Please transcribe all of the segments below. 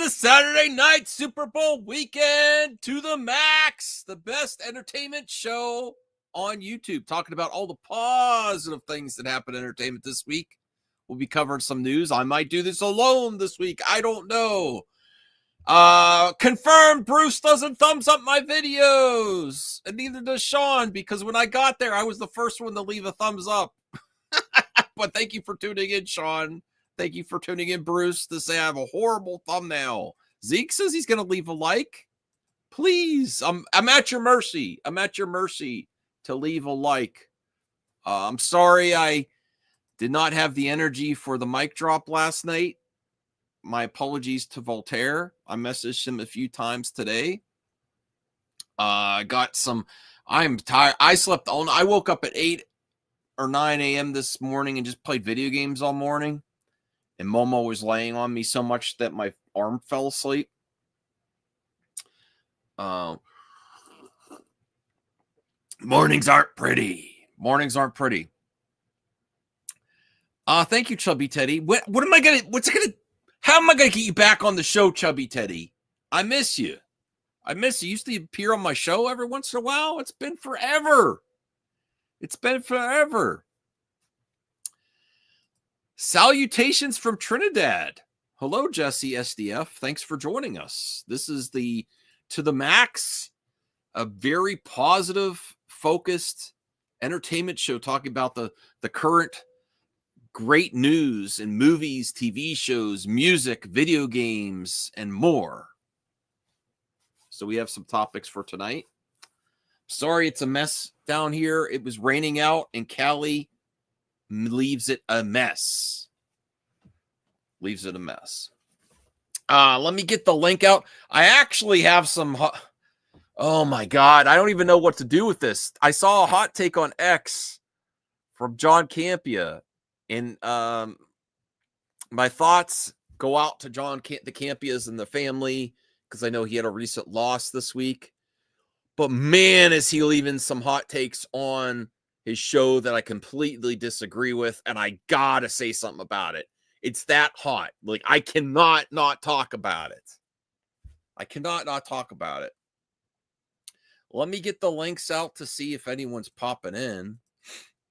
the Saturday night Super Bowl weekend to the max. The best entertainment show on YouTube. Talking about all the positive things that happened in entertainment this week. We'll be covering some news. I might do this alone this week. I don't know. Confirmed Bruce doesn't thumbs up my videos. And neither does Sean, because when I got there, I was the first one to leave a thumbs up. But thank you for tuning in, Sean. Thank you for tuning in, Bruce, to say I have a horrible thumbnail. Zeke says he's going to leave a like. Please, I'm at your mercy. I'm at your mercy to leave a like. I'm sorry I did not have the energy for the mic drop last night. My apologies to Voltaire. I messaged him a few times today. I'm tired. I woke up at 8 or 9 a.m. this morning and just played video games all morning. And Momo was laying on me so much that my arm fell asleep. Mornings aren't pretty. Thank you, Chubby Teddy. How am I gonna get you back on the show, Chubby Teddy? I miss you. You used to appear on my show every once in a while. It's been forever. Salutations from Trinidad. Hello, Jesse SDF. Thanks for joining us. This is the To the Max, a very positive, focused entertainment show talking about the current great news in movies, TV shows, music, video games, and more. So we have some topics for tonight. Sorry, it's a mess down here. It was raining out, and Callie leaves it a mess. Let me get the link out. I actually have some. Oh my God. I don't even know what to do with this. I saw a hot take on X from John Campea. And my thoughts go out to the Campeas and the family, because I know he had a recent loss this week. But man, is he leaving some hot takes on his show that I completely disagree with, and I gotta say something about it. It's that hot. Like, I cannot not talk about it. Let me get the links out to see if anyone's popping in.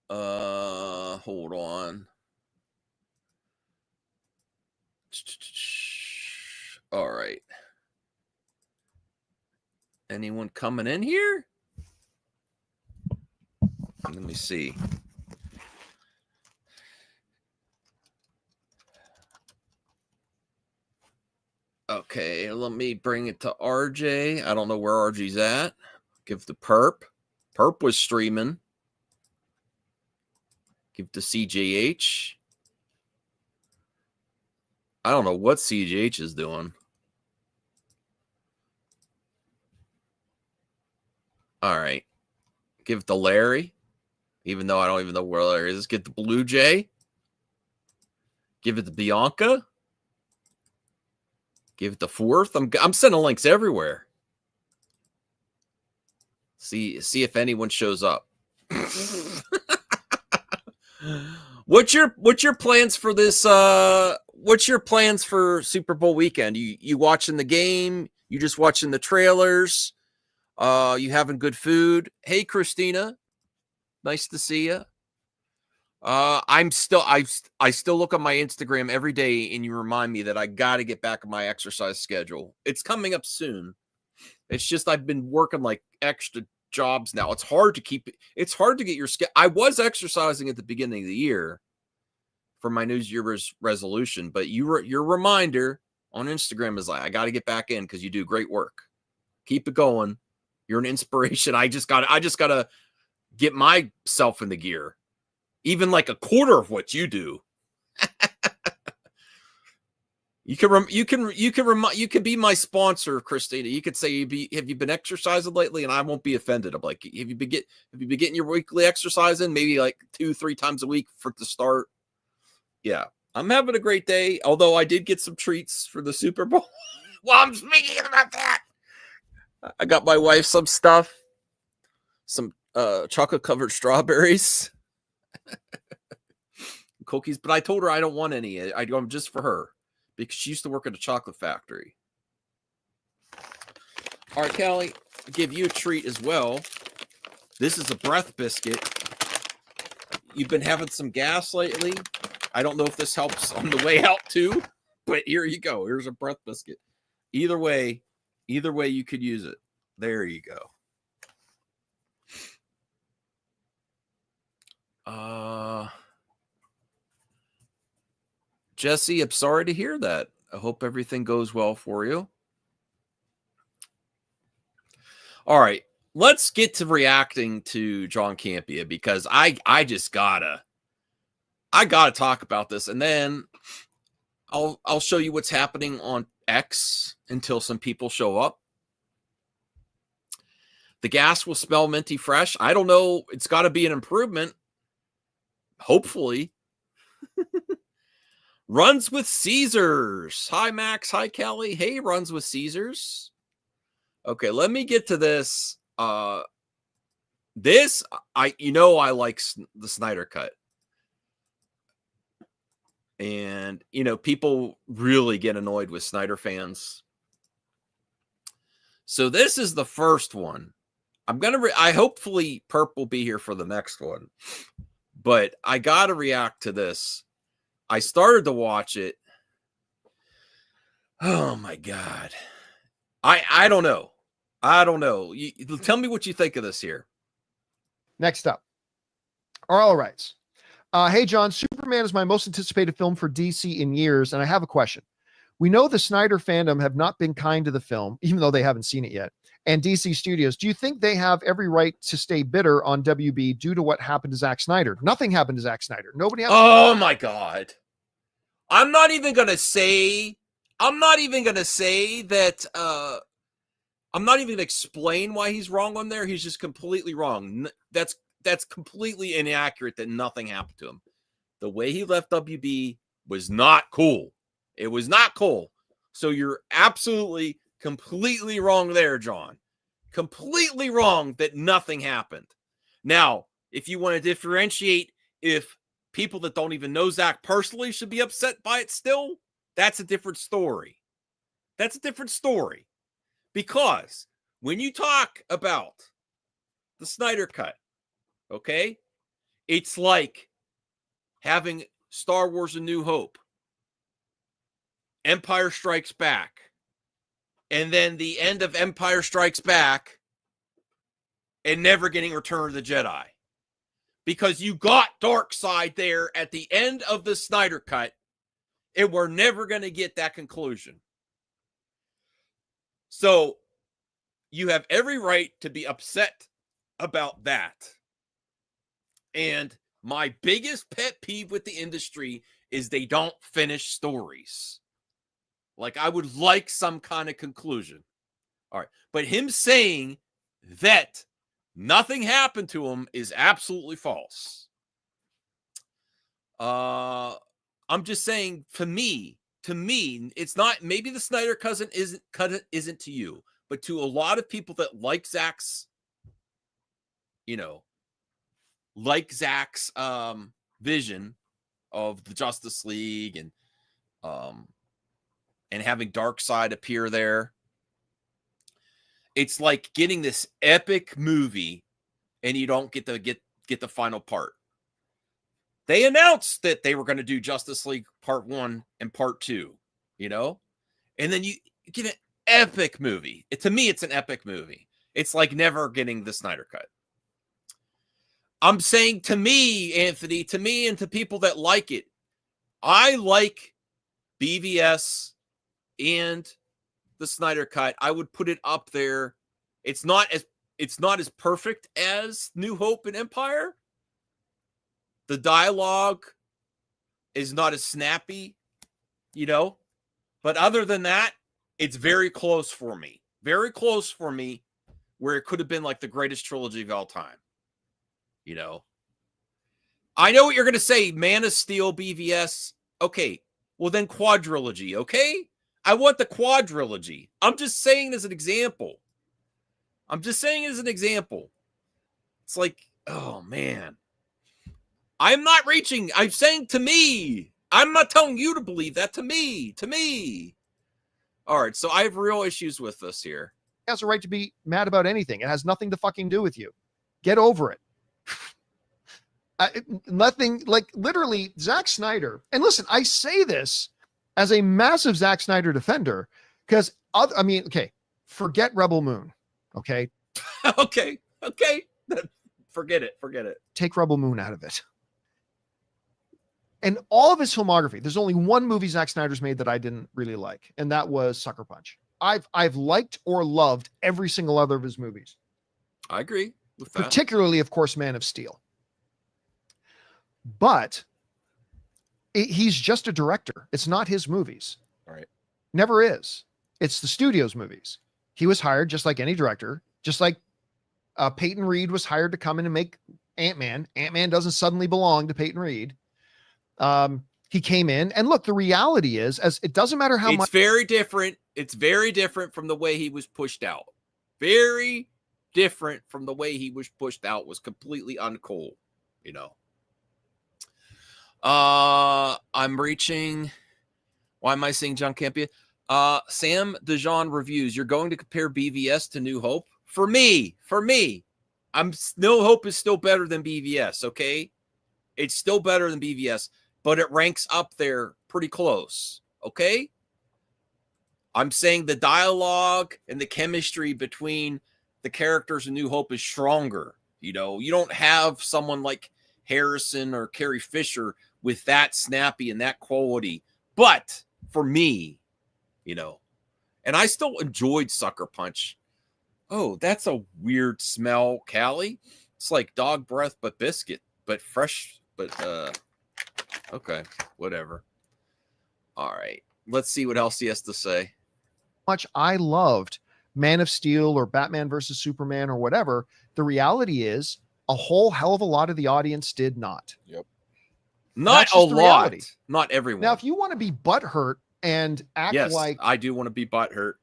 Hold on. All right. Anyone coming in here? Let me see. Okay, let me bring it to RJ. I don't know where RJ's at. Give the Perp. Perp was streaming. Give to CJH. I don't know what CJH is doing. All right. Give it to Larry. Even though I don't even know where Larry is. Get the Blue Jay. Give it to Bianca. Give it to Fourth. I'm sending links everywhere. See if anyone shows up. What's your plans for this? What's your plans for Super Bowl weekend? You watching the game? You just watching the trailers? You having good food? Hey, Christina. Nice to see you. I still look on my Instagram every day, and you remind me that I got to get back on my exercise schedule. It's coming up soon. It's just I've been working like extra jobs now. It's hard to get your schedule. I was exercising at the beginning of the year for my New Year's resolution, but your reminder on Instagram is like, I got to get back in because you do great work. Keep it going. You're an inspiration. I just gotta get myself in the gear, even like a quarter of what you do. You can be my sponsor, Christina. You could say, have you been exercising lately? And I won't be offended. I'm like, have you been getting your weekly exercise in? Maybe like 2-3 times a week to start. Yeah, I'm having a great day. Although I did get some treats for the Super Bowl. Well, I'm speaking about that. I got my wife some stuff, some chocolate covered strawberries, cookies, but I told her I don't want any. I go just for her because she used to work at a chocolate factory. All right, Callie, I'll give you a treat as well. This is a breath biscuit. You've been having some gas lately. I don't know if this helps on the way out too, but here you go. Here's a breath biscuit. Either way you could use it. There you go. Jesse, I'm sorry to hear that. I hope everything goes well for you. All right, let's get to reacting to John Campea, because I just gotta talk about this, and then I'll show you what's happening on X until some people show up. The gas will smell minty fresh. I don't know. It's got to be an improvement. Hopefully. Runs with Caesars. Hi, Max. Hi, Kelly. Hey, Runs with Caesars. Okay, let me get to this. I like the Snyder Cut. And, people really get annoyed with Snyder fans. So this is the first one. I hopefully Perp will be here for the next one. But I got to react to this. I started to watch it. Oh, my God. I don't know. Tell me what you think of this here. Next up, Arlo writes, hey, John, Superman is my most anticipated film for DC in years, and I have a question. We know the Snyder fandom have not been kind to the film, even though they haven't seen it yet, and DC Studios. Do you think they have every right to stay bitter on WB due to what happened to Zack Snyder? Nothing happened to Zack Snyder. Nobody happened. Oh, my God. I'm not even going to say that. I'm not even going to explain why he's wrong on there. He's just completely wrong. That's completely inaccurate that nothing happened to him. The way he left WB was not cool. It was not cool. So you're absolutely, completely wrong there, John. Completely wrong that nothing happened. Now, if you want to differentiate if people that don't even know Zach personally should be upset by it still, that's a different story. That's a different story. Because when you talk about the Snyder Cut, okay, it's like having Star Wars A New Hope, Empire Strikes Back, and then the end of Empire Strikes Back and never getting Return of the Jedi. Because you got Darkseid there at the end of the Snyder Cut, and we're never going to get that conclusion. So you have every right to be upset about that. And my biggest pet peeve with the industry is they don't finish stories. Like, I would like some kind of conclusion. All right. But him saying that nothing happened to him is absolutely false. I'm just saying, to me, it's not, maybe the Snyder Cut isn't to you, but to a lot of people that like Zach's, vision of the Justice League and having Darkseid appear there. It's like getting this epic movie and you don't get the final part. They announced that they were going to do Justice League Part 1 and Part 2, and then you get an epic movie. To me, it's an epic movie. It's like never getting the Snyder Cut. I'm saying, to me, Anthony, to me and to people that like it, I like BVS and the Snyder Cut. I would put it up there. It's not as perfect as New Hope and Empire. The dialogue is not as snappy, but other than that, it's very close for me. Very close for me, where it could have been like the greatest trilogy of all time. I know what you're going to say, Man of Steel, BVS. Okay, well then quadrilogy, okay? I want the quadrilogy. I'm just saying as an example. It's like, oh man. I'm not reaching. I'm saying, to me. I'm not telling you to believe that. To me. All right, so I have real issues with this here. has a right to be mad about anything. It has nothing to fucking do with you. Get over it. Nothing, like literally Zack Snyder. And listen, I say this as a massive Zack Snyder defender because okay, forget Rebel Moon. Okay. Okay. Forget it. Take Rebel Moon out of it. And all of his filmography, there's only one movie Zack Snyder's made that I didn't really like, and that was Sucker Punch. I've liked or loved every single other of his movies. I agree with that. Particularly, of course, Man of Steel. But he's just a director. It's not his movies. All right. Never is. It's the studio's movies. He was hired just like any director, just like Peyton Reed was hired to come in and make Ant-Man. Ant-Man doesn't suddenly belong to Peyton Reed. He came in, and look, the reality is, as it doesn't matter how much. It's very different. It's very different from the way he was pushed out. Very different from the way he was pushed out. Was completely uncool, you know. I'm reaching. Why am I saying John Campea? Sam DeJean reviews. You're going to compare BVS to New Hope? For me, New Hope is still better than BVS. Okay, it's still better than BVS, but it ranks up there pretty close. Okay, I'm saying the dialogue and the chemistry between the characters in New Hope is stronger. You know, you don't have someone like Harrison or Carrie Fisher with that snappy and that quality. But for me, you know, and I still enjoyed Sucker Punch. Oh, that's a weird smell, Callie. It's like dog breath, but biscuit, but fresh, but okay, whatever. All right, let's see what else he has to say. Much I loved Man of Steel or Batman versus Superman or whatever. The reality is, a whole hell of a lot of the audience did not. Yep. Not a lot. Reality. Not everyone. Now, if you want to be butthurt and act like, I do want to be butthurt.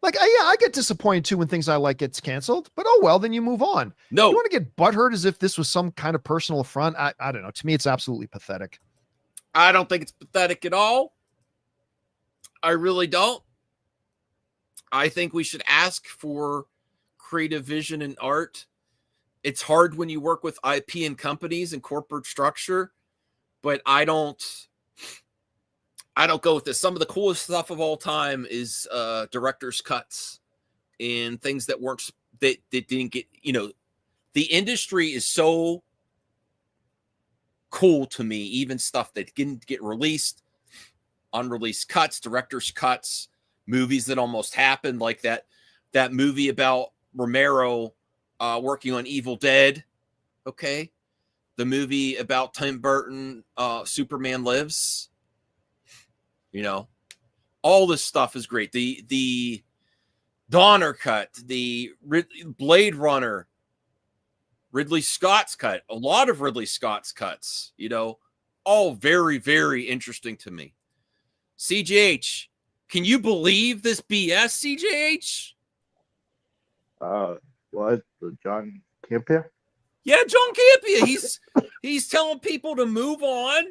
Like, I get disappointed too when things I like gets canceled, but oh well, then you move on. No, you want to get butthurt as if this was some kind of personal affront. I don't know. To me, it's absolutely pathetic. I don't think it's pathetic at all. I really don't. I think we should ask for creative vision and art. It's hard when you work with IP and companies and corporate structure, but I don't go with this. Some of the coolest stuff of all time is director's cuts and things that weren't, that didn't get, you know, the industry is so cool to me. Even stuff that didn't get released, unreleased cuts, director's cuts, movies that almost happened, like that movie about Romero working on Evil Dead. Okay. The movie about Tim Burton, Superman Lives. You know, all this stuff is great. The Donner cut, the Blade Runner, Ridley Scott's cut, a lot of Ridley Scott's cuts, you know, all very, very interesting to me. CJH, can you believe this BS, CJH? What? John Campea? Yeah, John Campea. He's telling people to move on,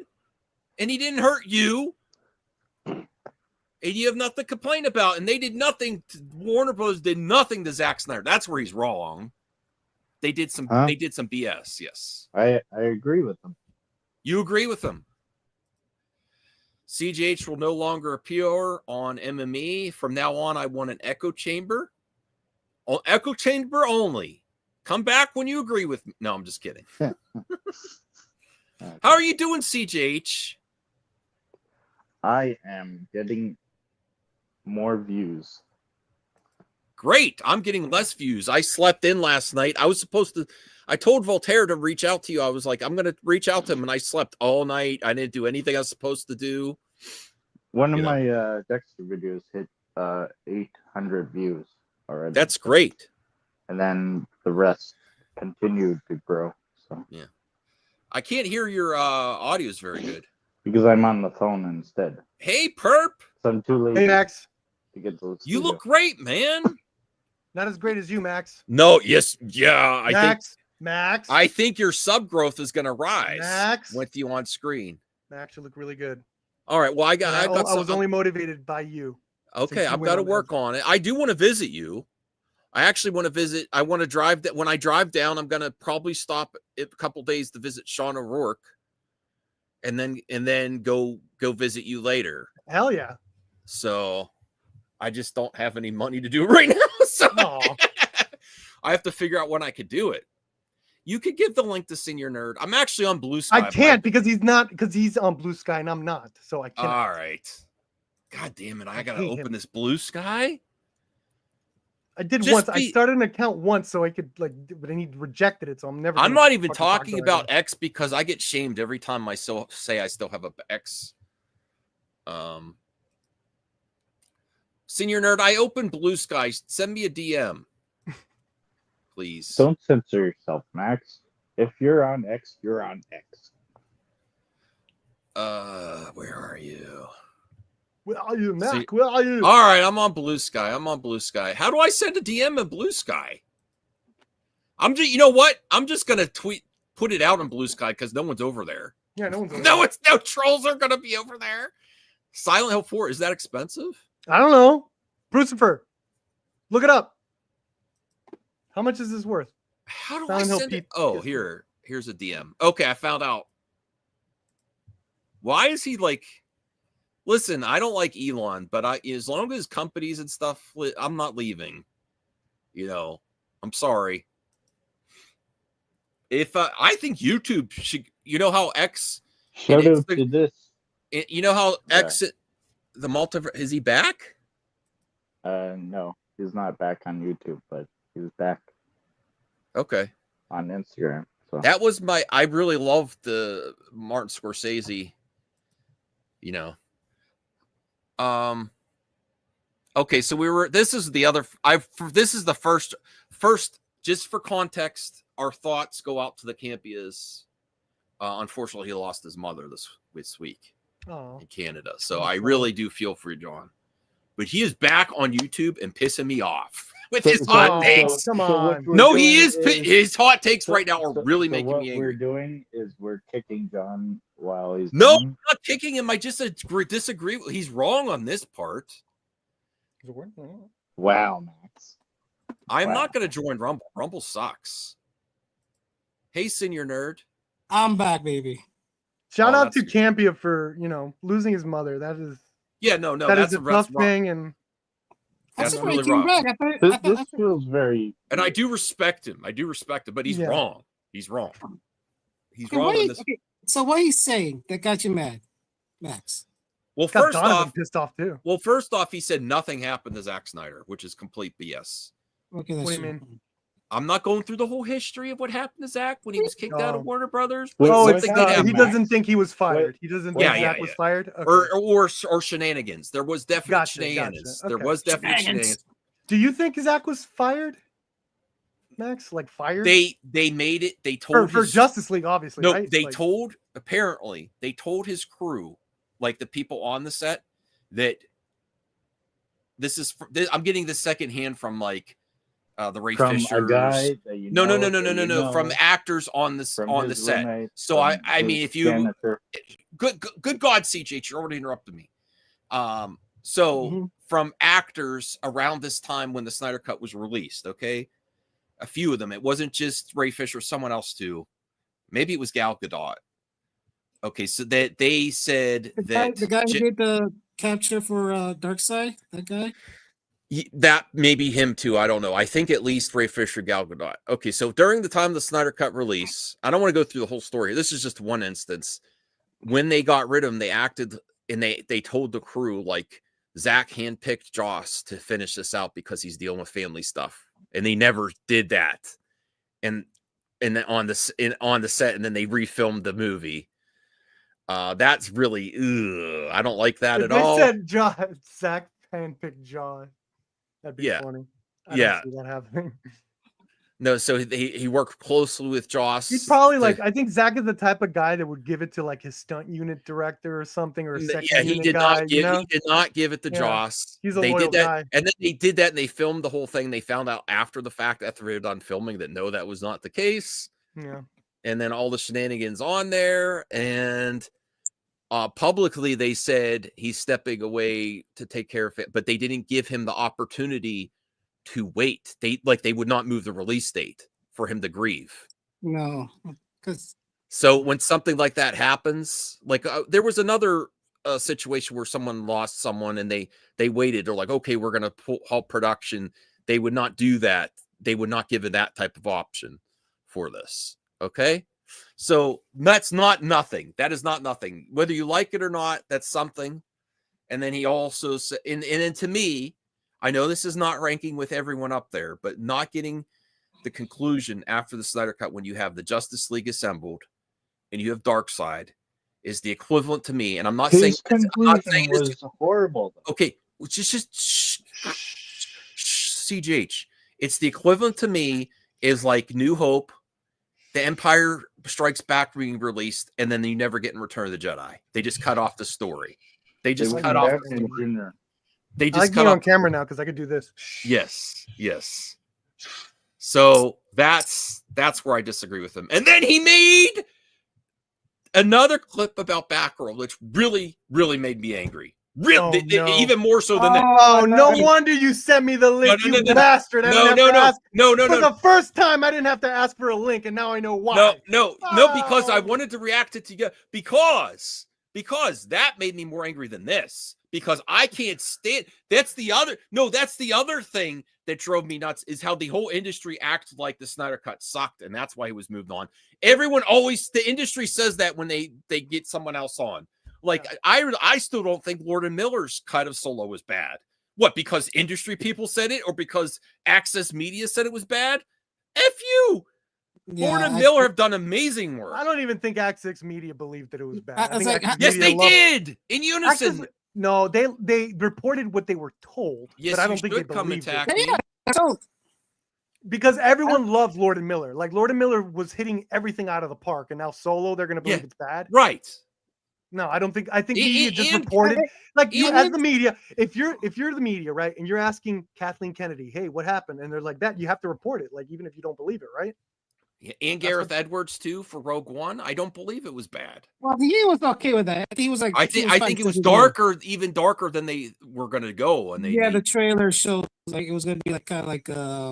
and he didn't hurt you. And you have nothing to complain about. And they did nothing. Warner Bros. Did nothing to Zack Snyder. That's where he's wrong. They did some. They did some BS. Yes, I agree with them. You agree with them. CGH will no longer appear on MME from now on. I want an echo chamber. Oh, echo chamber only. Come back when you agree with me. No, I'm just kidding. How are you doing, CJH? I am getting more views. Great. I'm getting less views. I slept in last night. I told Voltaire to reach out to you. I was like, I'm going to reach out to him, and I slept all night. I didn't do anything I was supposed to do. One of my Dexter videos hit 800 views already. That's great. And then the rest continued to grow. So yeah. I can't hear your audio is very good. Because I'm on the phone instead. Hey, Perp. So I'm too late. Hey, Max. To get to the you studio. look great, man. Not as great as you, Max. No, yes, yeah. Max. I think your sub growth is going to rise. Max. With you on screen. Max, you look really good. All right. Well, I was only motivated by you. Okay, you I've went got to on that. work on it. I do want to visit you. I actually want to visit. I want to drive that. When I drive down, I'm going to probably stop a couple days to visit Sean O'Rourke, and then go visit you later. Hell yeah. So I just don't have any money to do it right now. So Aw. I have to figure out when I could do it. You could give the link to Senior Nerd. I'm actually on Blue Sky. I can't because he's on Blue Sky and I'm not. So I can't. All right. God damn it. I got to hate open him. this Blue Sky. I did Just once. I started an account once so I could but then he rejected it. So I'm never. I'm gonna not even fucking talk talking to him about again. X because I get shamed every time I say I still have a X. Senior Nerd, I opened Blue Sky. Send me a DM, please. Don't censor yourself, Max. If you're on X, you're on X. Where are you? Where are you, Mac? See- Where are you? All right, I'm on Blue Sky. How do I send a DM in Blue Sky? You know what? I'm just gonna put it out on Blue Sky because no one's over there. Yeah, no one's. No trolls are gonna be over there. Silent Hill 4, is that expensive? I don't know. Brucifer, look it up. How much is this worth? How do Silent I Hill send it? Pete- Oh, here's a DM. Okay, I found out. Why is he like? Listen, I don't like Elon, but as long as companies and stuff, I'm not leaving. I'm sorry. If I think YouTube should, how X, Shout out to this. how X, the multiverse, is he back? No, he's not back on YouTube, but he's back Okay. on Instagram. So That was I really loved the Martin Scorsese, Okay, so this is the first, just for context, our thoughts go out to the Campeas. Unfortunately, he lost his mother this week Oh, in Canada. So I really do feel for John. But he is back on YouTube and pissing me off with his hot takes. come on. No, he is. His hot takes right now are really making me angry. What we're doing is we're kicking John while he's No, gone. I'm not kicking him. I just disagree. He's wrong on this part. Wow, Max. I'm Wow. not going to join Rumble. Rumble sucks. Hey, Senior Nerd. I'm back, baby. Shout out that's to good. Campea for losing his mother. That is That's a tough thing, and That's I'm really surprised he rough. came back. I thought- This feels very. And I do respect him. But he's Yeah. wrong. He's wrong. He's Okay, wrong what on is- this. okay, so what he's saying that got you mad, Max? Well, got first Donovan off, pissed off too. he said nothing happened to Zack Snyder, which is complete BS. Okay, that's What do you true. mean? I'm not going through the whole history of what happened to Zack when he was kicked out of Oh. Warner Brothers. Wait, Oh, what it's happened, he Max? doesn't think he was fired. He doesn't think Yeah, Zach yeah, was yeah. fired. Okay. Or shenanigans. There was definitely Gotcha, shenanigans. gotcha. There Okay. was definitely Shenanigans. shenanigans. Do you think Zach was fired, Max? Like fired? They made it. They told for his, Justice League, obviously. No, right? they Like, told his crew, like the people on the set, that I'm getting this secondhand from like the Ray From Fisher a guy that you No, know, from actors on the his set. roommate, So from I mean, his if you janitor. good God, CJ, you already interrupted me. So Mhm. from actors around this time when the Snyder Cut was released, okay, a few of them. It wasn't just Ray Fisher, someone else too. Maybe it was Gal Gadot. Okay, so that they said The guy who did the capture for Darkseid, that guy. That may be him too. I don't know. I think at least Ray Fisher, Gal Gadot. Okay, so during the time of the Snyder Cut release, I don't want to go through the whole story. This is just one instance. When they got rid of him, they acted and they told the crew like Zach handpicked Joss to finish this out because he's dealing with family stuff, and they never did that. And then on the set, and then they refilmed the movie. That's really I don't like that at all. They said Zach handpicked John. That'd be Yeah. funny. I Yeah. don't see that happening. No, so he worked closely with Joss. He's probably like, I think Zach is the type of guy that would give it to like his stunt unit director or something, or a second yeah, unit guy. he did not give it to Yeah. Joss. He's a they loyal did that, guy. and then they did that, and they filmed the whole thing. They found out after the fact, after they were done filming, that no, that was not the case. Yeah. And then all the shenanigans on there, and publicly they said he's stepping away to take care of it, but they didn't give him the opportunity to wait. They would not move the release date for him to grieve. No, because So when something like that happens, like there was another situation where someone lost someone and they waited. They're like, okay, we're going to halt production. They would not do that. They would not give it that type of option for this. Okay. So that's not nothing. That is not nothing. Whether you like it or not, that's something. And then he also said, and then to me, I know this is not ranking with everyone up there, but not getting the conclusion after the Snyder Cut when you have the Justice League assembled and you have Darkseid is the equivalent to me. And I'm not saying was horrible. Though. Okay, just CGH. It's the equivalent to me is like New Hope, The Empire Strikes Back being released, and then you never get in Return of the Jedi. They just cut off the story. They just cut off the story. They just cut on camera now because I could do this. Yes. So that's where I disagree with him. And then he made another clip about Batgirl, which really, really made me angry. Really, even more so than that. Oh, no wonder you sent me the link, you bastard. No. For the first time, I didn't have to ask for a link, and now I know why. No, because I wanted to react it to you. Because that made me more angry than this. Because I can't stand. That's the other thing that drove me nuts is how the whole industry acted like the Snyder Cut sucked, and that's why he was moved on. Everyone always, the industry says that when they get someone else on. Like, I still don't think Lord and Miller's cut of Solo was bad. What, because industry people said it or because Access Media said it was bad? F you! Yeah, Lord and Miller have done amazing work. I don't even think Access Media believed that it was bad. Yes, they did! In unison! No, they reported what they were told, yes, but I don't think they believed it. Yeah, because everyone loved Lord and Miller. Like, Lord and Miller was hitting everything out of the park, and now Solo, they're going to believe it's bad? Right. No, I don't think. I think media just reported, like you as the media. If you're the media, right, and you're asking Kathleen Kennedy, "Hey, what happened?" and they're like that, you have to report it, like even if you don't believe it, right? Yeah, and Gareth Edwards too for Rogue One. I don't believe it was bad. Well, he was okay with that. He was like, I think it was darker, even darker than they were going to go. And the trailer showed like it was going to be like kind of like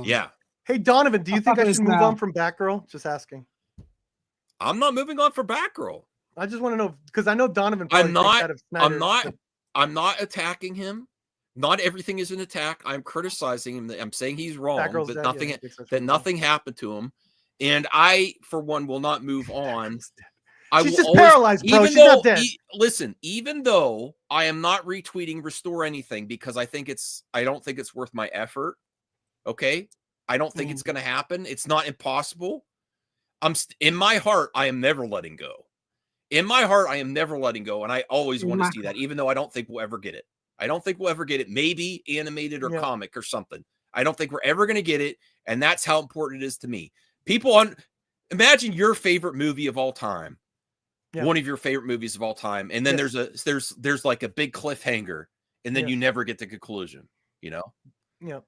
yeah. Hey Donovan, do you think I should move on from Batgirl? Just asking. I'm not moving on for Batgirl. I just want to know because I know Donovan. I'm not attacking him. Not everything is an attack. I'm criticizing him. I'm saying he's wrong, Batgirl's but dead, nothing happened to him. And I, for one, will not move on. She's just paralyzed, bro. She's not dead. Listen, even though I am not retweeting Restore Anything because I don't think it's worth my effort. Okay, I don't think it's going to happen. It's not impossible. In my heart, I am never letting go. In my heart, I am never letting go, and I always want to see that, even though I don't think we'll ever get it. I don't think we'll ever get it. Maybe animated or comic or something. I don't think we're ever going to get it, and that's how important it is to me. Imagine your favorite movie of all time, one of your favorite movies of all time, and then there's like a big cliffhanger, and then you never get the conclusion. You know? Yeah.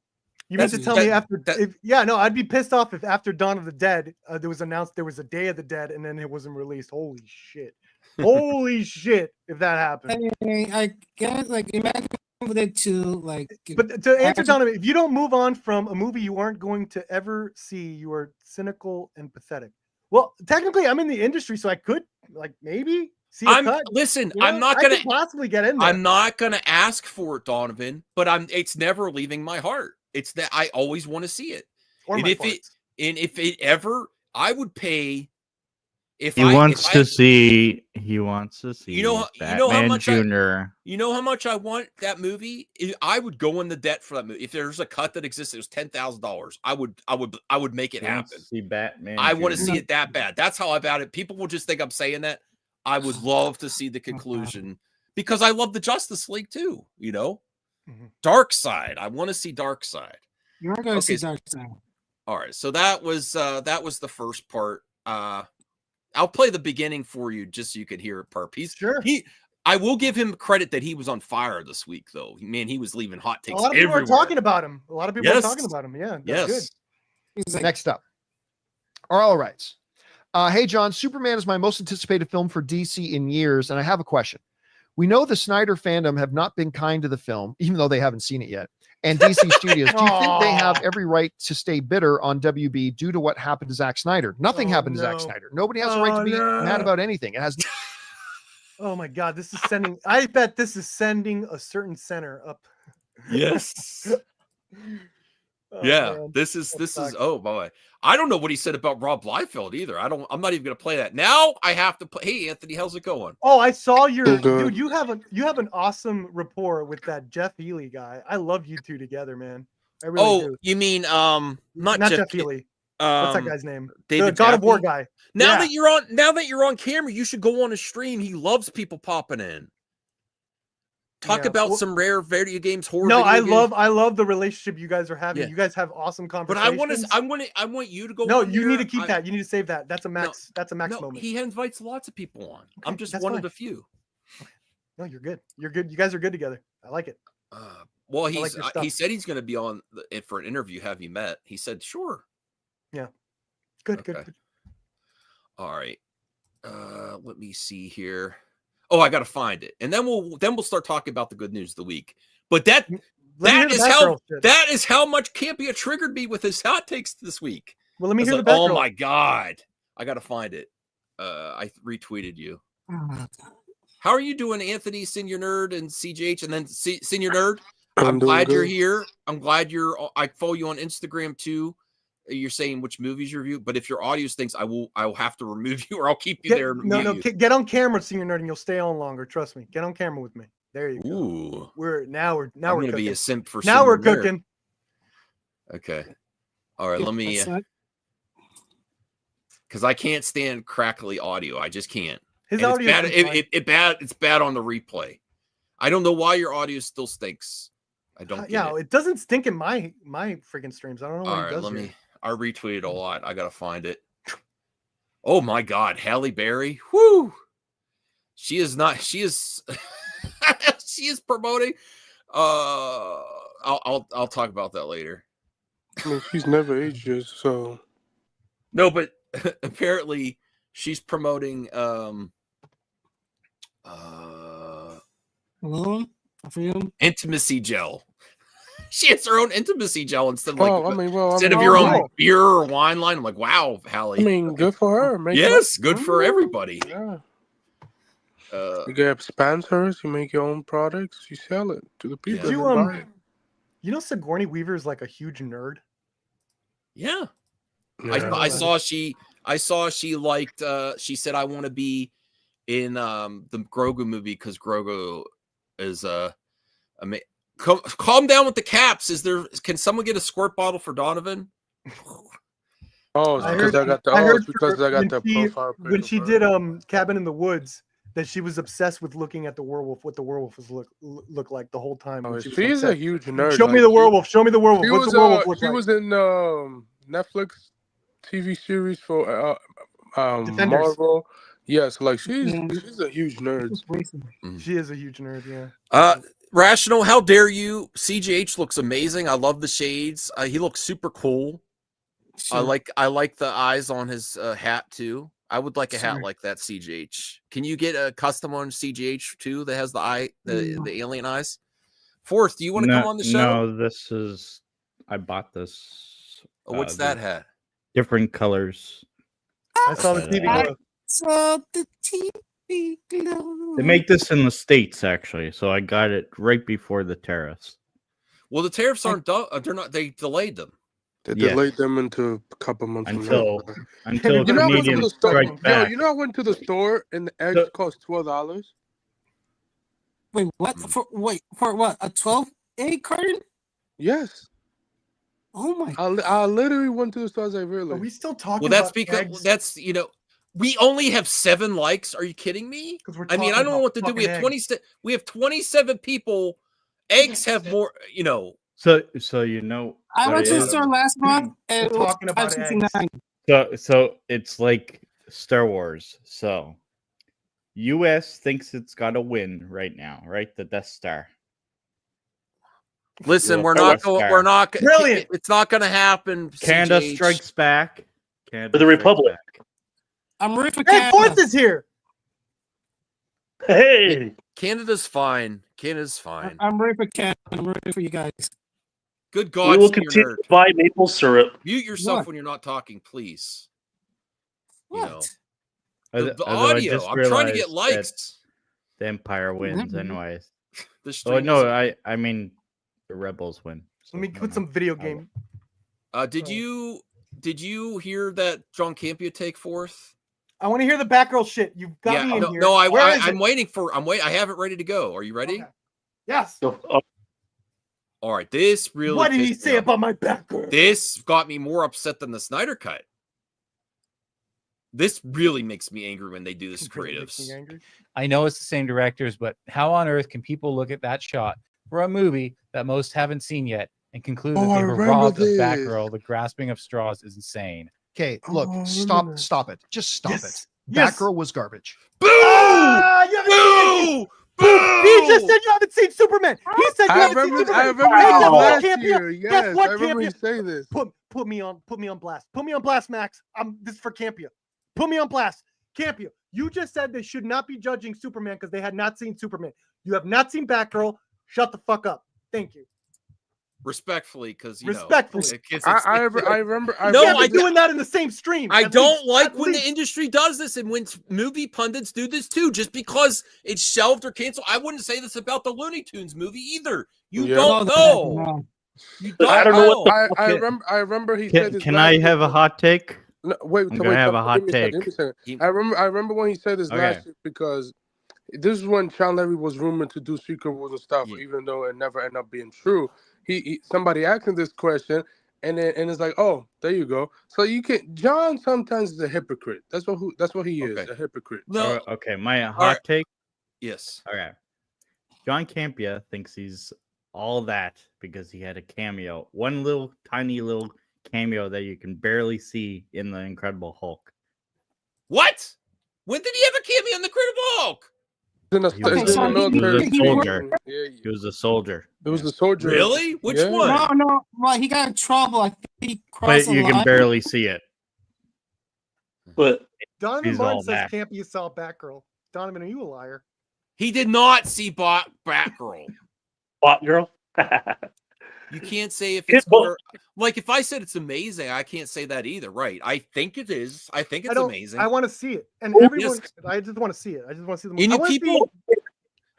You meant to tell me after? I'd be pissed off if after Dawn of the Dead there was announced there was a Day of the Dead and then it wasn't released. Holy shit! Holy shit! If that happened, I guess like imagine it to like. But to answer Donovan, if you don't move on from a movie you aren't going to ever see, you are cynical and pathetic. Well, technically, I'm in the industry, so I could like maybe see a cut. Listen, you know, I'm not gonna possibly get in there. I'm not gonna ask for it, Donovan, but it's never leaving my heart. It's that I always want to see it. Or if it ever, I would pay. He wants to see. You know how much Jr. You know how much I want that movie. I would go in the debt for that movie. If there's a cut that exists, it was $10,000. I would make it happen. See Batman. I want to see it that bad. That's how about it. People will just think I'm saying that. I would love to see the conclusion because I love the Justice League too. You know. Darkseid. I want to see Darkseid. You're going to see Darkseid. All right. So that was the first part. I'll play the beginning for you just so you could hear it. Perp. I will give him credit that he was on fire this week, though. Man, he was leaving hot takes. A lot of people are talking about him. Yeah. Yes. Good. Next up, Oral rights. Hey, John, Superman is my most anticipated film for DC in years, and I have a question. We know the Snyder fandom have not been kind to the film, even though they haven't seen it yet. And DC Studios, do you think they have every right to stay bitter on WB due to what happened to Zack Snyder? Nothing happened to Zack Snyder. Nobody has a right to be mad about anything. It has. Oh my God, this is sending. I bet this is sending a certain center up. Yes. Oh, Yeah, man. this is oh boy. I don't know what he said about Rob Liefeld either. I'm not even gonna play that. Now I have to play. Hey Anthony, how's it going? Oh, I saw your dude. You have an awesome rapport with that Jeff Healy guy. I love you two together, man. I really do. You mean not Jeff Healy. What's that guy's name? David the God of War Jaffe? guy. Now that you're on camera, you should go on a stream. He loves people popping in. Talk about some rare video games, horror. No, I love the relationship you guys are having. Yeah. You guys have awesome conversations. But I want you to go. No, you need to keep that. You need to save that. That's a max. That's a max moment. He invites lots of people on. Okay, I'm just one of the few. No, you're good. You're good. You guys are good together. I like it. Well, he said he's going to be on for an interview. Have you met? He said sure. Yeah. Good. Okay. Good. All right. Let me see here. Oh, I got to find it, and then we'll start talking about the good news of the week. But that is how much Campea triggered me with his hot takes this week. Well, let me hear the Batgirl. Oh my God, I got to find it. I retweeted you. How are you doing, Anthony, Senior Nerd, and CJH, and then Senior Nerd? I'm glad you're here. I'm glad I follow you on Instagram too. You're saying which movies you review, but if your audio stinks, I will have to remove you, or I'll keep you there. Get on camera, Senior Nerd, and you'll stay on longer. Trust me. Get on camera with me. There you go. Ooh. We're gonna be a simp for. Now we're cooking. Okay. All right. Let me. Because I can't stand crackly audio. I just can't. His audio is bad. It's bad on the replay. I don't know why your audio still stinks. I don't. It doesn't stink in my freaking streams. I don't know what it does. I retweeted a lot. I gotta find it. Oh my God, Halle Berry. Whoo! She is she is promoting. I'll talk about that later. I mean, she's never aged, so no, but apparently she's promoting intimacy gel. She has her own intimacy gel instead of your own beer or wine line. I'm like, wow, Halle. I mean, good for her. Yes, good for everybody. Yeah. You get sponsors, you make your own products, you sell it to the people. You know, Sigourney Weaver is like a huge nerd. Yeah. I saw she liked. She said, "I want to be in the Grogu movie because Grogu is calm down with the caps. Can someone get a squirt bottle for Donovan? Oh, because I got the profile. When she did Cabin in the Woods, that she was obsessed with looking at the werewolf, what the werewolf was look like the whole time. Oh, she's a huge nerd. Show me the werewolf. Show me the werewolf. What's the werewolf look like? She was in Netflix TV series for Marvel. Yes, like she's a huge nerd. She is a huge nerd. Yeah. Rational, how dare you? CGH looks amazing. I love the shades. He looks super cool. Sure. I like the eyes on his hat too. I would like a hat like that, CGH. Can you get a custom on CGH too that has the alien eyes? Fourth, do you want to come on the show? No, I bought this. What's that hat? Different colors. I saw the TV glow. Saw the TV glow. They make this in the States, actually, so I got it right before the tariffs. Well, the tariffs aren't done. They're not. They delayed them. They delayed them into a couple months until Canadian strike back. You know, I went to the store and the eggs cost $12. Wait, what? For what? A 12-egg carton? Yes. Oh my! I literally went to the store. I realized. Are we still talking? Well, that's because eggs? We only have 7 likes. Are you kidding me? I mean, I don't know what to do. We have 27 people. Eggs have more. So I went to the store last month and talking about eggs. So it's like Star Wars. So US thinks it's got to win right now, right? The Death Star. Listen, we're not. Brilliant. It's not going to happen. Canada strikes back. For the Republic. I'm rooting for Hey, Canada. Fourth is here. Hey, Canada's fine. Canada's fine. I'm rooting for Canada. I'm rooting for you guys. Good we God, will Senior continue Nerd. to buy maple syrup. Mute yourself What? when you're not talking, please. You What? know. The Although I audio. just I'm trying to get realized that likes. The Empire wins, Mhm. anyways. The Oh stream no, is- I mean the Rebels win. Let me so, put some video game. Did you hear that John Campea take fourth? I want to hear the Batgirl shit. You've got me in no, here. no. Where is I'm it? waiting for. I have it ready to go. Are you ready? Okay. Yes. All right. This really. What did he pissed me say off. about my Batgirl? This got me more upset than the Snyder cut. This really makes me angry when they do this Really makes me creatives. angry. I know it's the same directors, but how on earth can people look at that shot for a movie that most haven't seen yet and conclude that Oh, I they were remember robbed of this. Batgirl? The grasping of straws is insane. Okay, Oh, look, I remember that. stop it. Just stop Yes. it. Yes. Batgirl was garbage. Boo! Ah, you haven't seen it. Boo! Boo! He just said you haven't seen Superman. He said you I haven't seen remember Superman. this Hey, guess what, last Campea? year. Guess Yes, what, I remember you Campea? saying this. Put me on blast. Put me on blast, Max. This is for Campea. Put me on blast. Campea, you just said they should not be judging Superman because they had not seen Superman. You have not seen Batgirl. Shut the fuck up. Thank you. Respectfully, because Respectfully. I remember. No, Can't be I- doing that in the same stream. I at don't least, like at when least. the industry does this and when movie pundits do this too. Just because it's shelved or canceled, I wouldn't say this about the Looney Tunes movie either. You Yeah. don't know. No. You I don't don't know what know. the I remember he said this. Can last I have year. a hot take? No, wait, I'm gonna have a hot give me take. give me a second. He- I remember when he said this Okay. last year because this is when Sean Levy was rumored to do Secret Wars and stuff, Yeah. even though it never ended up being true. He somebody asked him this question, and it's like, oh, there you go. So you can John sometimes is a hypocrite. That's what he is, Okay. a hypocrite. No. Okay, my hot right. take. Yes. Okay. John Campea thinks he's all that because he had a cameo. One little tiny little cameo that you can barely see in the Incredible Hulk. What? When did he have a cameo in the Incredible Hulk? In the, He was it's in a- the he military. was a soldier. Yeah, He was a soldier. it was the soldier. Really? Which Yeah. one? No. Well, he got in trouble. I think he But crossed the you line. can barely see it. But Donovan He's Martin all says that. Campea saw Batgirl. Donovan, are you a liar? He did not see Batgirl. Bot girl. You can't say if It's it's good or, like if I said it's amazing, I can't say that either. Right? I think it is. I think it's amazing. I want to see it, and Oh, everyone. yes. I just want to see it. I just want to see the movie. And I you want to people- see.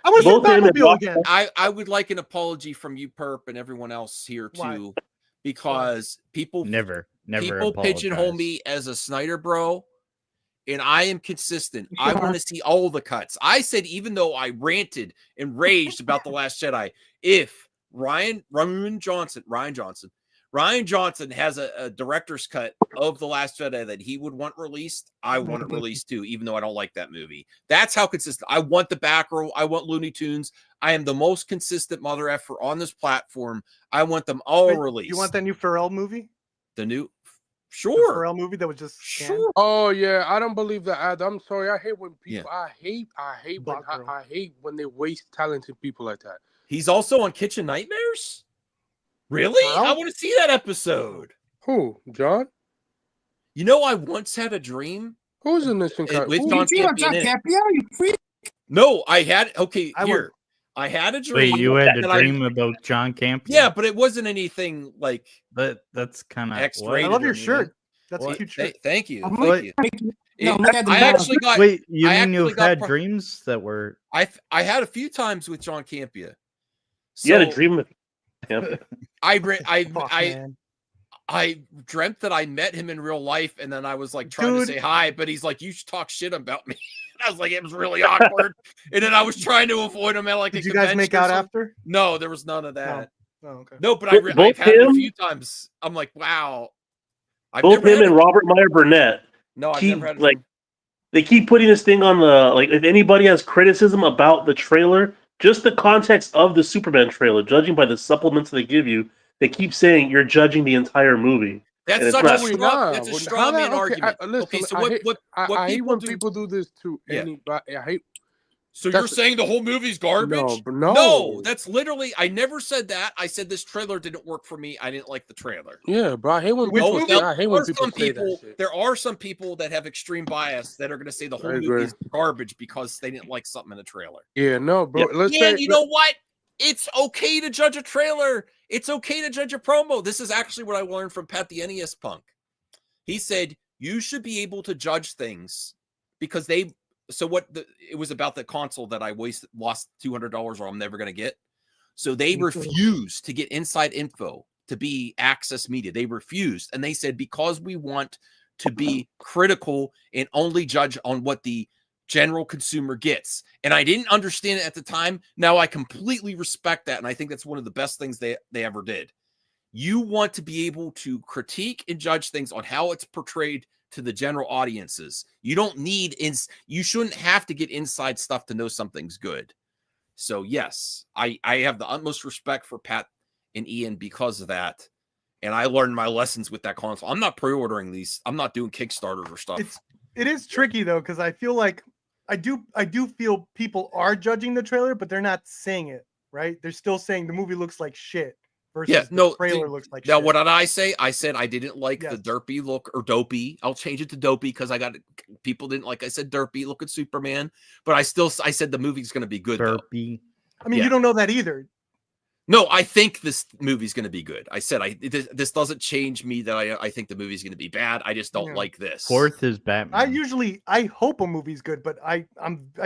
I want to see Both him and Batmobile Rock- again. I would like an apology from you, Perp, and everyone else here Why? too, because people Never people pigeonhole apologize. me as a Snyder bro, and I am consistent. I want to see all the cuts. I said even though I ranted and raged about The Last Jedi, if Ryan Johnson has a director's cut of The Last Jedi that he would want released, I want it released too, even though I don't like that movie. That's how consistent. I want the Batgirl. I want Looney Tunes. I am the most consistent mother effer on this platform. I want them all Wait, released. You want that new Pharrell movie? the new? The Sure. Pharrell movie that was just canned? Sure. Oh yeah, I don't believe that. I'm sorry. I hate when Yeah. people. I hate when they waste talented people like that. He's also on Kitchen Nightmares? Really? Well- I want to see that episode. Who? John? You know, I once had a dream. Who's in this? With Who? John You Campea in it. Campea? You freak. No, I had okay. I Here, I had a dream. Wait, you had a that I- dream about John Campea? Yeah, but it wasn't anything like That's kind of X-rated. I love your or anything. shirt. That's Well, a cute shirt. Thank you. I'm Thank you. No, look at the I dog. actually got. Wait, you I mean actually you've got had pro- dreams that were I had a few times with John Campea. you had a So dream with him. Fuck, I man. I dreamt that I met him in real life, and then I was like trying Dude. to say hi, but he's like, "You should talk shit about me." I was like, it was really awkward, and then I was trying to avoid him at like Did a you guys make convention or out something. after? No, there was none of that. Oh, okay. No, but Both I've had it a him- few times. I'm like, wow. I've Both never him had and it. Robert Meyer Burnett No, I've keep never had it. like they keep putting this thing on the like. If anybody has criticism about the trailer, just the context of the Superman trailer, judging by the supplements they give you, they keep saying you're judging the entire movie. That's it's such not- a straw. Nah, That's a well, straw how man that- okay, argument. listen, Okay, so I what hate- what I what hate people when do? people do this to Yeah. anybody. I hate So you're saying the whole movie's garbage? No. That's literally. I never said that. I said this trailer didn't work for me. I didn't like the trailer. Yeah, bro. I hate when people say that shit. There are some people that have extreme bias that are going to say the whole movie is garbage because they didn't like something in the trailer. Yeah, no, bro. You know what? It's okay to judge a trailer. It's okay to judge a promo. This is actually what I learned from Pat the NES Punk. He said you should be able to judge things because it was about the console that I lost $200 or I'm never going to get. So they refused to get inside info to be access media. They refused. And they said, because we want to be critical and only judge on what the general consumer gets. And I didn't understand it at the time. Now I completely respect that. And I think that's one of the best things they ever did. You want to be able to critique and judge things on how it's portrayed to the general audiences. You don't need you shouldn't have to get inside stuff to know something's good. So yes, I have the utmost respect for Pat and Ian because of that. And I learned my lessons with that console. I'm not pre-ordering these. I'm not doing Kickstarters or stuff. It is tricky though, because I feel like I do feel people are judging the trailer, but they're not saying it, right? They're still saying the movie looks like shit. The trailer looks like now, shit. what did I say? I said I didn't like the derpy look or dopey. I'll change it to dopey because people didn't like. I said derpy look at Superman, but I said the movie's going to be good. Derpy. Though. I mean, you don't know that either. No, I think this movie's going to be good. I said this doesn't change me that I think the movie's going to be bad. I just don't like this. Fourth is Batman. I hope a movie's good, but I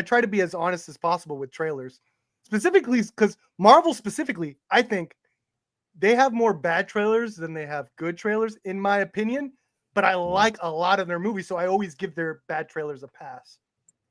try to be as honest as possible with trailers, specifically because Marvel specifically, I think. They have more bad trailers than they have good trailers, in my opinion. But I like a lot of their movies, so I always give their bad trailers a pass.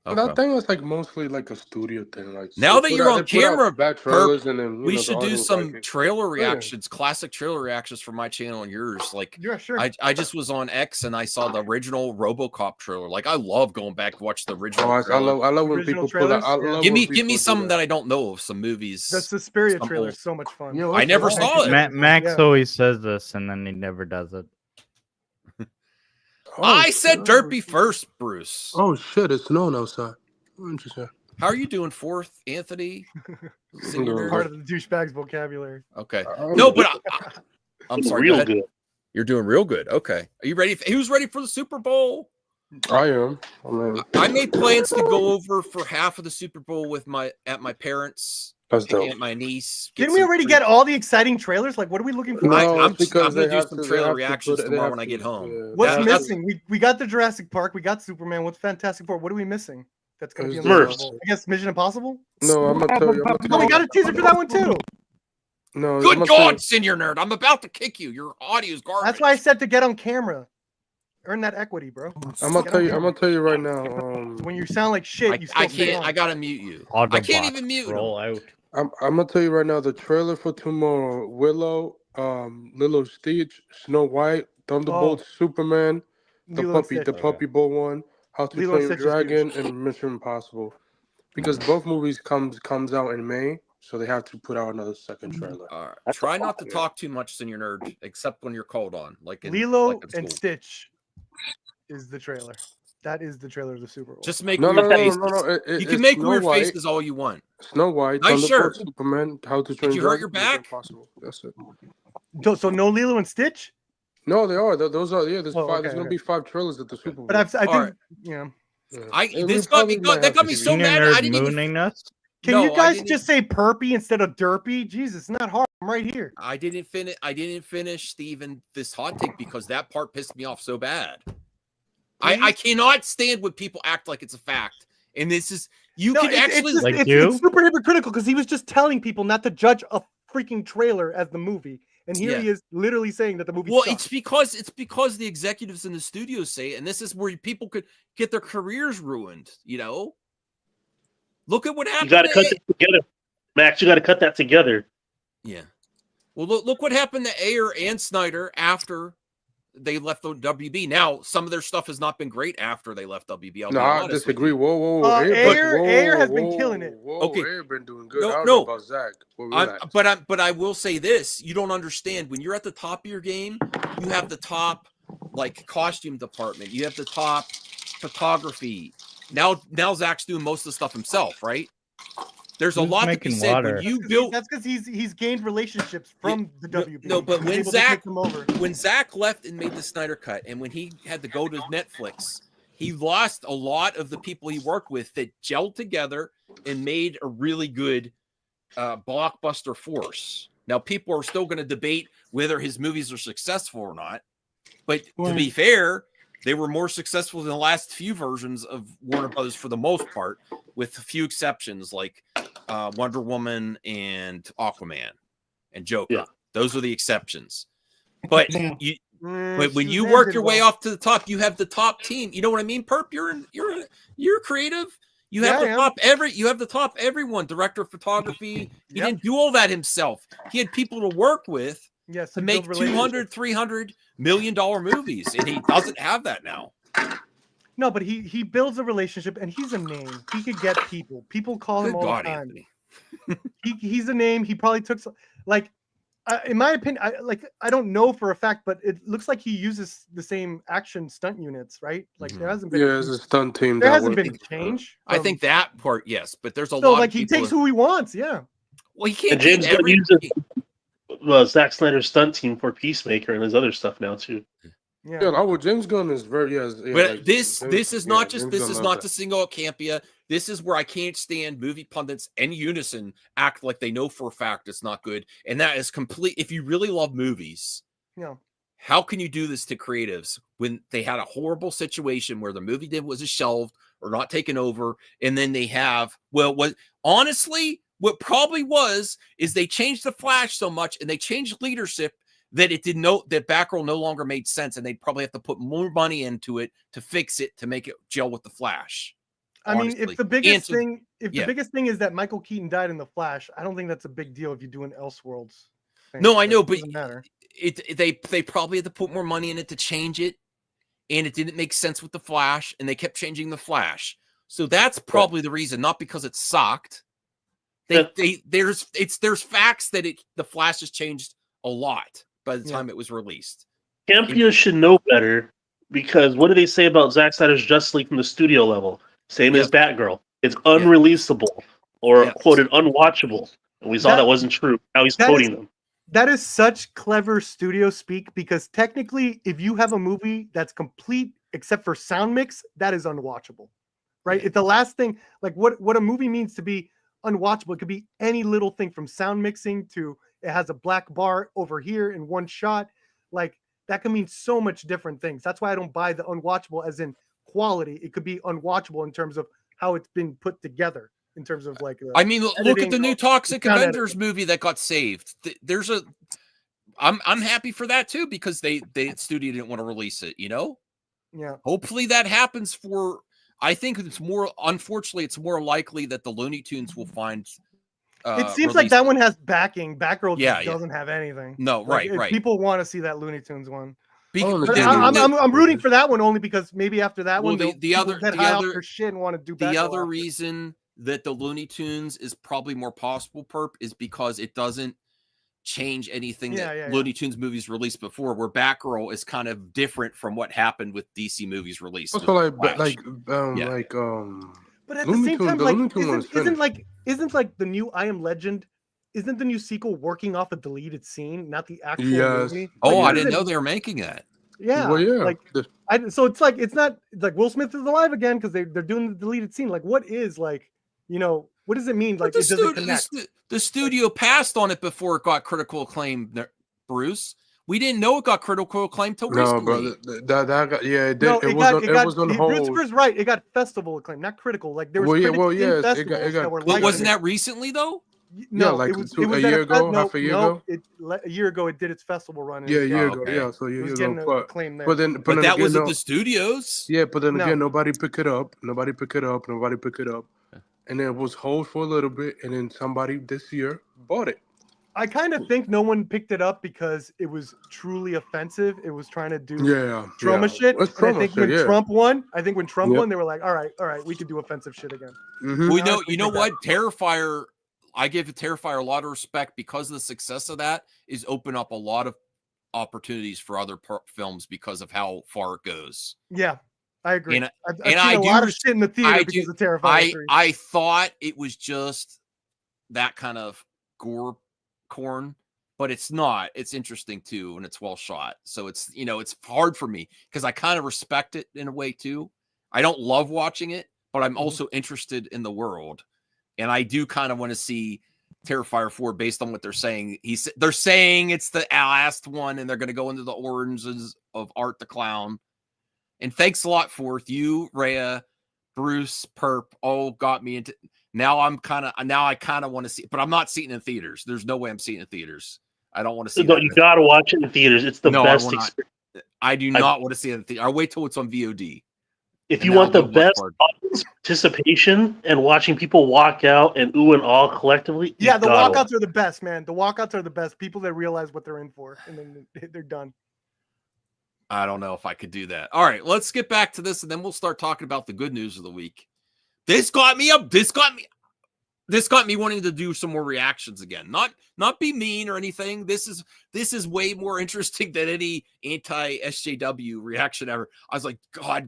Okay. But I think it's like mostly like a studio thing. Like now that you're on camera, bad trailers and then we should do some trailer reactions, classic trailer reactions for my channel and yours. Like, yeah, sure. I just was on X and I saw the original RoboCop trailer. Like, I love going back to watch the original. I love when people pull out. Give me some that I don't know of. Some movies. The Suspiria trailer is so much fun. I never saw it. Max always says this and then he never does it. I said derpy first, Bruce. Oh shit! It's snowing outside. Interesting. How are you doing, Fourth, Anthony? Part of the douchebag's vocabulary. Okay. No, but I'm sorry. Real good. You're doing real good. Okay. Are you ready? Who's ready for the Super Bowl? I am. I made plans to go over for half of the Super Bowl at my parents. That's dope. And my niece. Didn't we already get all the exciting trailers? Like, what are we looking for? I'm going to do some trailer reactions tomorrow when I get home. Yeah. What's missing? We got the Jurassic Park. We got Superman. What's Fantastic Four? What are we missing? That's going to be on the Super Bowl. I guess Mission Impossible? No, I'm going to tell you. Oh, we got a teaser for that one, too. No. Good God, Senior Nerd. I'm about to kick you. Your audio is garbage. That's why I said to get on camera. Earn that equity, bro. I'm gonna tell you right now. When you sound like shit, you still I gotta mute you. I can't even mute roll out. I'm gonna tell you right now. The trailer for tomorrow: Willow, Lilo Stitch, Snow White, Thunderbolt, Superman, the puppy boy one, How to Train Your Dragon, and Mission Impossible. Because both movies comes out in May, so they have to put out another second trailer. Try not to talk too much, Senior Nerd, except when you're called on. Lilo and Stitch is the trailer. That is the trailer of the Super Bowl. Just make weird faces. You can make weird faces all you want. Snow White, nice shirt. Superman, How to Train Did you hurt your back? That's it. So no Lilo and Stitch? No, they are. Those are. Yeah, there's five. There's gonna be 5 trailers at the Super Bowl. But I think, that got me so mad. I didn't even. Can you guys just say perpy instead of derpy? Jesus, it's not hard. I'm right here. I didn't finish Steven this hot take because that part pissed me off so bad. I cannot stand when people act like it's a fact. And this is it's super hypocritical because he was just telling people not to judge a freaking trailer as the movie. And here he is literally saying that the movie sucks. it's because the executives in the studios say it, and this is where people could get their careers ruined, you know? Look at what happened. You got to cut that together, Max. You got to cut that together. Yeah. Well, look what happened to Ayer and Snyder after they left the WB. Now, some of their stuff has not been great after they left WB. I disagree. Whoa. Ayer has been killing it. Okay. Ayer been doing good. I don't know about Zach. But I will say this. You don't understand. When you're at the top of your game, you have the top, costume department. You have the top photography. Now Zach's doing most of the stuff himself, right? There's a Who's lot to be making said water? when you build. That's because he's gained relationships from the WB. No, but He's when able to Zach take them over. when Zach left and made the Snyder Cut, and when he had to go to Netflix, he lost a lot of the people he worked with that gelled together and made a really good blockbuster force. Now, people are still going to debate whether his movies are successful or not, but to be fair, they were more successful than the last few versions of Warner Brothers for the most part, with a few exceptions like Wonder Woman and Aquaman and Joker. Yeah. Those are the exceptions. But but when you Shazam work did your way well. off to the top, you have the top team. You know what I mean, Perp? You're creative. You have the top everyone, director of photography. He didn't do all that himself. He had people to work with to make 200, 300 million dollar movies, and he doesn't have that now. No, but he builds a relationship, and he's a name. He could get people. People call him Good all God, the time. Anthony. He's a name. He probably took in my opinion, I don't know for a fact, but it looks like he uses the same action stunt units, right? Like there hasn't been it's a stunt team. there hasn't been a change. I think that part, yes, but there's a So lot. like of he people takes who he wants. Yeah. Well, he can't. And James get Gunn uses Zack Snyder's stunt team for Peacemaker and his other stuff now too. Yeah, James Gunn is very But this is not to single out Campea. This is where I can't stand movie pundits and Unison act like they know for a fact it's not good, and that is complete. If you really love movies, how can you do this to creatives when they had a horrible situation where the movie was shelved or not taken over, and then they have what probably is they changed the Flash so much and they changed leadership that that Batgirl no longer made sense, and they'd probably have to put more money into it to fix it to make it gel with the Flash. I mean, if the biggest thing is that Michael Keaton died in the Flash, I don't think that's a big deal if you do an Elseworlds thing. No, I know, but matter. They probably had to put more money in it to change it, and it didn't make sense with the Flash, and they kept changing the Flash. So that's probably the reason, not because it sucked. There's facts that the Flash has changed a lot by the time it was released. Campea should know better, because what do they say about Zack Snyder's Justice League from the studio level? Same as Batgirl. It's unreleasable or quoted unwatchable. And we saw that wasn't true. Now he's quoting them. That is such clever studio speak, because technically, if you have a movie that's complete except for sound mix, that is unwatchable, right? If the last thing, like what a movie means to be unwatchable, it could be any little thing from sound mixing to it has a black bar over here in one shot. Like that can mean so much different things. That's why I don't buy the unwatchable as in quality. It could be unwatchable in terms of how it's been put together. In terms of like, I mean, look at the new Toxic Avengers movie that got saved. I'm happy for that too, because the studio didn't want to release it. Yeah. Hopefully that happens for. I think unfortunately, it's more likely that the Looney Tunes will find. It seems like that one has backing. Batgirl doesn't have anything. No, right. People want to see that Looney Tunes one. I'm rooting for that one only because maybe after that one, the other shit and want to do. The other reason that the Looney Tunes is probably more possible, Perp, is because it doesn't change anything that Looney Tunes movies released before, where Batgirl is kind of different from what happened with DC movies released. Also, but at the same time, isn't like the new I Am Legend? Isn't the new sequel working off a deleted scene, not the actual movie? I didn't know they were making that. Yeah, so it's like it's not like Will Smith is alive again because they're doing the deleted scene. Like, what is what does it mean? Like, the studio passed on it before it got critical acclaim. Bruce, we didn't know it got critical acclaim till recently. It did. It was on hold. Bruce's right. It got festival acclaim, not critical. Like there was that were. But wasn't that recently though? No, like it was a year ago, half a year ago. A year ago, it did its festival run. A year ago. Yeah, so a year ago. But that was at the studios. Yeah, but then again, nobody picked it up. And then it was hold for a little bit, and then somebody this year bought it. I kind of think no one picked it up because it was truly offensive. It was trying to do trauma shit. I think when Trump won, they were like, all right, we can do offensive shit again. Mm-hmm. Well, you know what? Terrifier, I give Terrifier a lot of respect because of the success of that is open up a lot of opportunities for other films because of how far it goes. Yeah. I agree. And, I've and seen I a do lot of shit in the theater I because do- of Terrifier 3. I thought it was just that kind of gore corn, but it's not. It's interesting too, and it's well shot. So it's it's hard for me because I kind of respect it in a way too. I don't love watching it, but I'm also interested in the world, and I do kind of want to see Terrifier 4 based on what they're saying. They're saying it's the last one, and they're going to go into the origins of Art the Clown. And thanks a lot, Fourth. You, Rhea, Bruce, Perp, all got me into. Now I kind of want to see, but I'm not seeing it in theaters. There's no way I'm seeing it in theaters. I don't want to see. No, you gotta watch it in theaters. It's the best experience. I do not want to see it in theater. I'll wait till it's on VOD. If you want the best audience participation and watching people walk out and ooh and all collectively, yeah, the walkouts are the best, man. The walkouts are the best. People that realize what they're in for, and then they're done. I don't know if I could do that. All right, let's get back to this, and then we'll start talking about the good news of the week. This got me wanting to do some more reactions again. Not be mean or anything. This is way more interesting than any anti-SJW reaction ever. I was like,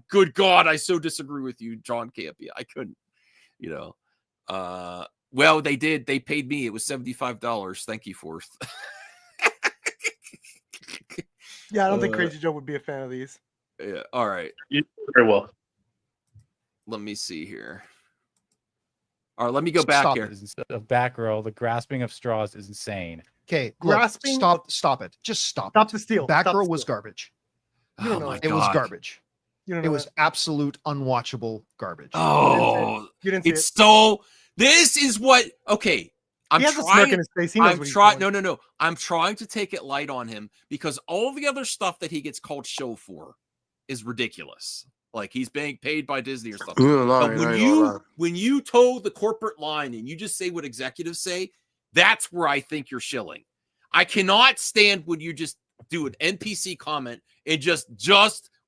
good God, I so disagree with you, John Campea. I couldn't, well, they did. They paid me. It was $75. Thank you, Fourth. Yeah, I don't think Crazy Joe would be a fan of these. Yeah. All right. Very well. Let me see here. All right, let me go back here. Of Batgirl, the grasping of straws is insane. Okay, Grasping. Stop it. Just stop. Stop the steal. Batgirl was garbage. You don't know. My It was God. garbage. You don't know It was that. absolute unwatchable garbage. Oh, You didn't see it's it. so. This is what. Okay, I'm He has a smirk trying. in his face. He knows I'm what he's trying. doing. No. I'm trying to take it light on him because all the other stuff that he gets called show for is ridiculous. Like he's being paid by Disney or something. But when you toe the corporate line and you just say what executives say, that's where I think you're shilling. I cannot stand when you just do an NPC comment and just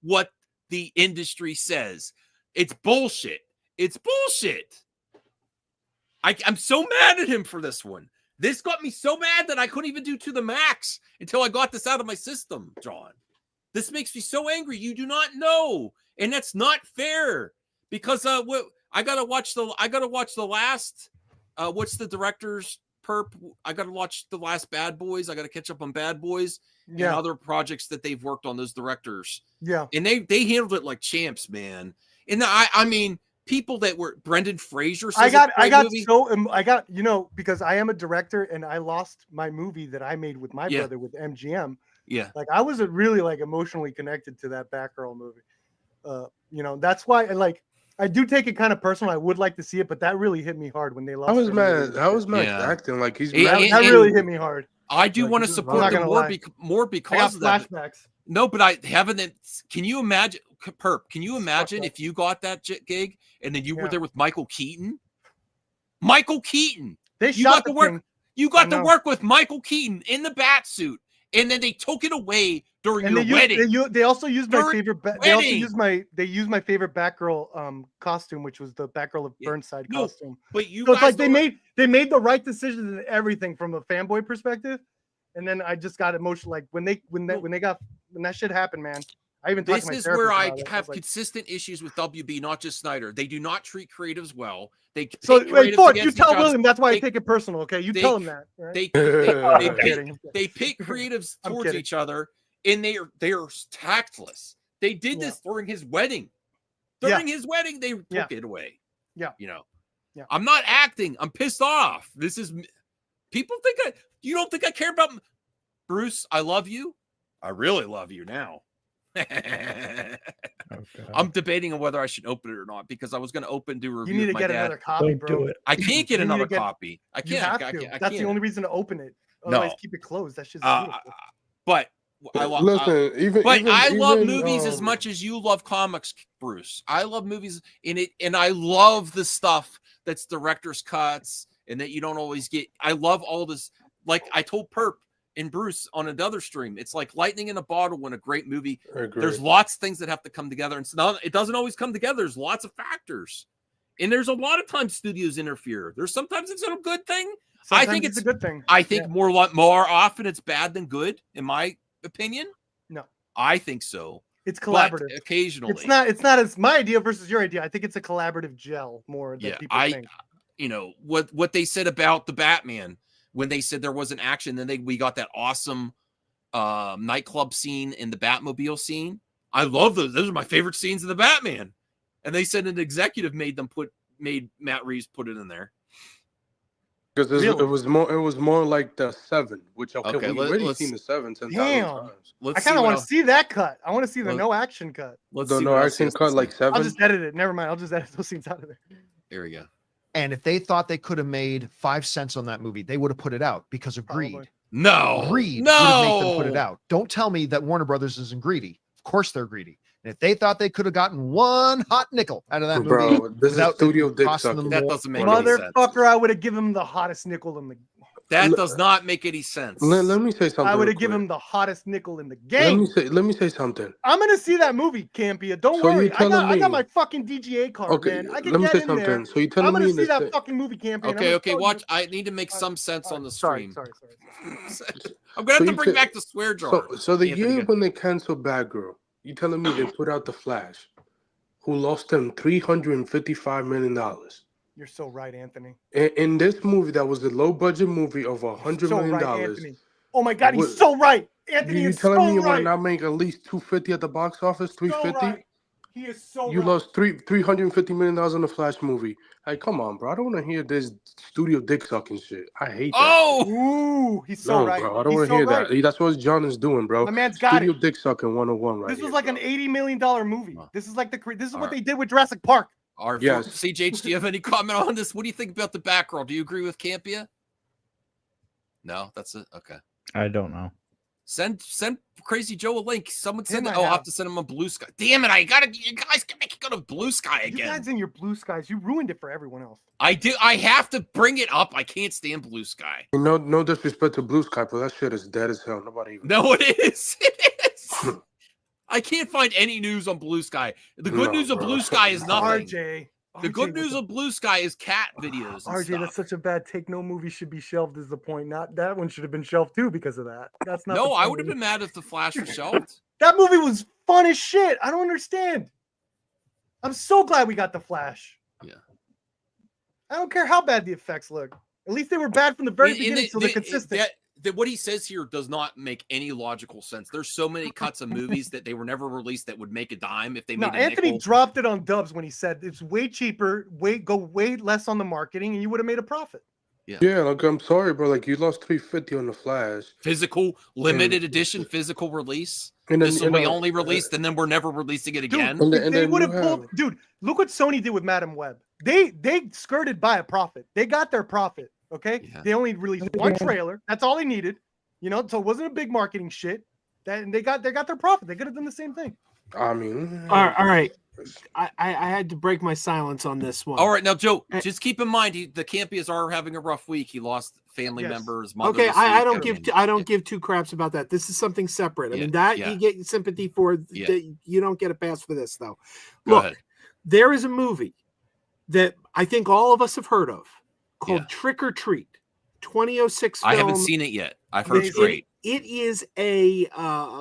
what the industry says. It's bullshit. It's bullshit. I'm so mad at him for this one. This got me so mad that I couldn't even do to the max until I got this out of my system, John. This makes me so angry. You do not know, and that's not fair. Because I gotta watch the last. What's the director's perp? I gotta watch the last Bad Boys. I gotta catch up on Bad Boys and other projects that they've worked on. Those directors, and they handled it like champs, man. And I mean. People that were Brendan Fraser. I got because I am a director and I lost my movie that I made with my brother with MGM. Yeah. Like I wasn't really like emotionally connected to that Batgirl movie. That's why I do take it kind of personal. I would like to see it, but that really hit me hard when they lost. I was mad acting like he's mad. That really hit me hard. I do want to support them more because of that. Flashbacks. No, but I haven't. Can you imagine, Perp? Can you imagine if you got that gig and then you were there with Michael Keaton? Michael Keaton. You got to work. You got to work with Michael Keaton in the bat suit, and then they took it away during your wedding. They also used my favorite. They used my favorite Batgirl costume, which was the Batgirl of Burnside costume. But it's like they made the right decisions and everything from a fanboy perspective. And then I just got emotional, like when that shit happened, man. I even this is where I have consistent issues with WB, not just Snyder. They do not treat creatives well. You tell William that's why I take it personal. Okay, you tell him that. Right? They pick creatives towards each other, and they are tactless. They did this during his wedding. During his wedding, they took it away. Yeah, I'm not acting. I'm pissed off. This is people think you don't think I care about Bruce. I love you. I really love you now. I'm debating on whether I should open it or not because I was going to do a review. You need to get another copy, bro. Do it. I can't get another copy. I can't. You have to. That's the only reason to open it. Otherwise, keep it closed. That's just. But I love movies as much as you love comics, Bruce. I love movies and I love the stuff that's director's cuts and that you don't always get. I love all this. Like I told Perp and Bruce on another stream, it's like lightning in a bottle when a great movie. There's lots of things that have to come together, and it doesn't always come together. There's lots of factors, and there's a lot of times studios interfere. There's sometimes it's a good thing. Sometimes I think it's a good thing. I think more often it's bad than good, in my opinion. No, I think so. It's collaborative. But occasionally, it's not as my idea versus your idea. I think it's a collaborative gel more than people think. You know what they said about the Batman when they said there wasn't action, then we got that awesome nightclub scene in the Batmobile scene. I love those. Those are my favorite scenes of the Batman. And they said an executive made Matt Reeves put it in there. Because it was more like the 7, which we've already seen the 7 10,000 times. I kind of want to see that cut. I want to see the no action cut. The no action cut like 7. I'll just edit it. Never mind. I'll just edit those scenes out of there. There we go. And if they thought they could have made 5 cents on that movie, they would have put it out because of greed. Probably. Greed would have made them put it out. Don't tell me that Warner Brothers isn't greedy. Of course they're greedy. And if they thought they could have gotten one hot nickel out of that movie, bro, this is studio dick sucking. That doesn't make any sense. Motherfucker, I would have given him the hottest nickel in the. That does not make any sense. Let me say something. I would have given him the hottest nickel in the game. Let me say something. I'm gonna see that movie, Campea. Don't worry. I got my fucking DGA card, man. I can let me get say in something. there. So you telling I'm gonna me see that fucking movie, Campea. Okay. Watch. I need to make some sense on the stream. Sorry. I'm gonna have to bring back the swear jar. So the year when they canceled Batgirl, you telling me they put out the Flash, who lost them $355 million. You're so right, Anthony. In this movie, that was a low budget movie of $100 million. Right, Anthony. Oh my God, he's so right. Anthony you is telling so me right. right now make at least $250 at the box office? $350? So right. He is so You right. lost $350 million on the Flash movie. Hey, come on, bro. I don't want to hear this studio dick sucking shit. I hate that. Ooh, he's so right. Bro, I don't want to hear that. That's what John is doing, bro. My man's got studio it. dick sucking 101 right This was here, like bro. an $80 million movie. This is like this is what they did with Jurassic Park. Yes. CJH, do you have any comment on this? What do you think about the Batgirl? Do you agree with Campea? No, that's it. Okay. I don't know. Send Crazy Joe a link. Someone send Him it. I I'll have. have to send him a Blue Sky. Damn it! You guys can make it go to Blue Sky You again. guys in your Blue Skies, you ruined it for everyone else. I do. I have to bring it up. I can't stand Blue Sky. No disrespect to Blue Sky, but that shit is dead as hell. Nobody even. No, it is. It is. I can't find any news on Blue Sky. The good news of Blue Sky is nothing. RJ. The good news of Blue Sky is cat videos. And RJ, stuff. that's such a bad take. No movie should be shelved. Is the point? Not that one should have been shelved too because of that. That's not. No, the I point. would have been mad if the Flash was shelved. That movie was fun as shit. I don't understand. I'm so glad we got the Flash. Yeah. I don't care how bad the effects look. At least they were bad from the very beginning, so they're consistent. What he says here does not make any logical sense. There's so many cuts of movies that they were never released that would make a dime if they made a Anthony nickel. dropped it on Dubs when he said it's way cheaper, go way less on the marketing, and you would have made a profit. Yeah, like I'm sorry, bro. Like you lost $350 on the Flash. Physical, limited edition, physical release. And then, this will be only released, and then we're never releasing it again. Dude, they would have pulled. Dude, look what Sony did with Madam Web. They skirted by a profit. They got their profit. Okay, they only released one trailer. That's all they needed. You know, so it wasn't a big marketing shit. And they got their profit. They could have done the same thing. I mean, all right. I had to break my silence on this one. All right, now Joe, just keep in mind the Campias are having a rough week. He lost family members. Mother Okay, I don't give two craps about that. This is something separate. I mean that you get sympathy for. You don't get a pass for this though. Look, there is a movie that I think all of us have heard of called Trick or Treat. 2006 film. I haven't seen it yet. I've heard it's great. It is a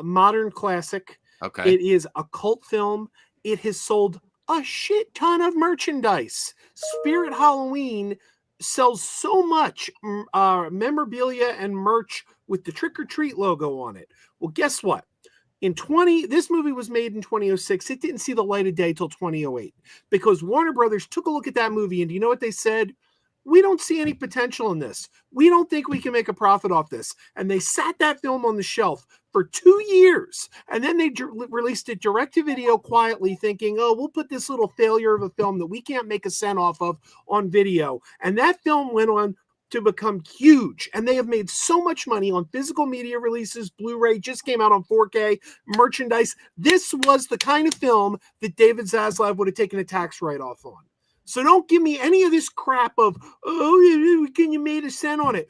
modern classic. Okay. It is a cult film. It has sold a shit ton of merchandise. Spirit Halloween sells so much memorabilia and merch with the Trick or Treat logo on it. Well, guess what? This movie was made in 2006. It didn't see the light of day till 2008 because Warner Brothers took a look at that movie and do you know what they said? We don't see any potential in this. We don't think we can make a profit off this. And they sat that film on the shelf for 2 years. And then they released it direct to video quietly thinking, oh, we'll put this little failure of a film that we can't make a cent off of on video. And that film went on to become huge. And they have made so much money on physical media releases. Blu-ray just came out on 4K, merchandise. This was the kind of film that David Zaslav would have taken a tax write-off on. So don't give me any of this crap of, oh, can you made a cent on it?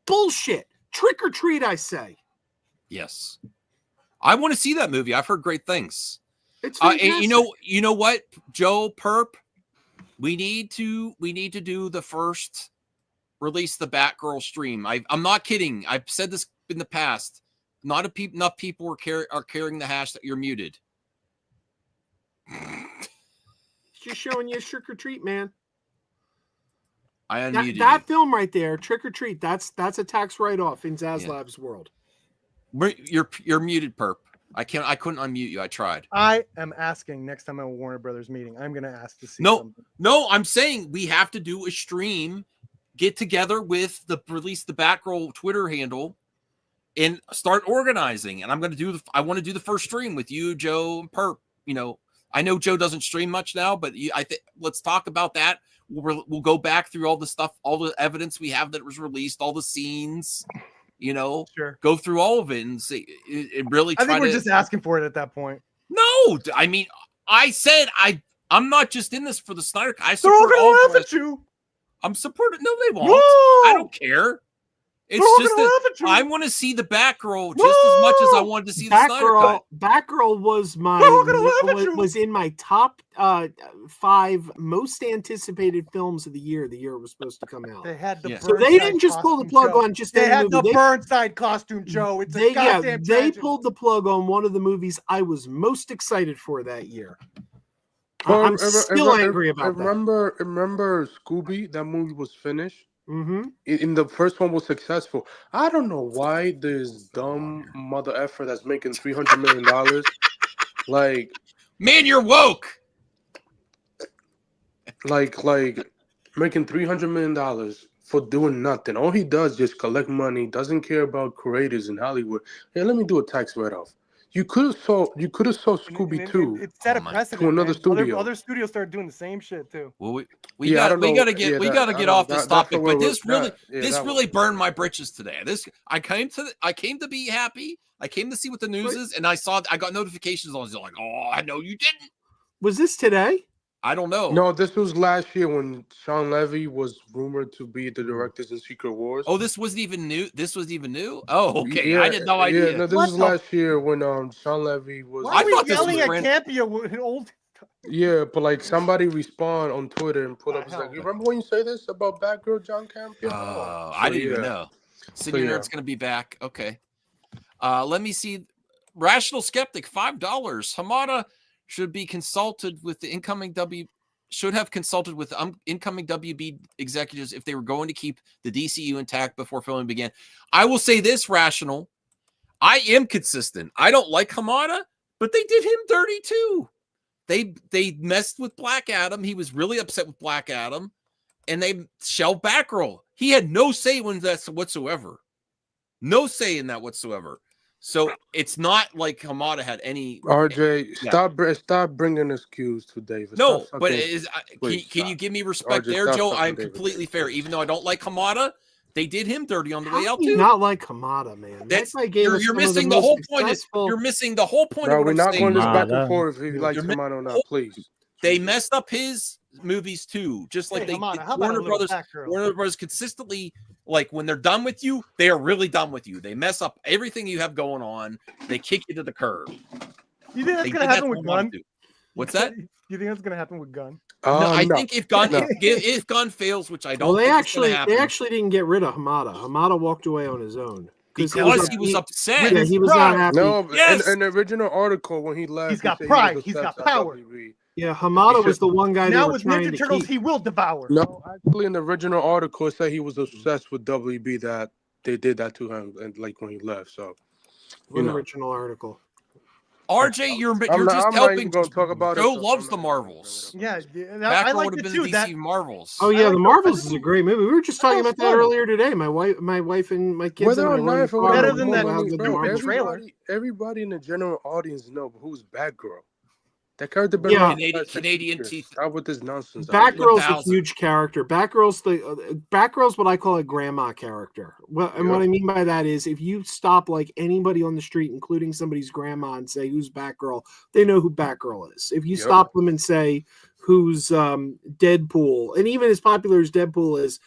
Bullshit. Trick or treat, I say. Yes. I want to see that movie. I've heard great things. It's fantastic. You know what, Joe Perp? We need to do the first release the Batgirl stream. I'm not kidding. I've said this in the past. Not enough people are carrying the hash that you're muted. Just showing you Trick or Treat, man. I unmuted that film right there, Trick or Treat. That's a tax write-off in Zaslab's world. You're muted, Perp. I couldn't unmute you. I tried. I am asking next time at a Warner Brothers meeting. I'm going to ask to see. No. I'm saying we have to do a stream, get together with release the Batgirl Twitter handle, and start organizing. And I'm going to do. I want to do the first stream with you, Joe, and Perp. You know, I know Joe doesn't stream much now, but I think let's talk about that. We'll go back through all the stuff, all the evidence we have that was released, all the scenes. You know, go through all of it and see it really. I think we're just asking for it at that point. No, I mean, I said I'm not just in this for the Snyder. I They're all support gonna laugh at you. I'm supporting. No, they won't. No! I don't care. It's just that I want to see the Batgirl just as much as I wanted to see the Snyder cut. Batgirl was was in my top 5 most anticipated films of the year. The year it was supposed to come out. They had the so they didn't just pull the plug on just they had the Burnside costume, Joe. It's a goddamn they pulled the plug on one of the movies I was most excited for that year. Well, I'm still angry about that. Remember Scooby? That movie was finished. Mm-hmm. In the first one was successful. I don't know why this dumb mother effer that's making $300 million. Like, man, you're woke. Like making $300 million for doing nothing. All he does is collect money. Doesn't care about creators in Hollywood. Hey, let me do a tax write-off. You could have saw Scooby too. It set a precedent to another studio. Other studios started doing the same shit too. Well, we gotta get off this topic. But this really burned my britches today. I came to be happy. I came to see what the news is, and I got notifications on it. Like, oh, I know you didn't. Was this today? I don't know. No, this was last year when Sean Levy was rumored to be the directors in Secret Wars. Oh, this wasn't even new. Oh, okay. Yeah, I had no idea. Yeah, no, this was last year when Sean Levy was. Why are we yelling at Campea? Old. Yeah, but like somebody respond on Twitter and put up. It's like, you remember when you say this about Batgirl, John Campea? Oh, I didn't even know. Senior Nerd's gonna be back. Okay. Let me see. Rational Skeptic, $5. Hamada should be consulted with the incoming incoming WB executives if they were going to keep the DCU intact before filming began. I will say this, Rational. I am consistent. I don't like Hamada, but they did him dirty too. They messed with Black Adam. He was really upset with Black Adam, and they shelved Batgirl. He had no say in that whatsoever. No say in that whatsoever. So it's not like Hamada had any. RJ, stop bringing excuses to David. No, but can you give me respect RJ, there, Joe? I'm completely fair. Even though I don't like Hamada, they did him dirty on the way out too. Not like Hamada, man. You're missing the whole point. You're missing the whole point. Bro, we're not going this back and forth if you like Hamada or not, please. They messed up his movies too, just like Warner Brothers consistently. Like when they're done with you, they are really done with you. They mess up everything you have going on. They kick you to the curb. You think that's gonna happen with Gunn? What's that? You think that's gonna happen with Gunn? No, I think if Gunn fails, which I don't. Well, they actually didn't get rid of Hamada. Hamada walked away on his own because he was upset. Yeah, he was not happy. No, in the original article when he left, he's got pride. He's got power. Yeah, Hamada was the one guy. Now with Ninja Turtles, he will devour. No, actually, in the original article, it said he was obsessed with WB, that they did that to him, and like when he left. So, original article. RJ, you're just helping. Joe loves the Marvels. Yeah, I like it too. DC Marvels. Oh yeah, the Marvels is a great movie. We were just talking about that earlier today. My wife, and my kids. Whether or not better than that trailer. Everybody in the general audience know who's Batgirl. That character, Canadian teeth. Stop with this nonsense. Batgirl's a huge character. Batgirl's what I call a grandma character. What I mean by that is, if you stop like anybody on the street, including somebody's grandma, and say who's Batgirl, they know who Batgirl is. If you stop them and say who's Deadpool, and even as popular as Deadpool is,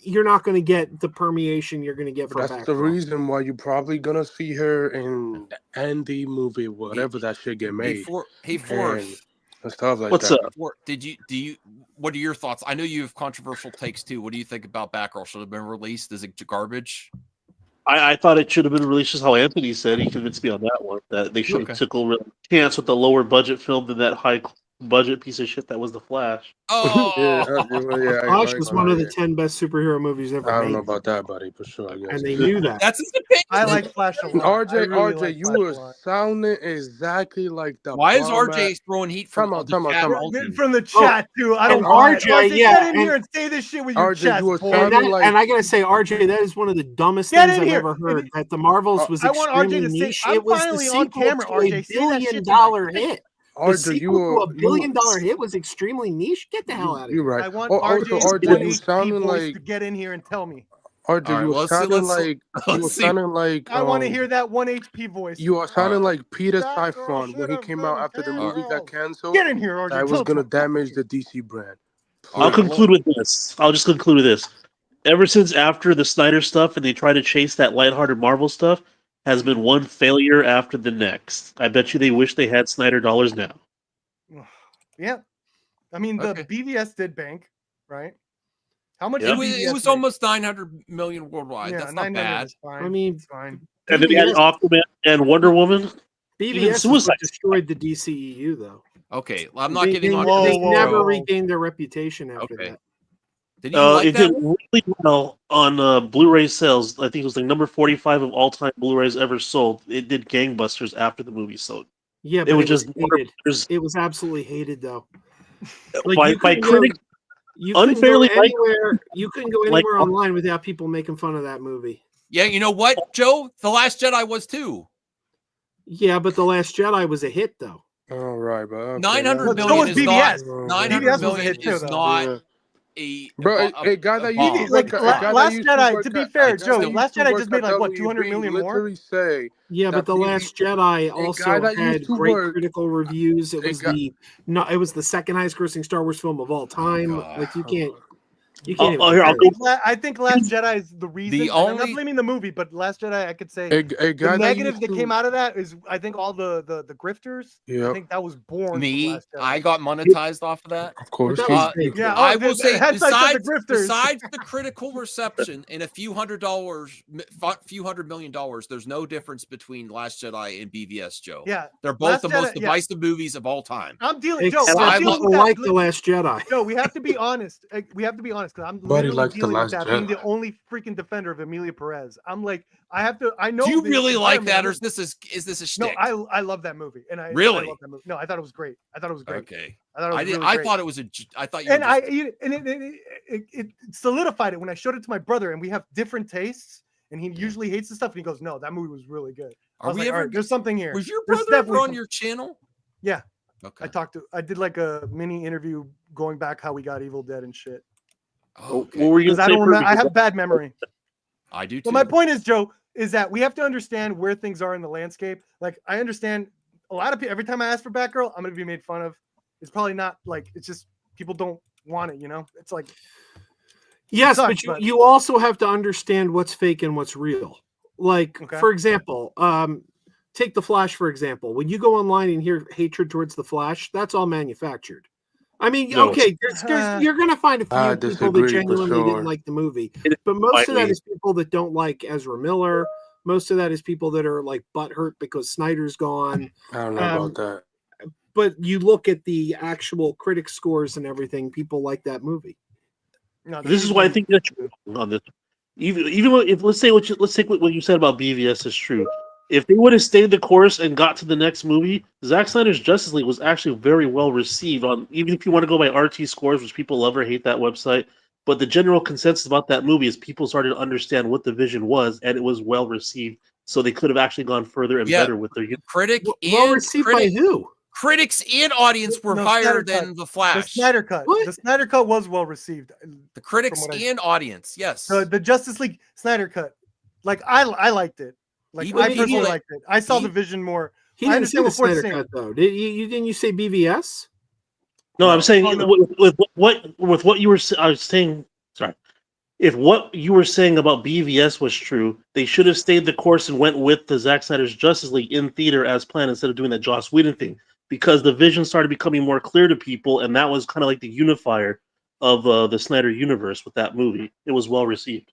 you're not going to get the permeation you're going to get from That's the reason why you're probably going to see her in Andy movie, whatever that shit get made. Hey, Forrest. And stuff like What's that. up? What are your thoughts? I know you have controversial takes too. What do you think about Batgirl? Should it have been released? Is it garbage? I thought it should have been released just how Anthony said. He convinced me on that one. That they should have took a real chance with the lower budget film than that high budget piece of shit that was The Flash. Oh, Flash was one of the 10 best superhero movies ever I don't made. know about that, buddy, for sure. I guess. And they knew that. That's his opinion. I like Flash a lot. RJ, you were sounding exactly like the. Why is bomb RJ at- throwing heat from Come on, the come on, chat? come on. From the chat too. I don't. And RJ, yeah, get in here and say this shit with your RJ, chest. you were boy. sounding And I gotta say, RJ, that is one of the dumbest Get things in I've here. ever heard. That the Marvels was I want RJ extremely to say, niche. I'm It was the finally on sequel camera, to RJ. a Say that $1 shit billion to my hit. The RJ, sequel to a $1 billion hit was extremely niche. Get the hell out of here. You're right. I want Also, RJ's RJ, you 1 sounding HP voice like to get in here and tell me. RJ. All right, You were let's see- sounding let's- like you were let's see. sounding like. I want to hear that 1 HP voice. You are sounding like Peter That girl Typhon when he should've came out been after the movie got canceled. Get in here, RJ. I was Tell gonna me. damage the DC brand. I'll conclude with this. I'll just conclude with this. Ever since after the Snyder stuff and they try to chase that lighthearted Marvel stuff, has been one failure after the next. I bet you they wish they had Snyder dollars now. Yeah. I mean, the Okay. BVS did bank, right? How much? Yeah. did It was, BVS it was make? almost 900 million worldwide. Yeah, That's not 900 bad. is fine. I mean, it's fine. And then you had Aquaman and Wonder Woman. Even BVS is Suicide what destroyed the DCEU, though. Okay, well, I'm not They, getting they, on. Whoa, they whoa, never whoa. regained their reputation after Okay. that. Did you like It that? did really well on Blu-ray sales. I think it was like number 45 of all-time Blu-rays ever sold. It did gangbusters after the movie sold. Yeah, but It was just hated. Brothers It was absolutely hated, though. Like, by you couldn't go- critics. You couldn't unfairly go like- anywhere. You couldn't go like- anywhere online without people making fun of that movie. Yeah, you know what, Joe? The Last Jedi was too. Yeah, but The Last Jedi was a hit, though. All right, bro. Okay, 900 now- So million was is not. BVS. 900 BVS was a million hit too, is though. not Yeah. a Bro, a a guy that bomb. used to Like, work, a guy that Last used Jedi, work to be at- fair, a guy Joe, that used Last to Jedi work just made at like, what, 200 million more? literally say Yeah, that but The Last Jedi also guy that used had to great work- critical reviews. It a was guy- it was the second highest grossing Star Wars film of all time. God. Like you can't Oh, even here, I'll compare go. it. I think Last Jedi is the reason. The and I'm not only- blaming the movie, but Last Jedi, I could say a the guy that negative used that to, came out of that is, I think, all the grifters. I Yep, think that was born. Me, from Last Jedi. I got monetized off of that. of course. That was Uh, fake. Yeah, I oh, will say, that's like the besides, grifters. besides the critical reception and a few $100 million, there's no difference between Last Jedi and BVS, Joe. Yeah, They're both Last the most Jedi- yeah. divisive movies of all time. I'm dealing. Joe, Except I'm dealing people with that. like The Last Jedi. Joe, we have to be honest. We have to be honest because I'm Buddy literally likes The dealing with Last that. Being the Jedi. only freaking defender of Emilia Perez. I'm like, I have to. I know. Do you the really like that, or environment- is this a No, shtick? I love that movie, and I Really? love that movie. No, I thought it was great. I thought it was great. Okay, I thought it was I did. really I great. thought it was I thought you. Were And just, it solidified it when I showed it to my brother, and we have different tastes. And he usually hates the stuff, and he goes, "No, that movie was really good." I Are was we like, "All ever? right, there's something here." Was your There's brother ever definitely on some- your channel? Yeah, Okay. I did like a mini interview going back how we got Evil Dead and shit. Okay. What were you Because gonna I say? don't remember. I Kirby? have bad memory. I do too. But my point is, Joe, is that we have to understand where things are in the landscape. Like, I understand a lot of people, every time I ask for Batgirl, I'm going to be made fun of. It's probably not like, it's just people don't want it, you know? It's like, Yes, sucks, but you also have to understand what's fake and what's real. Like, Okay. for example, take The Flash, for example. When you go online and hear hatred towards The Flash, that's all manufactured. I mean, No. okay, you're going to find a few I people disagree that for genuinely sure. didn't like the movie. It- But most of that Slightly. is people that don't like Ezra Miller. Most of that is people that are like butthurt because Snyder's gone. I don't know about that. But you look at the actual critic scores and everything, people like that movie. no, This is why I think that you're wrong on this. Even if let's take what you said about BVS is true. If they would have stayed the course and got to the next movie, Zack Snyder's Justice League was actually very well received. On even if you want to go by RT scores, which people love or hate that website, but the general consensus about that movie is people started to understand what the vision was, and it was well received. So they could have actually gone further and Yeah. better with their. critic Well and received by critic, who? critics and audience were No, higher Snyder than Cut. the The Flash. Snyder Cut. What? The Snyder Cut was well received. The critics from what I- and audience, yes. The Justice League Snyder Cut. Like, I liked it. Like, Even I he- personally he- liked it. I saw he- the vision more. He I didn't say understand the what Ford's Snyder saying. Cut though. Didn't you say BVS? No, I'm saying Oh, no. with what you were. I was saying. Sorry. If what you were saying about BVS was true, they should have stayed the course and went with the Zack Snyder's Justice League in theater as planned instead of doing that Joss Whedon thing, because the vision started becoming more clear to people, and that was kind of like the unifier of the Snyder universe with that movie. It was well received.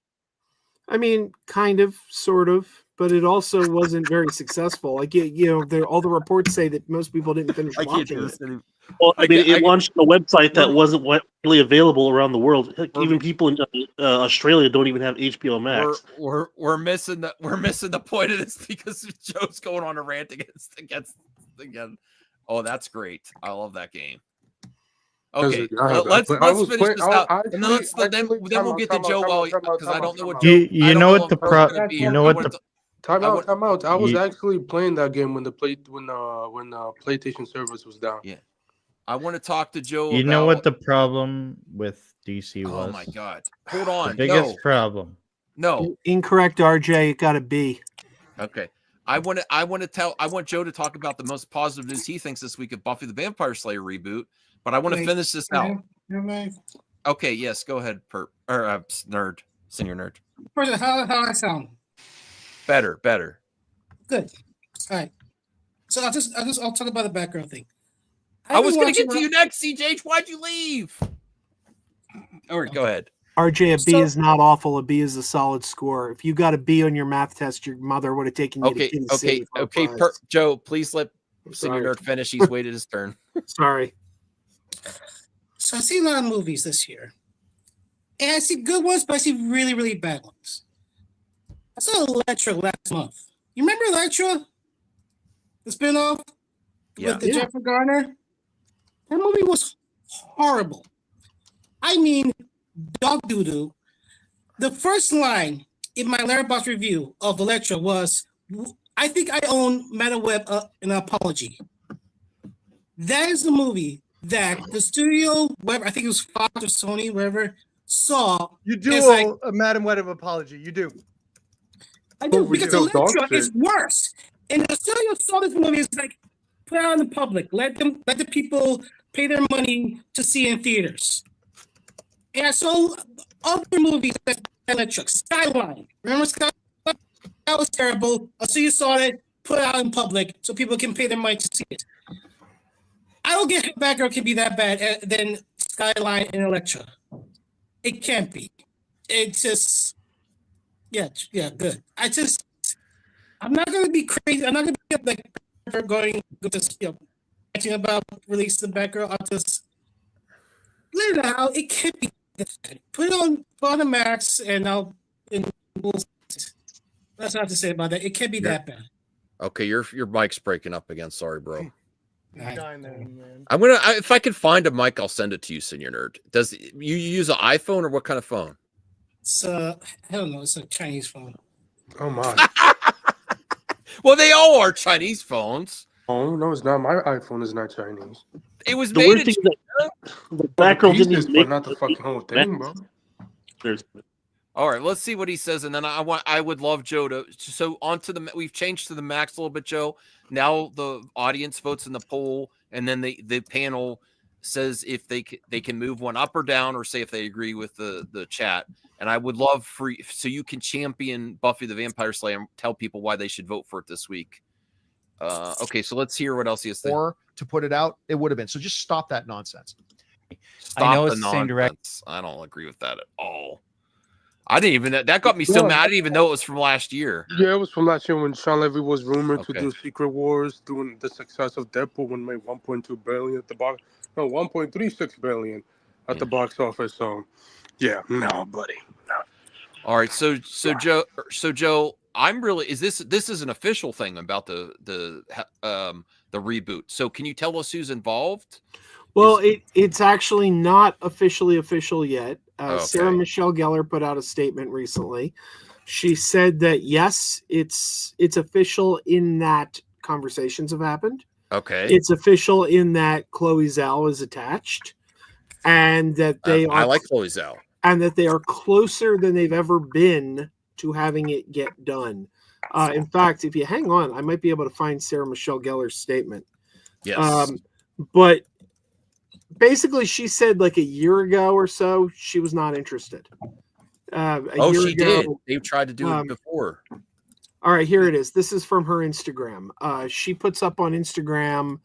I mean, kind of, sort of, but it also wasn't very successful. Like all the reports say that most people didn't finish I can't watching do it. this anymore. Well, I mean, it I- launched a website that wasn't widely available around the world. Heck, even people in Australia don't even have HBO Max. We're missing the point of this because Joe's going on a rant against again. Oh, that's great. I love that game. Okay, let's finish this out, and then we'll get to Joe because I don't know what Joe. You know what the problem? You know what the Time out. I was actually playing that game when the PlayStation service was down. Yeah, I want to talk to Joe. You know what the problem with DC was? Oh my God! Hold on. The biggest problem. No, incorrect. RJ, it got a B. Okay. I want Joe to talk about the most positive news he thinks this week of Buffy the Vampire Slayer reboot. But I want to finish this out. Okay, yes, go ahead, nerd, senior nerd. First, how I sound? Better. Good. All right. So I'll talk about the Batgirl thing. I was going to get to you next, CJ. Why'd you leave? All right, go ahead. RJ, a B is not awful. A B is a solid score. If you got a B on your math test, your mother would have taken you to Kansas City. Okay. Joe, please let senior nerd finish. He's waited his turn. Sorry. So I see a lot of movies this year. And I see good ones, but I see really, really bad ones. I saw Elektra last month. You remember Elektra? The spinoff with the Jeffrey Garner? That movie was horrible. I mean, dog doo-doo. The first line in my Letterboxd review of Elektra was, I think I owe Madam Web an apology. That is the movie that the studio, whatever, I think it was Fox or Sony, whatever, saw. You do owe a Madam Web apology. You do. I do, because Elektra is worse. And the studio saw this movie, it's like, put it out in the public. Let the people pay their money to see in theaters. And I saw other movies that Elektra, Skyline. Remember Skyline? That was terrible. So you saw it, put it out in public so people can pay their money to see it. I don't get how Batgirl can be that bad than Skyline and Elektra. It can't be. It's just, good. I'm not going to be crazy. I'm not going to be like going with this, talking about releasing the Batgirl. I'll just let it out. It can't be that bad. Put it on the Max, and we'll. That's what I have to say about that. It can't be that bad. Okay, your mic's breaking up again. Sorry, bro. Man. I'm gonna. If I can find a mic, I'll send it to you, senior nerd. Does you use an iPhone or what kind of phone? It's I don't know. It's a Chinese phone. Oh my. Well, they all are Chinese phones. Oh no, it's not. My iPhone is not Chinese. It was made in China. The Batgirl didn't even make not the fucking whole thing, bro. All right, let's see what he says, and then I would love Joe to. So onto the we've changed to the Max a little bit, Joe. Now the audience votes in the poll, and then the panel says if they can move one up or down, or say if they agree with the chat. And I would love so you can champion Buffy the Vampire Slayer and tell people why they should vote for it this week. Okay, so let's hear what else he has to say. Or to put it out, it would have been. So just stop that nonsense. I know it's the same direct. I don't agree with that at all. I didn't even that got me so mad. I didn't even know it was from last year. Yeah, it was from last year when Sean Levy was rumored to do Secret Wars, doing the success of Deadpool when it made 1.2 billion at the box. No, 1.36 billion at the box office. So, yeah, no, buddy. No. All right, so Joe, I'm really this is an official thing about the reboot. So can you tell us who's involved? Well, it's actually not officially official yet. Sarah Michelle Gellar put out a statement recently. She said that yes, it's official in that conversations have happened. Okay, it's official in that Chloe Zhao is attached, and that they are. I like Chloe Zhao, and that they are closer than they've ever been to having it get done. In fact, if you hang on, I might be able to find Sarah Michelle Gellar's statement. Yes, but. Basically, she said like a year ago or so, she was not interested. She did. They tried to do it before. All right, here it is. This is from her Instagram. She puts up on Instagram.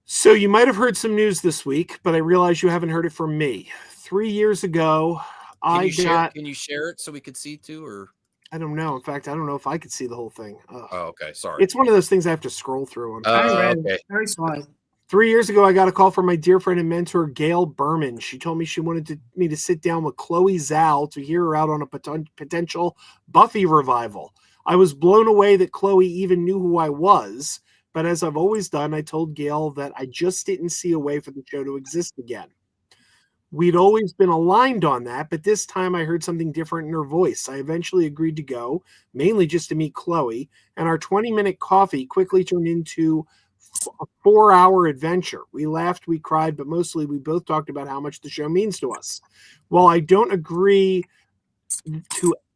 So you might have heard some news this week, but I realize you haven't heard it from me. 3 years ago, Can you share it so we could see too, or I don't know. In fact, I don't know if I could see the whole thing. Ugh. oh, okay, sorry. It's one of those things I have to scroll through. Okay. Very smart. 3 years ago, I got a call from my dear friend and mentor, Gail Berman. She told me she wanted me to sit down with Chloe Zhao to hear her out on a potential Buffy revival. I was blown away that Chloe even knew who I was, but as I've always done, I told Gail that I just didn't see a way for the show to exist again. We'd always been aligned on that, but this time I heard something different in her voice. I eventually agreed to go, mainly just to meet Chloe, and our 20-minute coffee quickly turned into a 4-hour adventure. We laughed, we cried, but mostly we both talked about how much the show means to us. While I didn't agree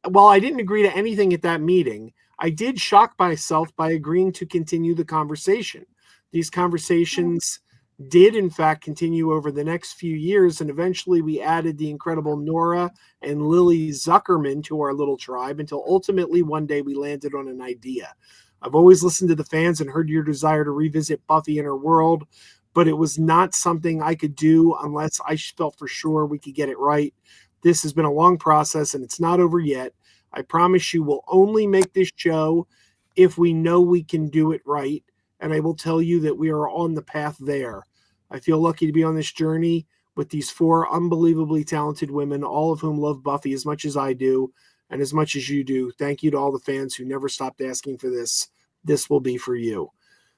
to anything at that meeting, I did shock myself by agreeing to continue the conversation. These conversations did in fact continue over the next few years, and eventually we added the incredible Nora and Lily Zuckerman to our little tribe until ultimately one day we landed on an idea. I've always listened to the fans and heard your desire to revisit Buffy and her world, but it was not something I could do unless I felt for sure we could get it right. This has been a long process and it's not over yet. I promise you we'll only make this show if we know we can do it right, and I will tell you that we are on the path there. I feel lucky to be on this journey with these 4 unbelievably talented women, all of whom love Buffy as much as I do and as much as you do. Thank you to all the fans who never stopped asking for this. This will be for you.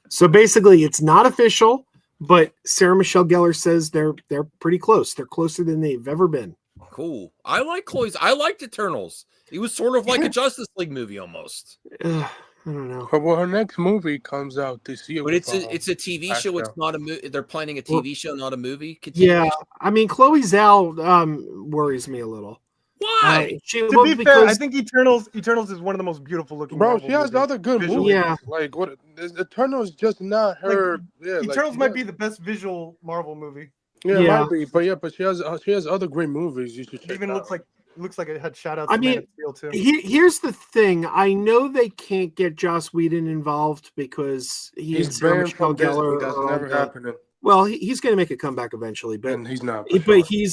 So basically, it's not official, but Sarah Michelle Gellar says they're pretty close. They're closer than they've ever been. Cool. I like Chloe's. I liked Eternals. It was sort of like a Justice League movie almost. I don't know. Well, her next movie comes out this year. But it's a TV show. It's not a movie. They're planning a TV show, not a movie. Yeah, I mean, Chloe Zhao worries me a little. Why? To be fair, I think Eternals is one of the most beautiful looking. Bro, Marvel she has movies. other good movies. Yeah. Like what? Eternals just not her. Eternals might be the best visual Marvel movie. Yeah, it might be, but she has other great movies. You should check. It even out. looks like it had shout outs. I mean, here's the thing. I know they can't get Joss Whedon involved because he's banned from Disney. That's never happening. Well, he's going to make a comeback eventually, but and he's not. But he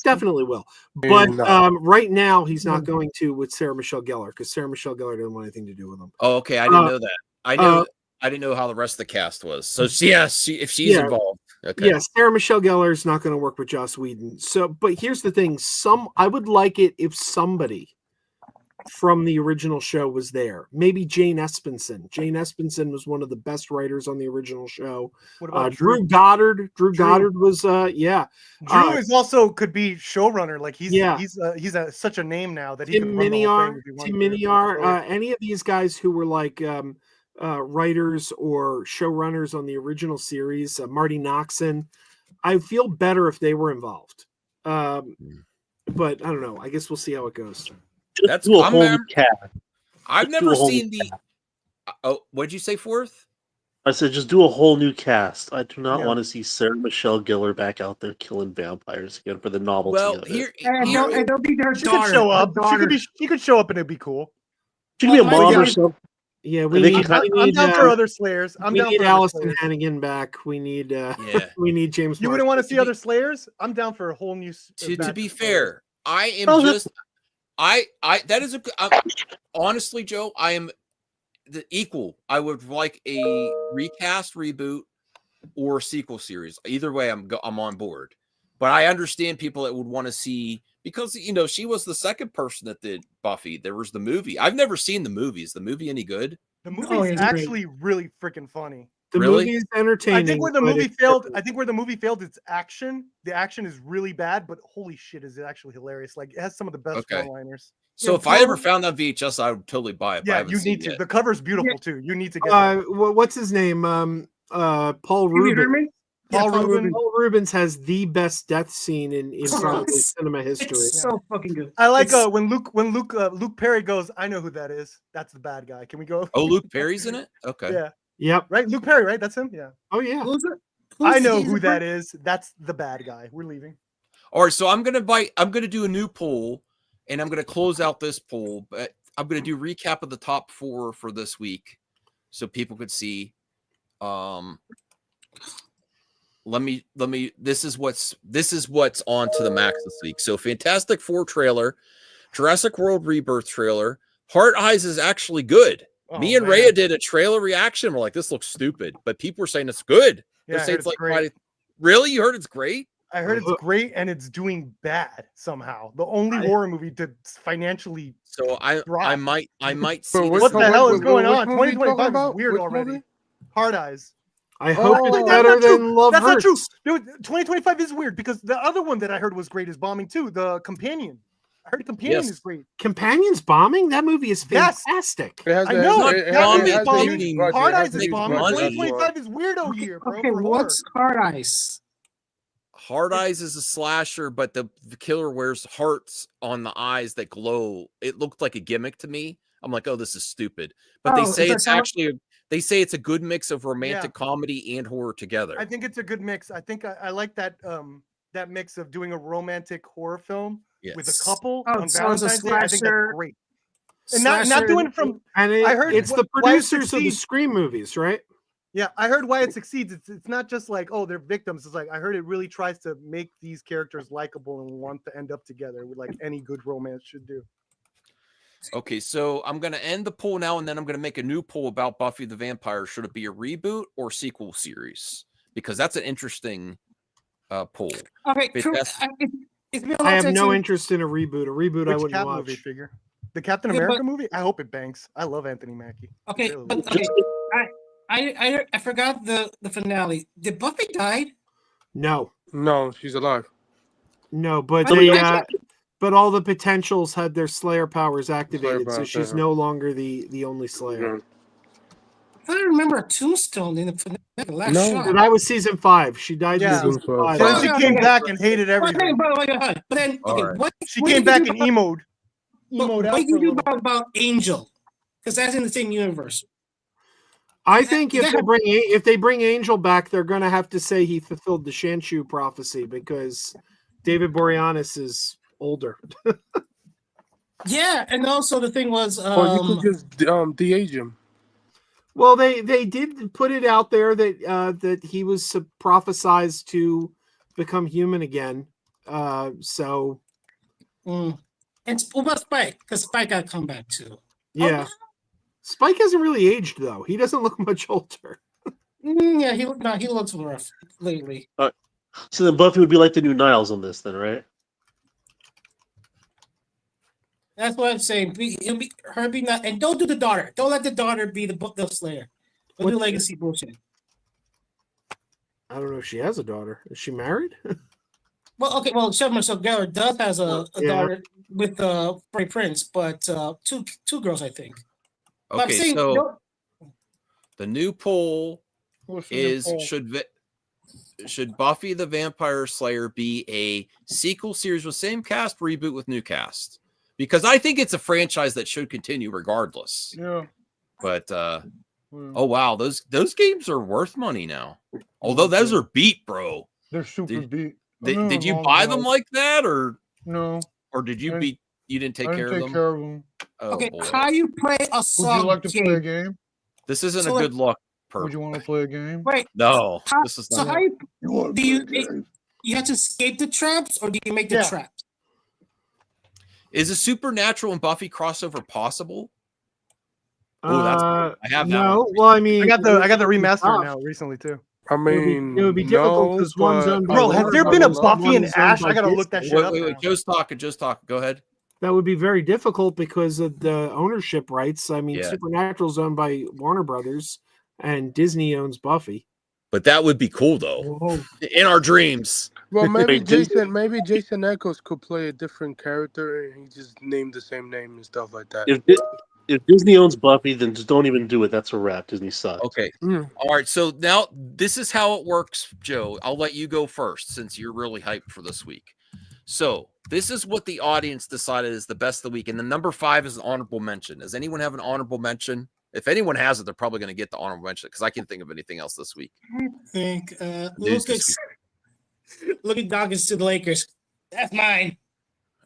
definitely will. But right now, he's not going to with Sarah Michelle Gellar because Sarah Michelle Gellar doesn't want anything to do with him. Oh, okay. I didn't know that. I didn't know how the rest of the cast was. So if she's involved. Okay. Yeah, Sarah Michelle Gellar is not going to work with Joss Whedon. So, but here's the thing: I would like it if somebody from the original show was there. Maybe Jane Espenson. Jane Espenson was one of the best writers on the original show. What about Drew Goddard? Drew Goddard was Drew is also could be showrunner. Like he's such a name now that he Tim can run the whole thing. Tim Miniar. Any of these guys who were like writers or showrunners on the original series, Marty Noxon. I feel better if they were involved. But I don't know. I guess we'll see how it goes. Just do a whole new cast. I've never seen the. Oh, what did you say, Fourth? I said just do a whole new cast. I do not want to see Sarah Michelle Gellar back out there killing vampires again for the novelty of it. And they'll be their She daughter. could show up. She could show up and it'd be cool. She could be a mom or something. Yeah, I'm down for other Slayers. We need Allison Hannigan back. We need we need James. You wouldn't want to see other Slayers? I'm down for a whole new. To be fair, I am just. That is honestly, Joe, I am the equal. I would like a recast, reboot, or sequel series. Either way, I'm on board. But I understand people that would want to see, because she was the second person that did Buffy. There was the movie. I've never seen the movie. Is the movie any good? The movie is actually really freaking funny. The movie is entertaining. I think where the movie failed, its action. The action is really bad, but holy shit, is it actually hilarious? Like, it has some of the best one-liners. So if I ever found that VHS, I would totally buy it. Yeah, you need to. The cover's beautiful too. You need to get. What's his name? Paul Rubin. Paul Rubens has the best death scene in cinema history. It's so fucking good. I like when Luke Perry goes, "I know who that is. That's the bad guy." Can we go? Oh, Luke Perry's in it. Okay. Yeah. Yep. Right, Luke Perry. Right, that's him. Yeah. Oh yeah. I know who that is. That's the bad guy. We're leaving. All right, so I'm gonna do a new poll, and I'm gonna close out this poll. But I'm gonna do recap of the top 4 for this week, so people could see. let me. This is what's on to the max this week. So Fantastic Four trailer, Jurassic World Rebirth trailer. Heart Eyes is actually good. Me and Rhea did a trailer reaction. We're like, this looks stupid, but people were saying it's good. Yeah, They're saying it's like, great. Really? You heard it's great? I heard it's great, and it's doing bad somehow. The only horror movie to financially. So I might see. What the hell is going on? 2025 is weird already. Hard Eyes. I hope it's better than Love That's not Hurts. true. Dude, 2025 is weird because the other one that I heard was great is Bombing too. The Companion. I heard Companion is great. Companion's bombing? That movie is fantastic. I know. It's bombing. Hard Eyes is bombing. Money. 2025 is weirdo year, bro. Okay, what's Hard Eyes? Hard Eyes is a slasher, but the killer wears hearts on the eyes that glow. It looked like a gimmick to me. I'm like, oh, this is stupid. But they say it's actually a good mix of romantic comedy and horror together. I think it's a good mix. I think I like that that mix of doing a romantic horror film with a couple on Valentine's Day. I think that's great. And not doing it from. And I heard it's the producers of the Scream movies, right? Yeah, I heard why it succeeds. It's not just like, oh, they're victims. It's like I heard it really tries to make these characters likable and want to end up together, with like any good romance should do. Okay, so I'm going to end the poll now, and then I'm going to make a new poll about Buffy the Vampire. Should it be a reboot or sequel series? Because that's an interesting poll. Okay, I have no interest in a reboot. A reboot I wouldn't watch. Movie figure? The Captain America movie? I hope it bangs. I love Anthony Mackie. Okay, but I forgot the finale. Did Buffy die? No, she's alive. No, but but all the potentials had their Slayer powers activated, so she's no longer the only Slayer. I don't remember a Tombstone in the last shot. But that was season 5. She died in season 5. Then she came back and hated everything. But then, what she came back and emoed. What do you do about Angel? Because that's in the same universe. I think if they bring Angel back, they're going to have to say he fulfilled the Shanshu prophecy because David Boreanaz is older. Yeah, and also the thing was, or you could just de-age him. Well, they did put it out there that he was prophesized to become human again. And what about Spike? Because Spike got to come back too. Yeah. Spike hasn't really aged though. He doesn't look much older. Yeah, he looks rough lately. So then Buffy would be like the new Niles on this, then, right? That's what I'm saying. Her be not, and don't do the daughter. Don't let the daughter be the Slayer. Don't do legacy bullshit. I don't know if she has a daughter. Is she married? Well, okay. Well, Sherman Gellar does has a daughter with Frey Prince, but two girls, I think. Okay, so the new poll is should Buffy the Vampire Slayer be a sequel series with same cast, reboot with new cast? Because I think it's a franchise that should continue regardless. Yeah. But oh wow, those games are worth money now. Although those are beat, bro. They're super beat. Did you buy them like that, or no? Or did you beat? You didn't take care of them. Oh, okay, boy. how you play a song? Would you like to play a game? This isn't a good luck. Would you want to play a game? Wait, no. This is not. So how you have to escape the traps, or do you make the traps? Is a Supernatural and Buffy crossover possible? Oh, that's I have that. No, well, I mean, I got the remaster now recently too. I mean, it would be difficult because one's owned by bro. Has there been a Buffy and Ash? I gotta look that shit up. Wait, Joe's talking. Go ahead. That would be very difficult because of the ownership rights. I mean, Supernatural's owned by Warner Brothers, and Disney owns Buffy. But that would be cool, though. In our dreams. Well, maybe Jason Echoes could play a different character, and he just named the same name and stuff like that. If Disney owns Buffy, then just don't even do it. That's a wrap. Disney sucks. Okay. All right. So now this is how it works, Joe. I'll let you go first since you're really hyped for this week. So this is what the audience decided is the best of the week. And the number 5 is an honorable mention. Does anyone have an honorable mention? If anyone has it, they're probably going to get the honorable mention because I can't think of anything else this week. I think look at Dawkins to the Lakers. That's mine.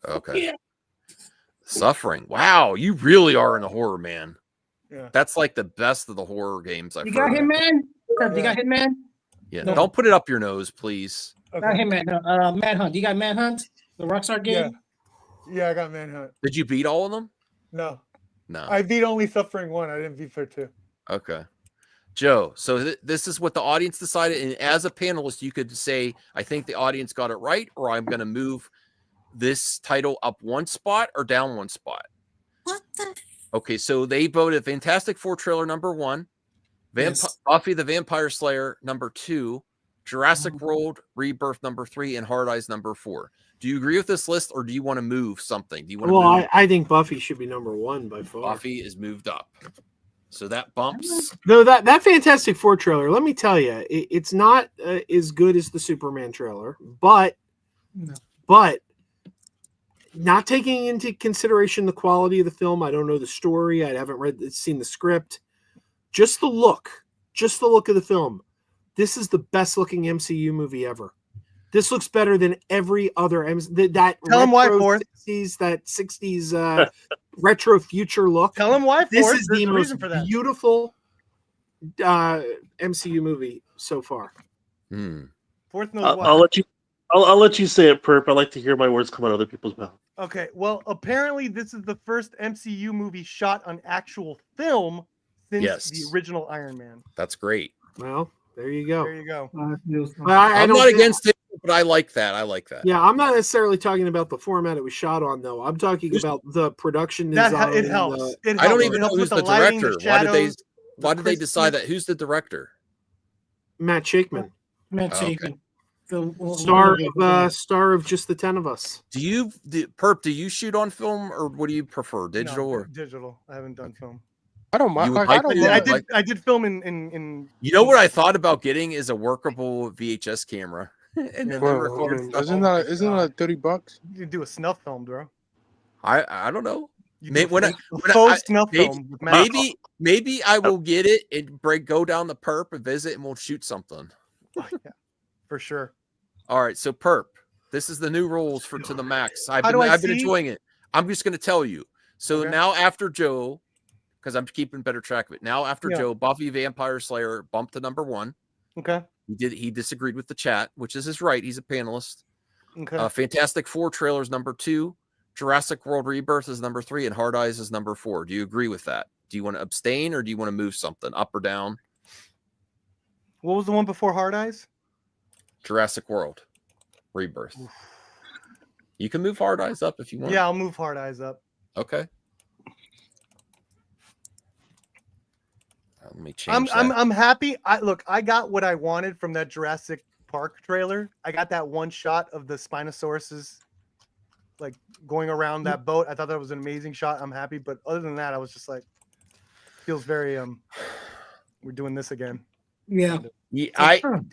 Okay. Yeah. Suffering. Wow, you really are in the horror, man. Yeah. That's like the best of the horror games I've heard. You got Hitman? You got Hitman? Yeah, No. don't put it up your nose, please. Okay. Hey, Manhunt. You got Manhunt? The Rockstar game? Yeah, I got Manhunt. Did you beat all of them? No, No. I beat only Suffering 1. I didn't beat for 2. Okay. Joe, so this is what the audience decided. And as a panelist, you could say, I think the audience got it right, or I'm going to move this title up one spot or down one spot. What the? Okay, so they voted Fantastic Four trailer number 1, Yes. Buffy the Vampire Slayer number 2, Jurassic World Rebirth number 3, and Hard Eyes number 4. Do you agree with this list, or do you want to move something? Do you want to move? I think Buffy should be number 1 by far. Buffy is moved up. So that bumps. No, that Fantastic Four trailer, let me tell you, it's not as good as the Superman trailer, but not taking into consideration the quality of the film, I don't know the story, I haven't seen the script, just the look of the film. This is the best looking MCU movie ever. This looks better than every other that Tell him why, Forth. 60s retro future look. Tell him why. This Forth. is There's the a most reason for that. beautiful MCU movie so far. Forth knows why. I'll let you say it, Perp. I like to hear my words come out of other people's mouths. Okay, well, apparently this is the first MCU movie shot on actual film since the original Iron Man. That's great. Well, there you go. There you go. I'm not against it, but I like that. Yeah, I'm not necessarily talking about the format it was shot on, though. I'm talking about the production design. It helps. I don't even know who's the director. Why did they decide that? Who's the director? Matt Shakeman. Shakeman. Star of Just the 10 of Us. Do you shoot on film, or what do you prefer, digital or digital? I haven't done film. I don't mind. I did film in. You know what I thought about getting is a workable VHS camera. And then isn't that $30? You do a snuff film, bro. I don't know. Maybe I will get it and go down the perp and visit, and we'll shoot something. Oh, yeah, for sure. All right, so perp. This is the new rules for To the Max. I've been enjoying it. I'm just going to tell you. So now after Joe, because I'm keeping better track of it. Now after Joe, Buffy Vampire Slayer bumped to number 1. Okay. He disagreed with the chat, which is his right. He's a panelist. Okay. Fantastic Four trailers number 2, Jurassic World Rebirth is number 3, and Hard Eyes is number 4. Do you agree with that? Do you want to abstain, or do you want to move something up or down? What was the one before Hard Eyes? Jurassic World Rebirth. Oof. You can move Hard Eyes up if you want. Yeah, I'll move Hard Eyes up. Okay. Let me change. I'm happy. I got what I wanted from that Jurassic Park trailer. I got that one shot of the Spinosauruses like going around that boat. I thought that was an amazing shot. I'm happy, but other than that, I was just like, feels very we're doing this again. Yeah.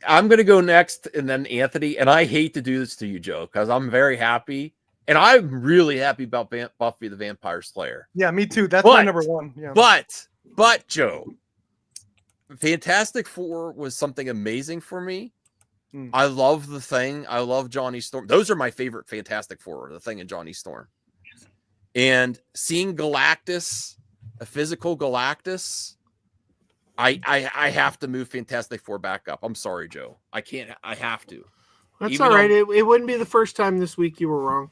I'm gonna go next, and then Anthony. And I hate to do this to you, Joe, because I'm very happy, and I'm really happy about Buffy the Vampire Slayer. Yeah, me too. That's my number 1. Yeah. But Joe, Fantastic Four was something amazing for me. I love The Thing. I love Johnny Storm. Those are my favorite Fantastic Four, The Thing and Johnny Storm. And seeing Galactus, a physical Galactus, I have to move Fantastic Four back up. I'm sorry, Joe. I can't. I have to. That's all right. It wouldn't be the first time this week you were wrong.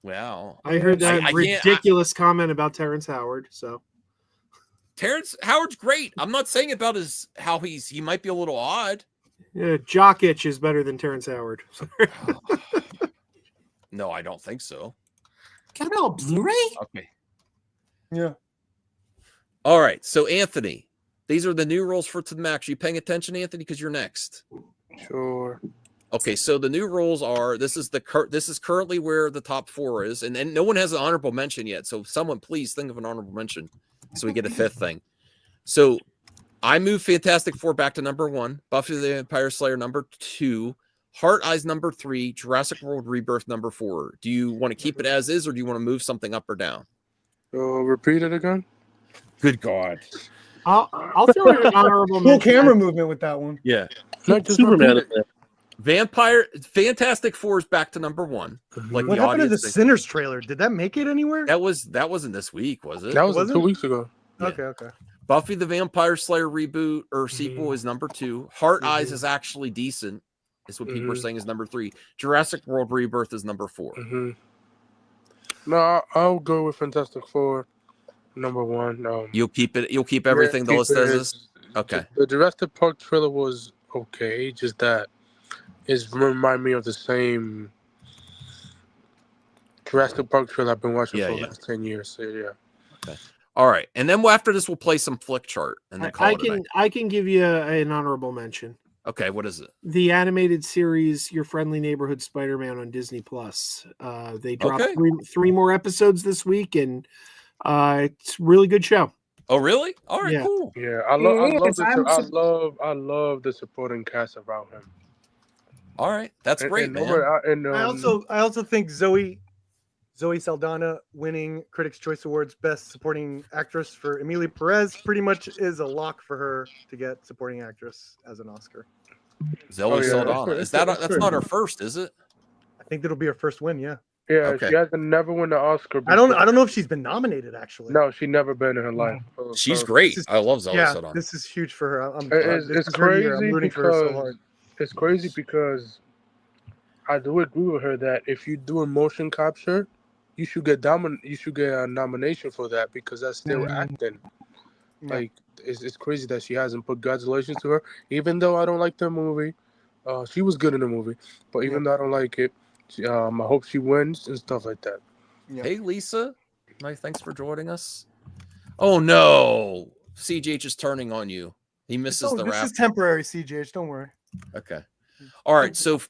Well, I heard that ridiculous comment about Terrence Howard. So Terrence Howard's great. I'm not saying about how he might be a little odd. Yeah, Jock Itch is better than Terrence Howard. No, I don't think so. Got it all Blu-ray? Okay. Yeah. All right. So Anthony, these are the new rules for To the Max. Are you paying attention, Anthony? Because you're next. Sure. Okay. So the new rules are: this is currently where the top 4 is, and no one has an honorable mention yet. So someone please think of an honorable mention, so we get a 5th thing. So I move Fantastic Four back to number 1, Buffy the Vampire Slayer number 2, Heart Eyes number 3, Jurassic World Rebirth number 4. Do you want to keep it as is, or do you want to move something up or down? Repeat it again. Good God. I'll throw an honorable mention. Full camera movement with that one. Yeah. Not Superman. Fantastic Four is back to number 1. Like what happened to the Sinners trailer? Did that make it anywhere? That wasn't this week, was it? That was 2 weeks ago. Okay. Buffy the Vampire Slayer reboot or sequel is number 2. Heart Eyes is actually decent. Is what people are saying is number 3. Jurassic World Rebirth is number 4. No, I'll go with Fantastic Four, number 1. You'll keep everything the list as. Okay. The Jurassic Park trailer was okay, just that it remind me of the same Jurassic Park trailer I've been watching for the last 10 years. So, yeah. Okay. All right, and then after this, we'll play some flick chart and then call it a night. I can give you an honorable mention. Okay, what is it? The animated series Your Friendly Neighborhood Spider-Man on Disney Plus. They dropped 3 more episodes this week, and it's a really good show. Oh, really? All right, cool. Yeah, I love the supporting cast around him. All right, that's great, man. I also think Zoe Saldana winning Critics' Choice Awards Best Supporting Actress for Emilia Perez pretty much is a lock for her to get Supporting Actress as an Oscar. Zoe Saldana. That's not her first, is it? I think that'll be her first win. Yeah. Yeah, she hasn't never won the Oscar. I don't know if she's been nominated actually. No, she's never been in her life. She's great. I love Zoe Saldana. This is huge for her. It's crazy I'm rooting for her so hard. It's crazy because I do agree with her that if you do a motion capture, you should get a nomination for that because that's still acting. Like it's crazy that she hasn't put congratulations to her. Even though I don't like the movie, she was good in the movie. But even though I don't like it, I hope she wins and stuff like that. Yeah. Hey Lisa, thanks for joining us. Oh no, CJH is turning on you. He misses the rap. This is temporary, CJH. Don't worry. Okay. All right. So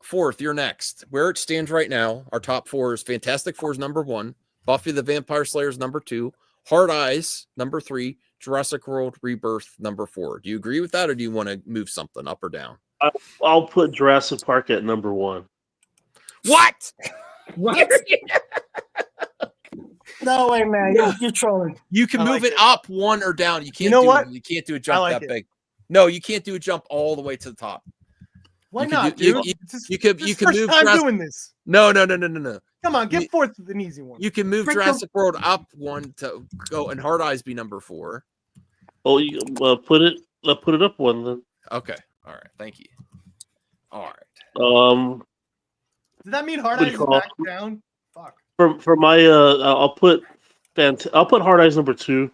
fourth, you're next. Where it stands right now, our top 4 is Fantastic Four is number 1, Buffy the Vampire Slayer is number 2, Hard Eyes number 3, Jurassic World Rebirth number 4. Do you agree with that, or do you want to move something up or down? I'll put Jurassic Park at number 1. What? What? No way, man! You're trolling. You can move it up 1 or down. You can't. You can't do a jump that big. No, you can't do a jump all the way to the top. Why not, dude? You can move. I'm doing this. No. Come on, get forth an easy one. You can move Jurassic World up 1 to go, and Hard Eyes be number 4. Oh, you put it up 1 then. Okay. All right. Thank you. All right. Does that mean Hard Eyes is back down? Fuck. For my I'll put Hard Eyes number 2.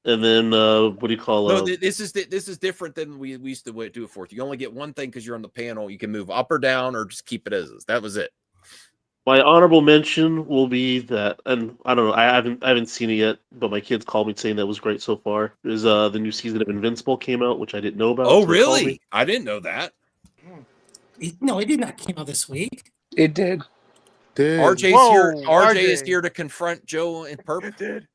And then what do you call it? No, this is different than we used to do it for. You only get one thing because you're on the panel. You can move up or down or just keep it as is. That was it. My honorable mention will be that, and I don't know, I haven't seen it yet, but my kids called me saying that was great so far. Is the new season of Invincible came out, which I didn't know about. Oh, really? I didn't know that. No, it did not come out this week. It did. RJ's here. RJ is here to confront Joe in purple. It did.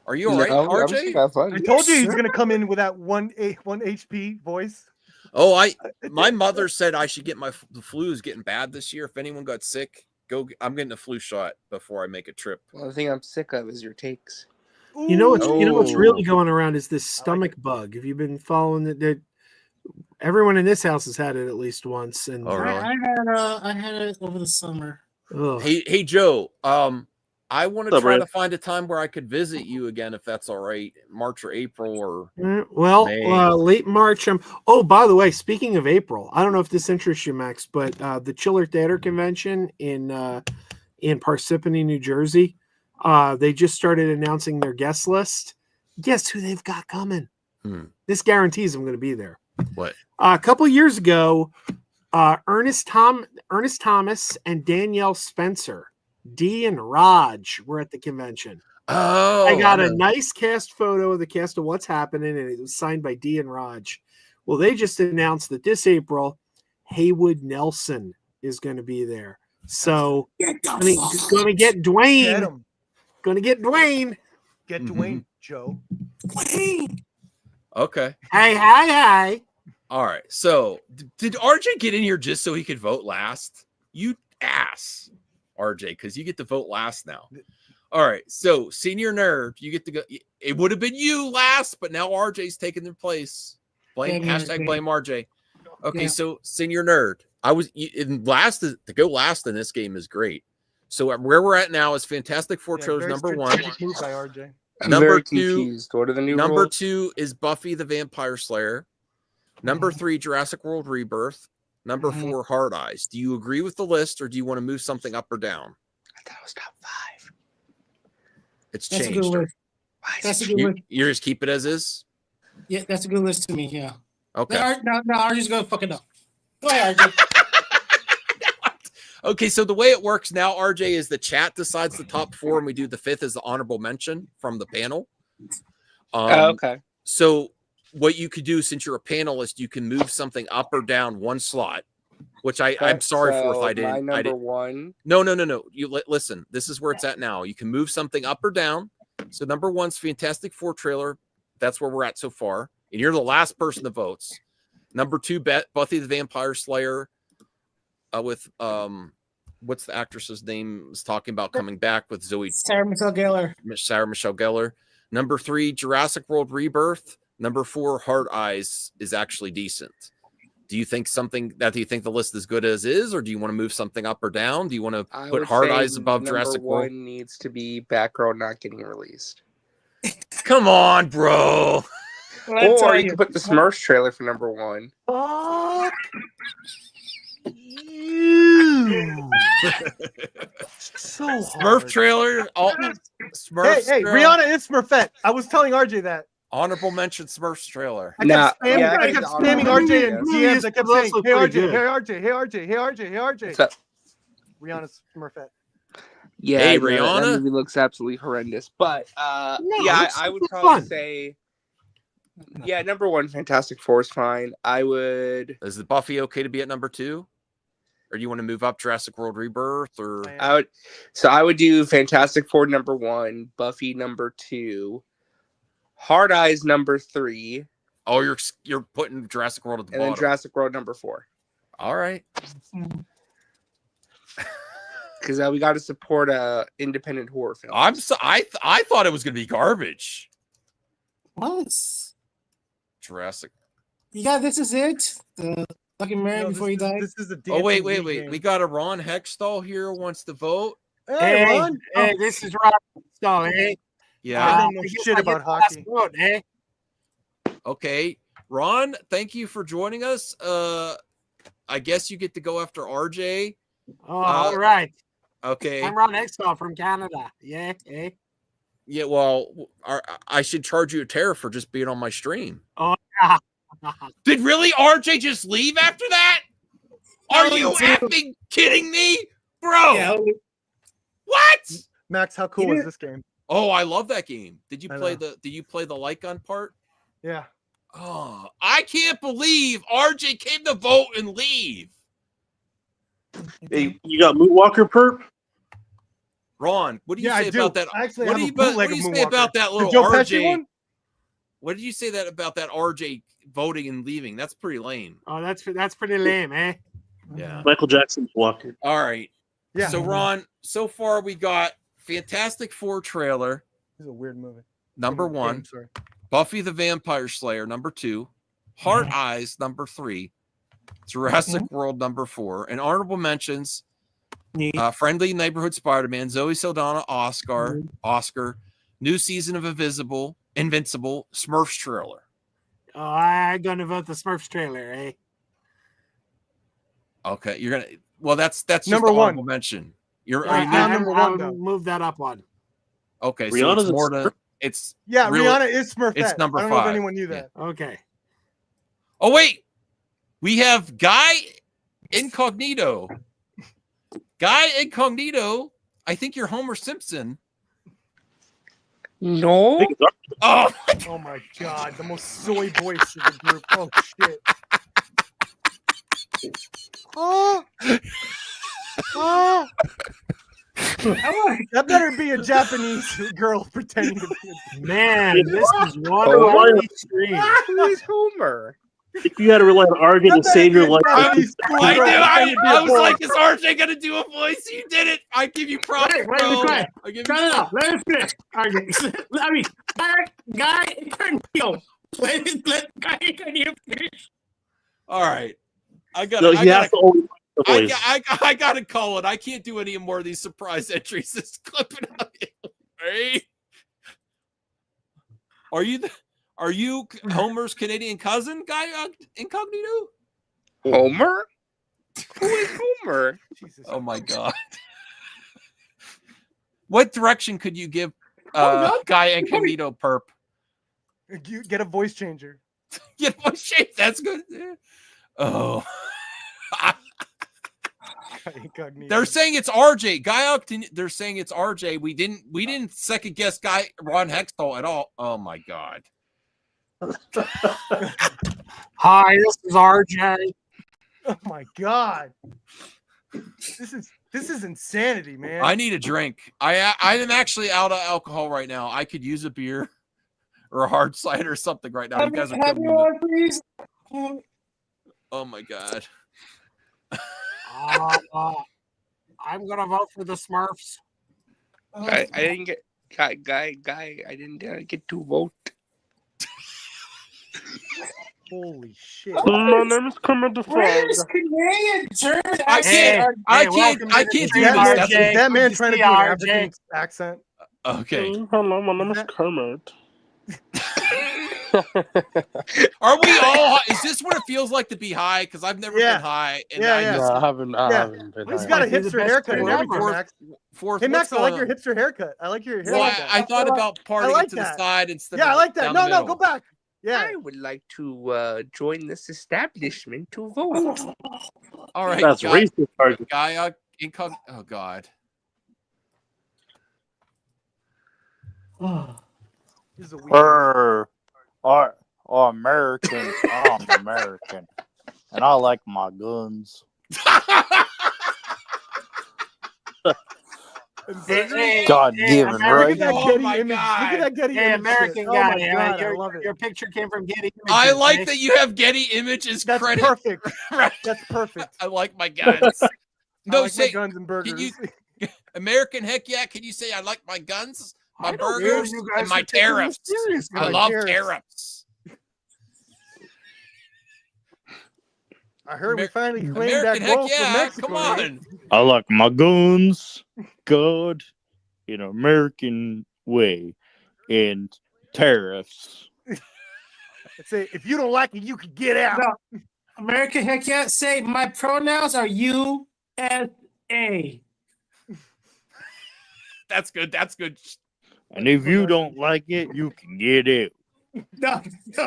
Are you all right, RJ? I told you he's going to come in with that 1 HP voice. Oh, my mother said I should get the flu is getting bad this year. If anyone got sick, I'm getting a flu shot before I make a trip. Well, the thing I'm sick of is your takes. You know what's really going around is this stomach bug. Have you been following it? Everyone in this house has had it at least once. And I had it over the summer. Hey Joe, I want to try to find a time where I could visit you again, if that's all right. March or April or late March. Oh, by the way, speaking of April, I don't know if this interests you, Max, but the Chiller Theater Convention in Parsippany, New Jersey, they just started announcing their guest list. Guess who they've got coming? This guarantees I'm going to be there. What? A couple years ago, Ernest Thomas and Danielle Spencer, D and Raj, were at the convention. Oh, I got a nice cast photo of the cast of What's Happening, and it was signed by D and Raj. Well, they just announced that this April, Haywood Nelson is going to be there. So, going to get Dwayne. Going to get Dwayne. Get Dwayne, Joe. Dwayne. Okay. Hi. All right. So, did RJ get in here just so he could vote last? You ass, RJ, because you get to vote last now. All right. So, senior nerd, you get to go. It would have been you last, but now RJ's taking their place. Blame RJ. Okay. Yeah. So, senior nerd, to go last in this game is great. So, where we're at now is Fantastic Four trailers number 1. Move by RJ. I'm Number very 2. confused. What are the new Number rules? 2 is Buffy the Vampire Slayer. Number 3, Jurassic World Rebirth. Number 4, Hard Eyes. Do you agree with the list, or do you want to move something up or down? I thought it was top 5. It's That's a changed. good list. That's a good list. You just keep it as is? Yeah, that's a good list to me. Yeah. Okay. Now, RJ's gonna fuck it up. Go ahead, RJ. Okay, so the way it works now, RJ, is the chat decides the top 4, and we do the 5th as the honorable mention from the panel. Okay. So what you could do, since you're a panelist, you can move something up or down one slot, which I'm sorry for if I didn't. My number 1. No. You listen. This is where it's at now. You can move something up or down. So number 1's Fantastic Four trailer. That's where we're at so far. And you're the last person that votes. Number 2, Buffy the Vampire Slayer. With what's the actress's name? Was talking about coming back with Zoe. Sarah Michelle Gellar. Number 3, Jurassic World Rebirth. Number 4, Hard Eyes is actually decent. Do you think the list is good as is, or do you want to move something up or down? Do you want to put Hard Eyes above Jurassic World? Number 1 needs to be Batgirl not getting released. Come on, bro. Or you could put the Smurfs trailer for number 1. Fuck you. So Smurf trailer. Smurfs. Hey, Rihanna is Smurfette. I was telling RJ that. Honorable mention Smurfs trailer. I kept spamming RJ and DMs. I kept saying, hey RJ. Rihanna's Smurfette. Yeah, hey, Rihanna. That movie looks absolutely horrendous. But I would probably say, number 1, Fantastic Four is fine. Is the Buffy okay to be at number 2? Or do you want to move up Jurassic World Rebirth? Or I would do Fantastic Four number 1, Buffy number 2, Hard Eyes number 3. Oh, you're putting Jurassic World at the bottom. And then Jurassic World number 4. All right. Because we got to support independent horror film. I thought it was going to be garbage. What? Jurassic. Yeah, this is it. The fucking man before he died. This is a wait. We got a Ron Hextall here wants to vote. Hey, Ron. Hey, this is Ron Hextall. Hey. Yeah. I don't know shit about hockey. Vote, eh? Okay. Ron, thank you for joining us. I guess you get to go after RJ. Oh, all right. Okay. I'm Ron Hextall from Canada. Yeah, eh? Yeah, well, I should charge you a tariff for just being on my stream. Oh, yeah. Did really RJ just leave after that? Are you effing kidding me? Bro. Yeah. What? Max, how cool is this game? Oh, I love that game. Did you play the light gun part? Yeah. Oh, I can't believe RJ came to vote and leave. Hey, you got Moonwalker perp? Ron, what do you say about that? Actually, what do you say about that little Joe RJ? Pesci one? What did you say about that RJ voting and leaving? That's pretty lame. Oh, that's pretty lame, eh? Yeah. Michael Jackson's Walker. All right. Yeah. So Ron, so far we got Fantastic Four trailer. This is a weird movie. Number 1. Sorry. Buffy the Vampire Slayer, number 2. Hard Eyes, number 3. Jurassic World, number 4. And honorable mentions, Friendly Neighborhood Spider-Man, Zoe Saldana, Oscar, new season of Invincible, Smurfs trailer. Oh, I'm gonna vote the Smurfs trailer, eh? Okay, you're gonna. Well, that's just number the 1 honorable mention. I'll move that up one. Okay, so Rihanna's it's more to. It's Rihanna is Smurfette. It's number 5. I don't know if anyone knew that. Okay. Oh wait, we have Guy Incognito. Guy Incognito. I think you're Homer Simpson. No. Oh. Oh my god, the most soy voice of the group. Oh shit. Oh. Oh. That better be a Japanese girl pretending to be a man. This is one stream. Who's Homer? If you had to rely on RJ to save your life, I was like, is RJ gonna do a voice? You did it. I give you props. Wait, I give you up. Let it finish. RJ. I mean, Guy Incarnito. Let Guy Incarnito finish. All right. I got to call it. I can't do any more of these surprise entries. This clipping out. Right? Are you Homer's Canadian cousin, guy incognito? Homer? Who is Homer? Jesus. Oh my god. What direction could you give guy incognito perp? You get a voice changer. Get a voice change. That's good. Oh. They're saying it's RJ. They're saying it's RJ. We didn't second guess guy Ron Hextall at all. Oh my god. Hi, this is RJ. Oh my god. This is insanity, man. I need a drink. I am actually out of alcohol right now. I could use a beer or a hard cider or something right now. You guys are killing me. Please. Oh my god. I'm gonna vote for the Smurfs. I didn't get guy. I didn't get to vote. Holy shit! My name is Kermit the Frog. I can't do this. Is that man trying to do an African accent? Okay. Hello, my name is Kermit. Are we all? Is this what it feels like to be high? Because I've never been high. And I haven't been. He's got a hipster haircut and everything, Max. Hey, Max, I like your hipster haircut. I like your haircut. Well, I thought about parting it to the side instead of I like that. down No, the middle. go back. Yeah. I would like to join this establishment to vote. All right. That's racist. Guy income. Oh God. This is a weird. Or American. I'm American, and I like my guns. God given, right? Look at that Getty image. Look God. at that Getty Hey, image. American Oh guy. my God, I your, love it. your picture came from Getty. I Images, like eh? that you have Getty Images That's credit. perfect. Right. That's perfect. I like my guns. I No, like say my guns and burgers. American heck yeah. Can you say I like my guns, my I don't burgers, know, you guys and my are taking this tariffs? seriously. I My love tariffs. tariffs. I heard we finally claimed American that heck goal for yeah. Mexico. Come right? on. I like my guns, God, in an American way, and tariffs. Say if you don't like it, you can get out. No. American heck yeah. Say my pronouns are USA. That's good. That's good. And if you don't like it, you can get it. No,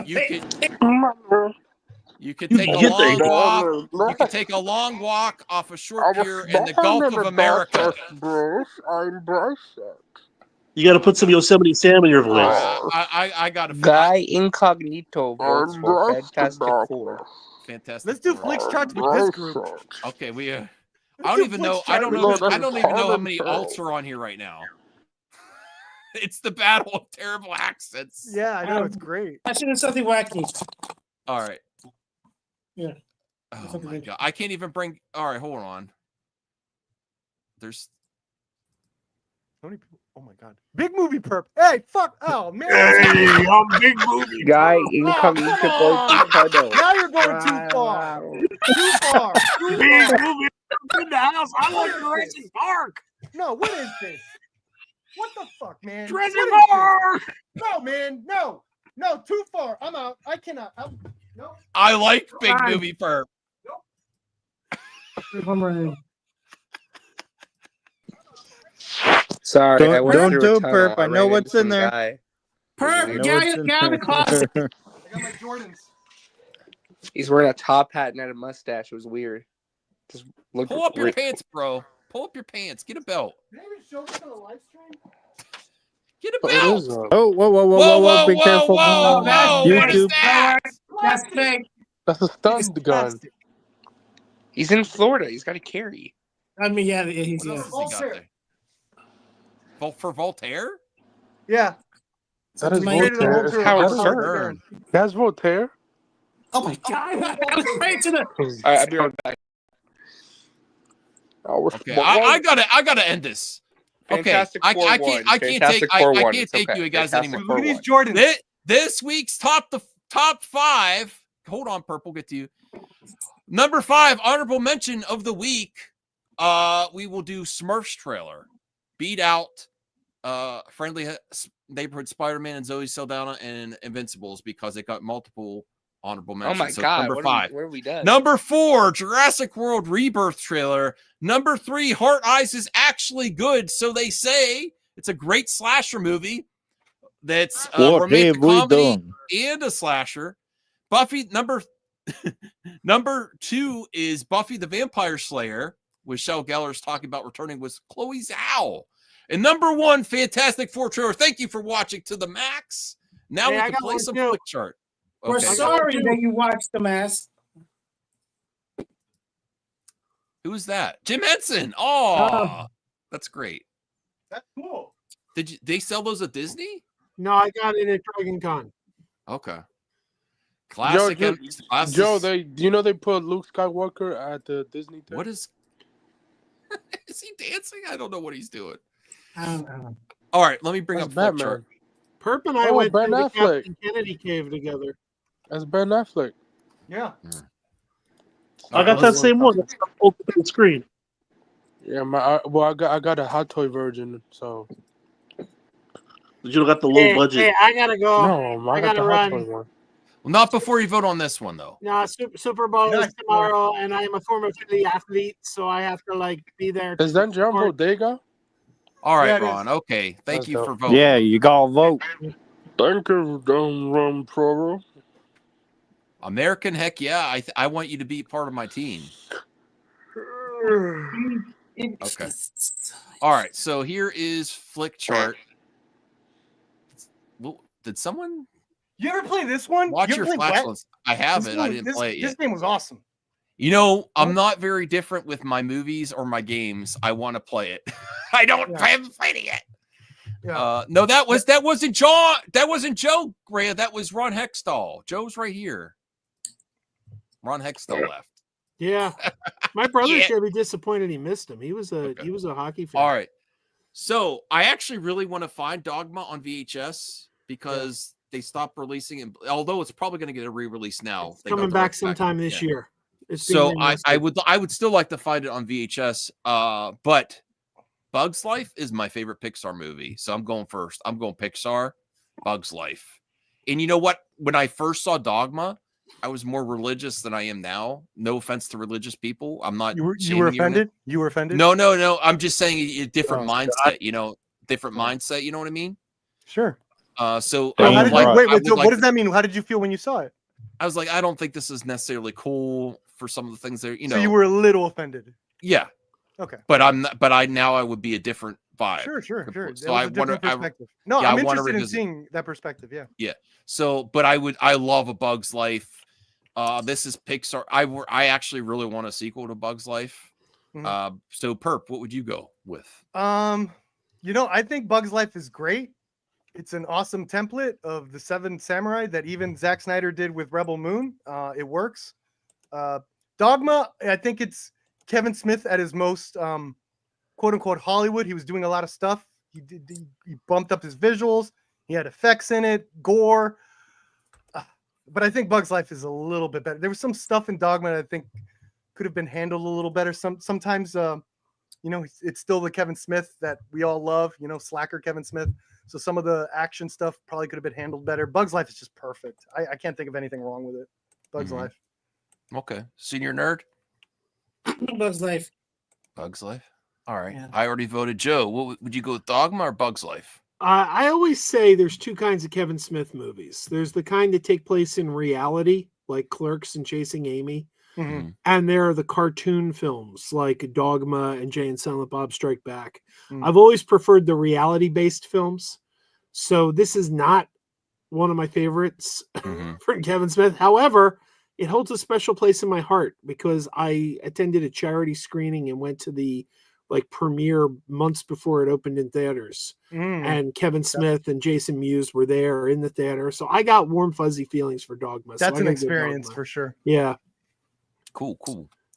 You could take a long walk. You could take a long walk off a short pier in the Gulf of America. I'm Bryce. You got to put some Yosemite Sam in your voice. I got a Guy Incognito votes for Fantastic Four. Fantastic. Let's do Four. Flicks charts with this group. Okay, we. I don't even know. I don't know. I don't even know how many alts are on here right now. It's the battle of terrible accents. Yeah, I know it's great. I should have something wacky. All right. Yeah. Oh my god! I can't even bring. All right, hold on. There's. How many people? Oh my god! Big movie perp. Hey, fuck! Oh man! Hey, I'm big movie. Guy Incognito Oh, goes to now you're going too far. Too far. Too Big far. movie In the house, I like Jurassic Park. No, what is this? What the fuck, man? Jurassic What is this? Park. No, man. No. No, too far. I'm out. I cannot. No. I like big movie perp. Sorry, I went Don't through do a tunnel. perp. I know ran what's into in some there. guy. Perp, guy the closet. I got my Jordans. He's wearing a top hat and had a mustache. It was weird. Just look. Pull up your pants, bro. Pull up your pants. Get a belt. Did they even show this on a live stream? Get a belt. Oh, whoa! Be careful. Whoa, what is YouTube. that? That's fake. That's a stun gun. He's in Florida. He's got to carry. I mean, yeah, he's What else has he got there? For Voltaire? Yeah. That is My- Voltaire. That's Howard Stern. That's Voltaire. Oh my god! I was right to the. All right, I'll be right back. Okay, I gotta end this. Okay, Fantastic I Four can't won. take Fantastic Four won. can't It's take okay. you guys Fantastic anymore. Four Look at these won. Jordans. This week's top 5. Hold on, Purple, get to you. Number 5, honorable mention of the week. We will do Smurfs trailer. Beat out friendly Neighborhood Spider-Man and Zoe Saldana and Invincibles because it got multiple honorable mentions. Oh my So god! number 5. Where are we done? Number 4, Jurassic World Rebirth trailer. Number 3, Heart Eyes is actually good, so they say. It's a great slasher movie. That's romantic comedy and a slasher. Buffy number 2 is Buffy the Vampire Slayer, with Shel Geller's talking about returning with Chloe Zhao. And number 1, Fantastic Four trailer. Thank you for watching to the max. Now we can play some flick chart. Okay. We're sorry that you watched The Mask. Who's that? Jim Henson. Oh, that's great. That's cool. Did they sell those at Disney? No, I got it at Dragon Con. Okay. Classic. Joe, they put Luke Skywalker at the Disney thing? What is he dancing? I don't know what he's doing. I don't know. All right, let me bring up Batman. chart. Perp and I went Ben to the Affleck. Captain Kennedy cave together. That's Ben Affleck. Yeah. I got that same one. That's on the screen. Yeah, I got a hot toy version, so. You don't got the low budget. Hey, I gotta go. No, I got gotta the run. hot toy one. Well, not before you vote on this one, though. No, Super Bowl is tomorrow, and I am a former Philly athlete, so I have to be there. Is that John Bodega? All right, Yeah, Ron. Okay, thank That's you dope. for voting. Yeah, you gotta vote. Thank you, Ron Pro. American, heck yeah. I want you to be part of my team. Okay. All right, so here is flick chart. Well, did someone You ever play this one? watch You your ever played flash Wet? list? I haven't. I didn't play it yet. This game was awesome. You know, I'm not very different with my movies or my games. I want to play it. I haven't played it yet. Yeah. No, that wasn't John. That wasn't Joe Gray. That was Ron Hextall. Joe's right here. Ron Hextall left. Yeah, my brother Yeah. should be disappointed he missed him. He was a hockey fan. All right. So I actually really want to find Dogma on VHS because they stopped releasing it. Although it's probably going to get a re-release now. It's They got coming the back rights sometime this Yeah. year. It's So being I remastered. would still like to find it on VHS. But Bugs Life is my favorite Pixar movie. So I'm going first. I'm going Pixar, Bugs Life. And you know what? When I first saw Dogma, I was more religious than I am now. No offense to religious people. I'm not. You were shaming you in it. offended? You were offended? No. I'm just saying a different Oh, mindset. Different mindset. You know what I mean? Sure. So Well, I how would did like- you, I wait, would so like what to- does that mean? How did you feel when you saw it? I was like, I don't think this is necessarily cool for some of the things that So you were a little offended. Yeah. Okay. But I'm not. But I would be a different vibe. Sure. So That was I a different want perspective. No, yeah, I'm I wanna interested in revisit. seeing that perspective. Yeah. Yeah. So, but I love A Bug's Life. This is Pixar. I actually really want a sequel to Bug's Life. Mhm. So Perp, what would you go with? I think Bug's Life is great. It's an awesome template of the Seven Samurai that even Zack Snyder did with Rebel Moon. It works. Dogma, I think it's Kevin Smith at his most quote unquote Hollywood. He was doing a lot of stuff. He bumped up his visuals. He had effects in it, gore. But I think Bug's Life is a little bit better. There was some stuff in Dogma that I think could have been handled a little better. Sometimes it's still the Kevin Smith that we all love, slacker Kevin Smith. So some of the action stuff probably could have been handled better. Bug's Life is just perfect. I can't think of anything wrong with it. Bug's Life. Okay. Senior nerd? Bug's Life. Bug's Life? All right. Yeah. I already voted Joe. What would you go with, Dogma or Bug's Life? I always say there's two kinds of Kevin Smith movies. There's the kind that take place in reality, like Clerks and Chasing Amy. Mm-hmm. And there are the cartoon films like Dogma and Jay and Silent Bob Strike Back. Mm. I've always preferred the reality-based films. So this is not one of my favorites for Kevin Smith. However, it holds a special place in my heart because I attended a charity screening and went to the premiere months before it opened in theaters. And Kevin Smith and Jason Mewes were there in the theater. So I got warm, fuzzy feelings for Dogma. That's so an I gotta go experience Dogma. for sure. Yeah. Cool.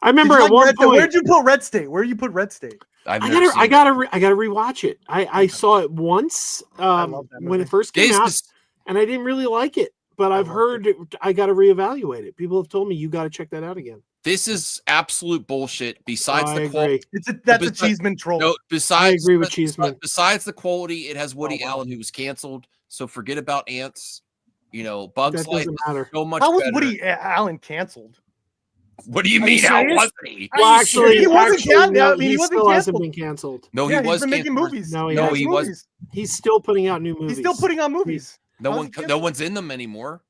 I remember Did you at one Red State? point. Where'd you put Red State? Where you put Red State? I gotta rewatch it. I saw it once when it first came out, and I didn't really like it. But I've heard I gotta reevaluate it. People have told me you gotta check that out again. This is absolute bullshit. Besides I the agree. quality, That's a Cheeseman troll. no. I Besides, agree with Cheeseman. besides the quality, it has Woody wow. Allen, who was canceled. So forget about Ants. You know, Bugs That Life doesn't is matter. so much How was better. Woody Allen canceled? What do you Are mean? you How serious? wasn't he? Well, actually, He wasn't canceled. no, I mean, he wasn't still hasn't canceled. been canceled. No, Yeah, he was he's been making canceled. movies. No, he No, hasn't. he was. movies. He's still putting out new movies. He's still putting out movies. No How's one, he no canceled? one's in them anymore.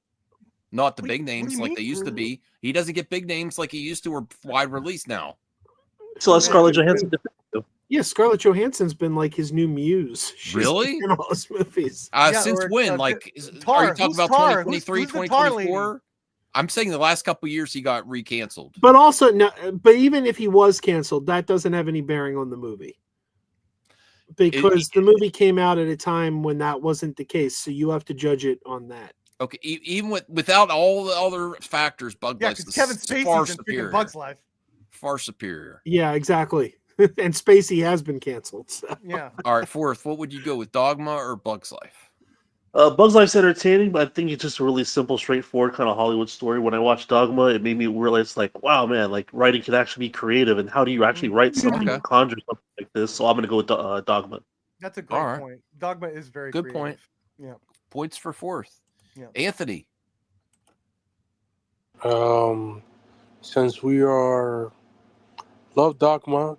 Not the What do big you- what do names you like mean? they used to be. He doesn't get big names like he used to, or wide release now. So that's Scarlett Johansson. Yeah, Scarlett Johansson's been like his new muse. She's Really? in all his movies. Yeah, Since or, when? uh, Like, Tar. are you talking Who's about Tar? 2023, Who's the Tar lady? 2024? I'm saying the last couple years he got recanceled. But also, no. But even if he was canceled, that doesn't have any bearing on the movie because the movie came out at a time when that wasn't the case. So you have to judge it on that. Okay, even without all the other factors, Bug Yeah, Life because is Kevin far Spacey's in freaking superior. Bug's Life. Far superior. Yeah, exactly. And Spacey has been canceled. So. Yeah. All right, fourth. What would you go with, Dogma or Bug's Life? Bug's Life's entertaining, but I think it's just a really simple, straightforward kind of Hollywood story. When I watched Dogma, it made me realize, like, wow, man, like writing can actually be creative, and how do you actually write something and conjure something like this? So I'm going to go with Dogma. That's a great All right. point. Dogma is very Good creative. point. Yeah. Points for fourth. Yeah. Anthony. Since we are love Dogma,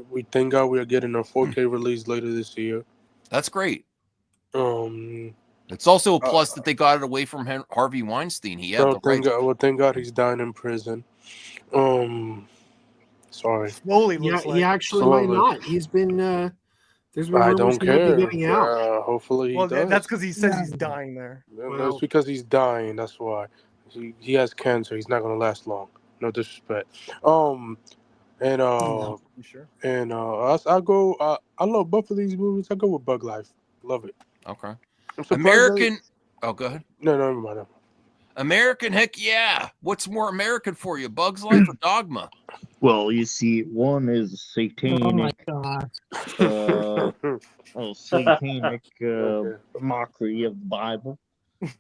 we thank God we are getting a 4K release later this year. That's great. Um, It's also a plus that they got it away from Harvey Weinstein. He had so the right. thank God he's dying in prison. Sorry. Slowly Yeah, looks like. he actually Slowly. might not. He's been. There's been I rumors don't he might care. be getting out. Hopefully he Well, does. that's because he says he's dying there. That's because he's dying. That's why. He has cancer. He's not gonna last long. No disrespect. And You sure? and I'll go. I love both of these movies. I go with Bug Life. Love it. Okay. I'm surprised American. Oh, go ahead. No, never mind. American, heck yeah. What's more American for you, Bug's Life or Dogma? Well, you see, one is satanic. Oh my god. Satanic mockery of the Bible, and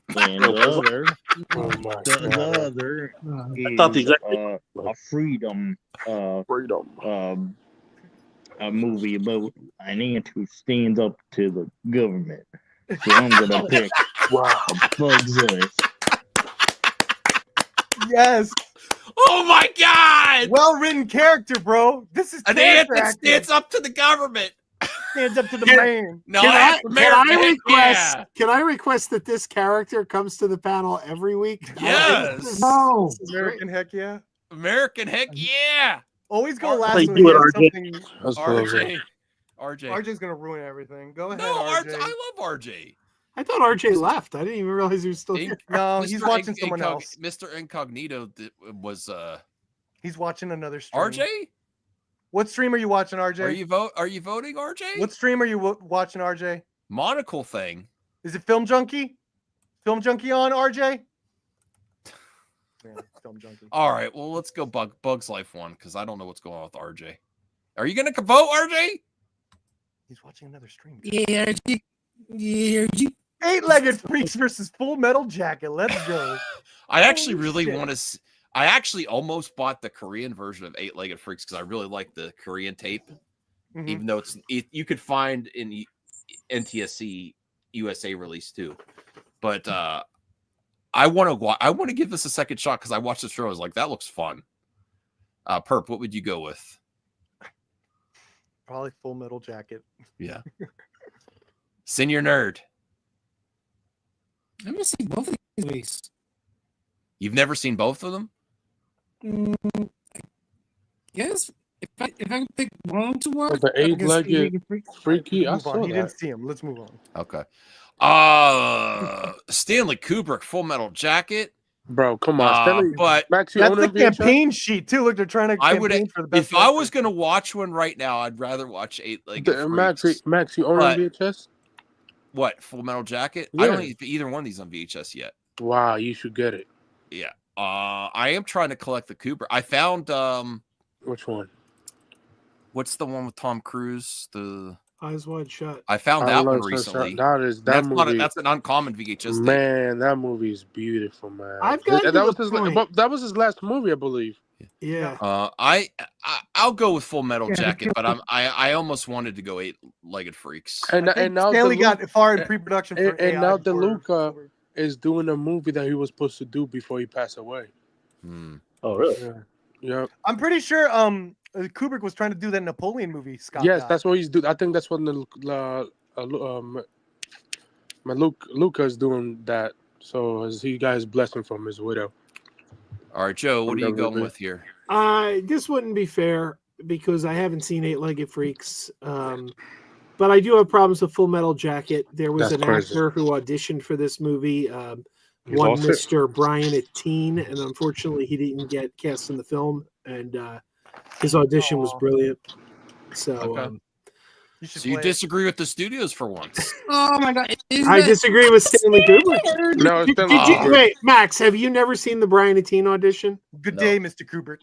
the other, the other I thought the is exact a freedom, a movie about an ant who stands up to the government. So I'm gonna pick a Bug's Life. Yes. Oh my God! Well written character, bro. This is An ant character that acting. stands up to the government. Stands up to the man. No, Can that's I American. heck request? yeah. Can I request that this character comes to the panel every week? Yes. No. American heck yeah. American, heck yeah. Always go last Play when do he it, has RJ. something. That's RJ. RJ. RJ's gonna ruin everything. Go ahead, No, RJ. I love RJ. I thought RJ left. I didn't even realize he was still here. No, he's Mr. watching someone else. Mr. Incognito was He's watching another stream. RJ. What stream are you watching, RJ? Are you voting, RJ? What stream are you watching, RJ? Monocle thing? Is it Film Junkie? Film Junkie on, RJ? Man, Film Junkie. All right, well, let's go Bug's Life one because I don't know what's going on with RJ. Are you gonna vote, RJ? He's watching another stream. Yeah, RJ. Yeah, RJ. Eight-legged freaks versus Full Metal Jacket. Let's go. I actually Holy really shit. want to. I actually almost bought the Korean version of Eight-Legged Freaks because I really like the Korean tape, Mhm. even though you could find in NTSC USA release too. But I want to give this a second shot because I watched the show. I was like, that looks fun. Perp, what would you go with? Probably Full Metal Jacket. Yeah. Senior Nerd. I'm gonna see both of these movies. You've never seen both of them? Yes. If I can pick one to watch, The Eight-Legged Freaky. I Move on. saw He didn't that. see him. Let's move on. Okay. Stanley Kubrick, Full Metal Jacket. Bro, come on. Stanley, But Max, you That's own the a VHS? campaign sheet too. Look, they're trying to I would, campaign for the best. if I was going to watch one right now, I'd rather watch Eight-Legged Max, Freaks. Max, you own But- a VHS? What, Full Metal Jacket? I don't Yeah. have either one of these on VHS yet. Wow, you should get it. Yeah. I am trying to collect the Kubrick. I found Which one? what's the one with Tom Cruise? Eyes Wide Shut. I found that one recently. That That's movie. that's an uncommon VHS thing. Man, that movie is beautiful, man. I've gotten to that was the his point- but that was his last movie, I believe. Yeah. I'll go with Full Metal Jacket, but I almost wanted to go Eight-Legged Freaks. And now Stanley got far in pre-production for and AI now before- DeLuca is doing a movie that he was supposed to do before he passed away. Oh, really? Yeah. I'm pretty sure Kubrick was trying to do that Napoleon movie. Scott. Yes, died. that's what he's doing. I think that's what Luca is doing that. So he got his blessing from his widow. All right, Joe, what are you going with here? This wouldn't be fair because I haven't seen Eight-Legged Freaks. But I do have problems with Full Metal Jacket. There was That's an crazy. actor who auditioned for this movie, one lost it? Mr. Brian Atteen, and unfortunately he didn't get cast in the film. And his audition was brilliant. So, So you disagree with the studios for once? Oh my God! I disagree with Stanley Kubrick. No, it's Stanley Did you, Kubrick. wait, Max, have you never seen the Brian Atteen audition? Good day, Mr. Kubrick.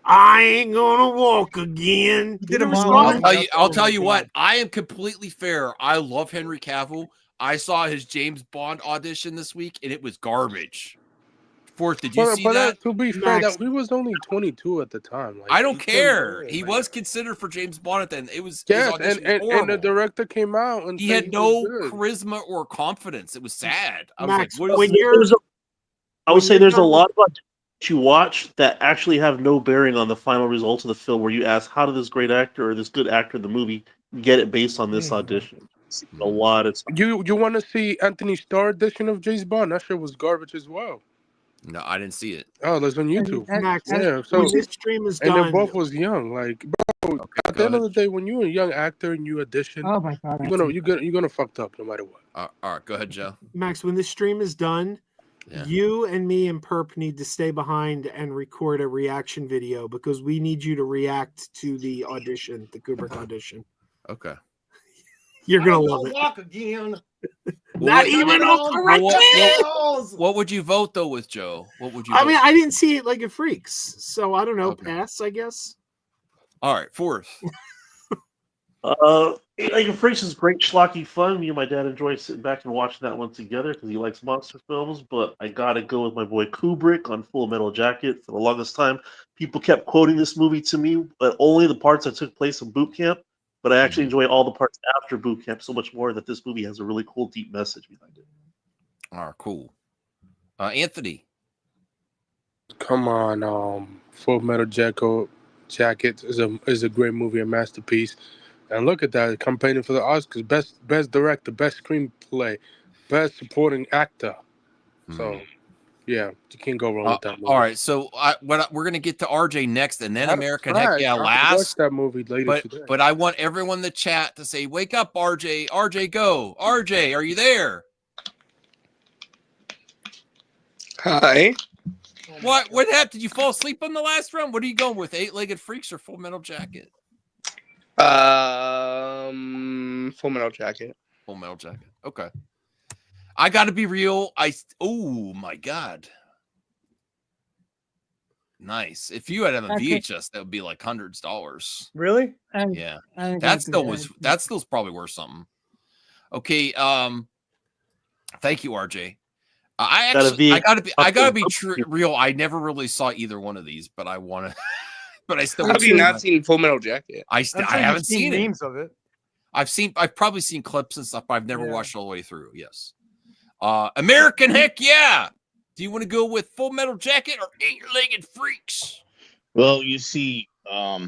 I ain't gonna walk again. Did a You never saw monologue. it? I'll tell you what. I am completely fair. I love Henry Cavill. I saw his James Bond audition this week, and it was garbage. Fourth, did you see that? To be fair, that he was only 22 at the time. Like, I don't he care. couldn't do He it, was considered for James Bond at then. It was Yes, his audition was and the horrible. director came out and He said had was no good. charisma or confidence. It was sad. I was Max, like, what when is you're I would when say you're there's a done lot of auditions you watch that actually have no bearing on the final results of the film. Where you ask, how did this great actor or this good actor in the movie get it based on this audition? A lot of You want to see Anthony Starr edition of James Bond? That shit was garbage as well. No, I didn't see it. Oh, that's on YouTube. Max, Yeah, so when this stream is and done, they both was young. Like, bro, at the end of the day, when you're a young actor and you audition, Oh my God! you're gonna fucked up no matter what. All right, go ahead, Joe. Max, when this stream is done, Yeah. you and me and Perp need to stay behind and record a reaction video because we need you to react to the audition, the Kubrick audition. Okay. You're gonna love it. Walk again. Not even on corrections. What would you vote though with Joe? What would you? I vote? mean, I didn't see it like a freaks, so I don't know. Pass, I guess. All right, fourth. Like Freaks is great schlocky fun. Me and my dad enjoy sitting back and watching that one together because he likes monster films. But I gotta go with my boy Kubrick on Full Metal Jacket. For the longest time, people kept quoting this movie to me, but only the parts that took place in boot camp. But I actually enjoy all the parts after boot camp so much more that this movie has a really cool, deep message behind it. All right, cool. Anthony. Come on, Full Metal Jacket is a great movie, a masterpiece. And look at that, campaigning for the Oscars, best director, best screenplay, best supporting actor. So, yeah, you can't go wrong with that movie. All right, so we're gonna get to RJ next, and then That's American trash. Heck Yeah I last. watched that movie later today. But I want everyone in the chat to say, "Wake up, RJ! RJ, go! RJ, are you there?" Hi. What happened? Did you fall asleep on the last round? What are you going with? Eight-Legged Freaks or Full Metal Jacket? Full Metal Jacket. Full Metal Jacket. Okay. I got to be real. Oh my God. Nice. If you had a VHS, that would be like hundreds of dollars. Really? Yeah. That still's probably worth something. Okay. Thank you, RJ. I gotta be real. I never really saw either one of these, but I want to. But I still. Have you not seen Full Metal Jacket? I haven't seen it. Names of it. I've probably seen clips and stuff, but I've never watched it all the way through. Yes. American Heck Yeah. Do you want to go with Full Metal Jacket or Eight-Legged Freaks? Well, you see, I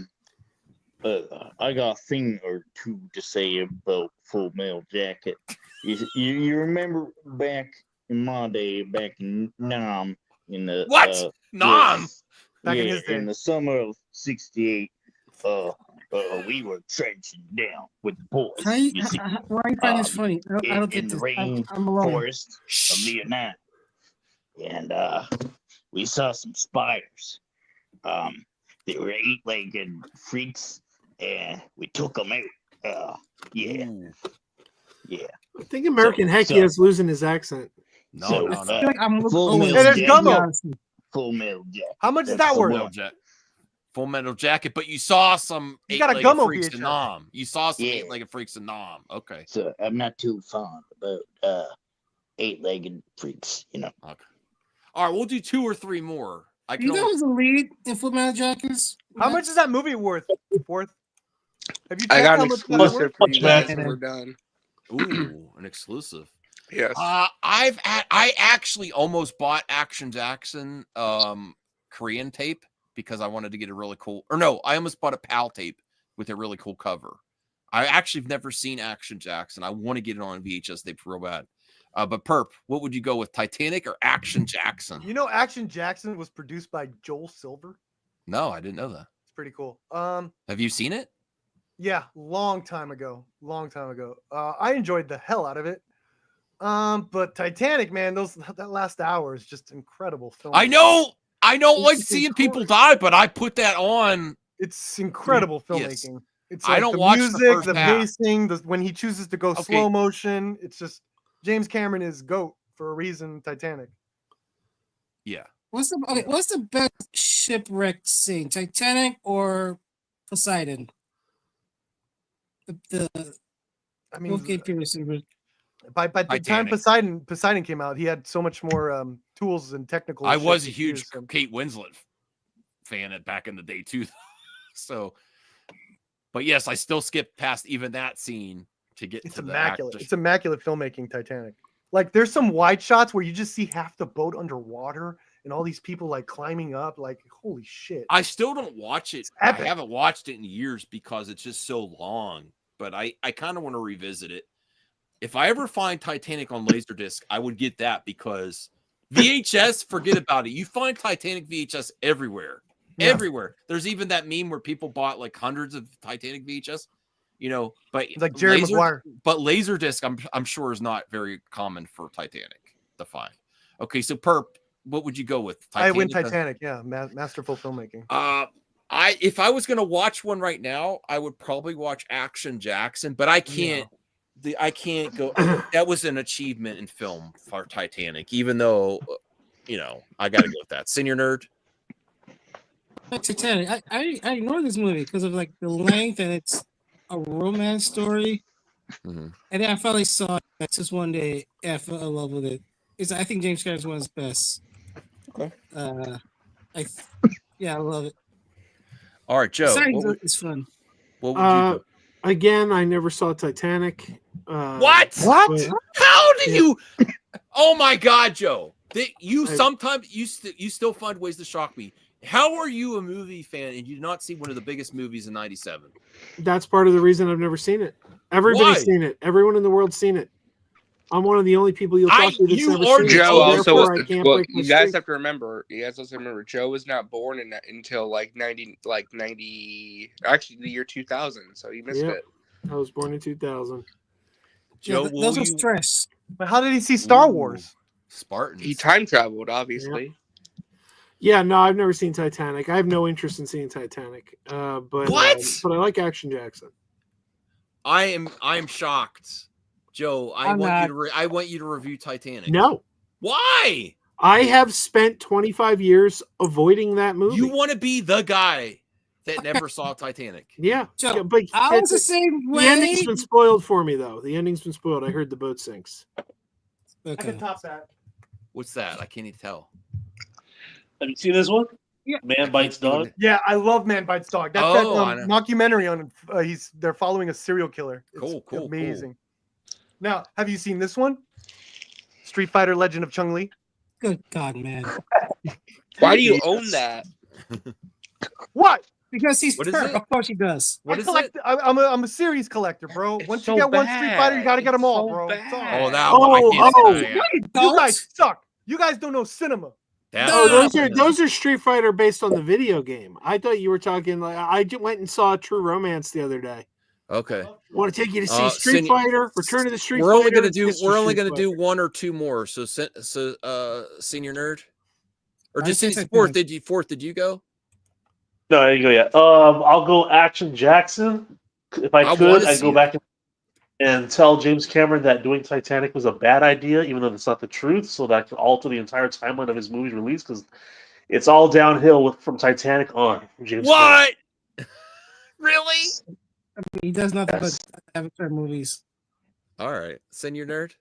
got a thing or two to say about Full Metal Jacket. You remember back in my day, back in Nam, in the Nam? Back in his day. in the summer of '68, we were trenching down with the boys. Why you find this funny? I don't in get the this. I'm alone. rainforest of Vietnam, and we saw some spiders. They were eight-legged freaks, and we took them out. Yeah. I think American Heck Yeah is losing his accent. No. I feel like I'm Full looking. Metal There's Jacket. Gummo. Full Metal Jacket. How much is that Full worth? Metal Full Metal Jacket, but you saw some You got a Eight-Legged Gummo Freaks VHS. in Nam. You saw some Yeah. Eight-Legged Freaks in Nam. Okay. So I'm not too fond about eight-legged freaks, you know. Okay. All right, we'll do two or three more. You know who's the lead in Full Metal Jacket? How much is that movie worth? Fourth. Have you? I got an how much that's exclusive worth? for you guys when we're done. Ooh, an exclusive. Yes. I actually almost bought Action Jackson Korean tape because I wanted to get a really cool. Or no, I almost bought a PAL tape with a really cool cover. I actually have never seen Action Jackson. I want to get it on VHS tape real bad. But Perp, what would you go with, Titanic or Action Jackson? You know, Action Jackson was produced by Joel Silver. No, I didn't know that. It's pretty cool. Have you seen it? Yeah, long time ago. I enjoyed the hell out of it. But Titanic, man, that last hour is just incredible film. I don't like seeing people die, but I put that on. It's incredible filmmaking. Yes. It's like I don't the watch music, the pacing, when he chooses to go slow motion. It's just James Cameron is GOAT for a reason. Titanic. Yeah. What's the best shipwreck scene? Titanic or Poseidon? I mean, Wolfgang Peterson. By the time Poseidon came out, he had so much more tools and technical. I was a huge Kate Winslet fan back in the day too. So, but yes, I still skipped past even that scene to get to immaculate. It's immaculate filmmaking. Titanic. Like, there's some wide shots where you just see half the boat underwater and all these people like climbing up. Like, holy shit! I still don't watch it. I haven't watched it in years because it's just so long. But I kind of want to revisit it. If I ever find Titanic on Laserdisc, I would get that because VHS, forget about it. You find Titanic VHS everywhere. Yeah. Everywhere. There's even that meme where people bought like hundreds of Titanic VHS, but like Jerry Maguire. But Laserdisc, I'm sure is not very common for Titanic to find. Okay, so Perp, what would you go with? Titanic? I win Titanic, yeah. Masterful filmmaking. If I was gonna watch one right now, I would probably watch Action Jackson, but I can't. Yeah. I can't go. That was an achievement in film for Titanic, even though, I got to go with that. Senior Nerd. Titanic. I ignore this movie because of like the length and it's a romance story. Mm-hmm. And then I finally saw it just one day. I fell in love with it. I think James Cameron's one of his best. Okay. I love it. All right, Joe. It's fun. What would you? Again, I never saw Titanic. What? How do you? Oh my God, Joe! Sometimes you still find ways to shock me. How are you a movie fan and you did not see one of the biggest movies in '97? That's part of the reason I've never seen it. Everybody's seen it. Everyone in the world's seen it. I'm one of the only people you'll talk to that's never seen Joe it. also, you guys have to remember. You guys also remember Joe was not born until like 90, actually the year 2000. So you missed it. I was born in 2000. Joe, those are stress. But how did he see Star Wars? Spartans. He time traveled, obviously. Yeah, no, I've never seen Titanic. I have no interest in seeing Titanic. But I like Action Jackson. I am shocked. Joe, I want you to review Titanic. No. Why? I have spent 25 years avoiding that movie. You want to be the guy that never saw Titanic. Yeah. Joe, but I was the same way. The ending's been spoiled for me, though. The ending's been spoiled. I heard the boat sinks. Okay. I can top that. What's that? I can't even tell. Have you seen this one? Yeah. Man Bites Dog? Yeah, I love Man Bites Dog. That's that documentary on they're following a serial killer. It's cool. Amazing. Cool. Now, have you seen this one? Street Fighter Legend of Chun-Li? Good God, man. Why do you own that? What? Because he's Turk. Of course he does. What is it? I'm a series collector, bro. Once you get one Street Fighter, you got to get them all, bro. You guys suck. You guys don't know cinema. Those are Street Fighter based on the video game. I thought you were talking like I went and saw True Romance the other day. Okay. Want to take you to see Street Fighter, Return of the Street Fighter? We're only gonna do one or two more. So Senior Nerd, or just fourth? Did you go? No, I didn't go yet. I'll go Action Jackson. If I could, I'd go back and tell James Cameron that doing Titanic was a bad idea, even though that's not the truth, so that could alter the entire timeline of his movie's release, because it's all downhill from Titanic on. James Cameron. Really? I mean, he does nothing but Avatar movies. All right, Senior Nerd.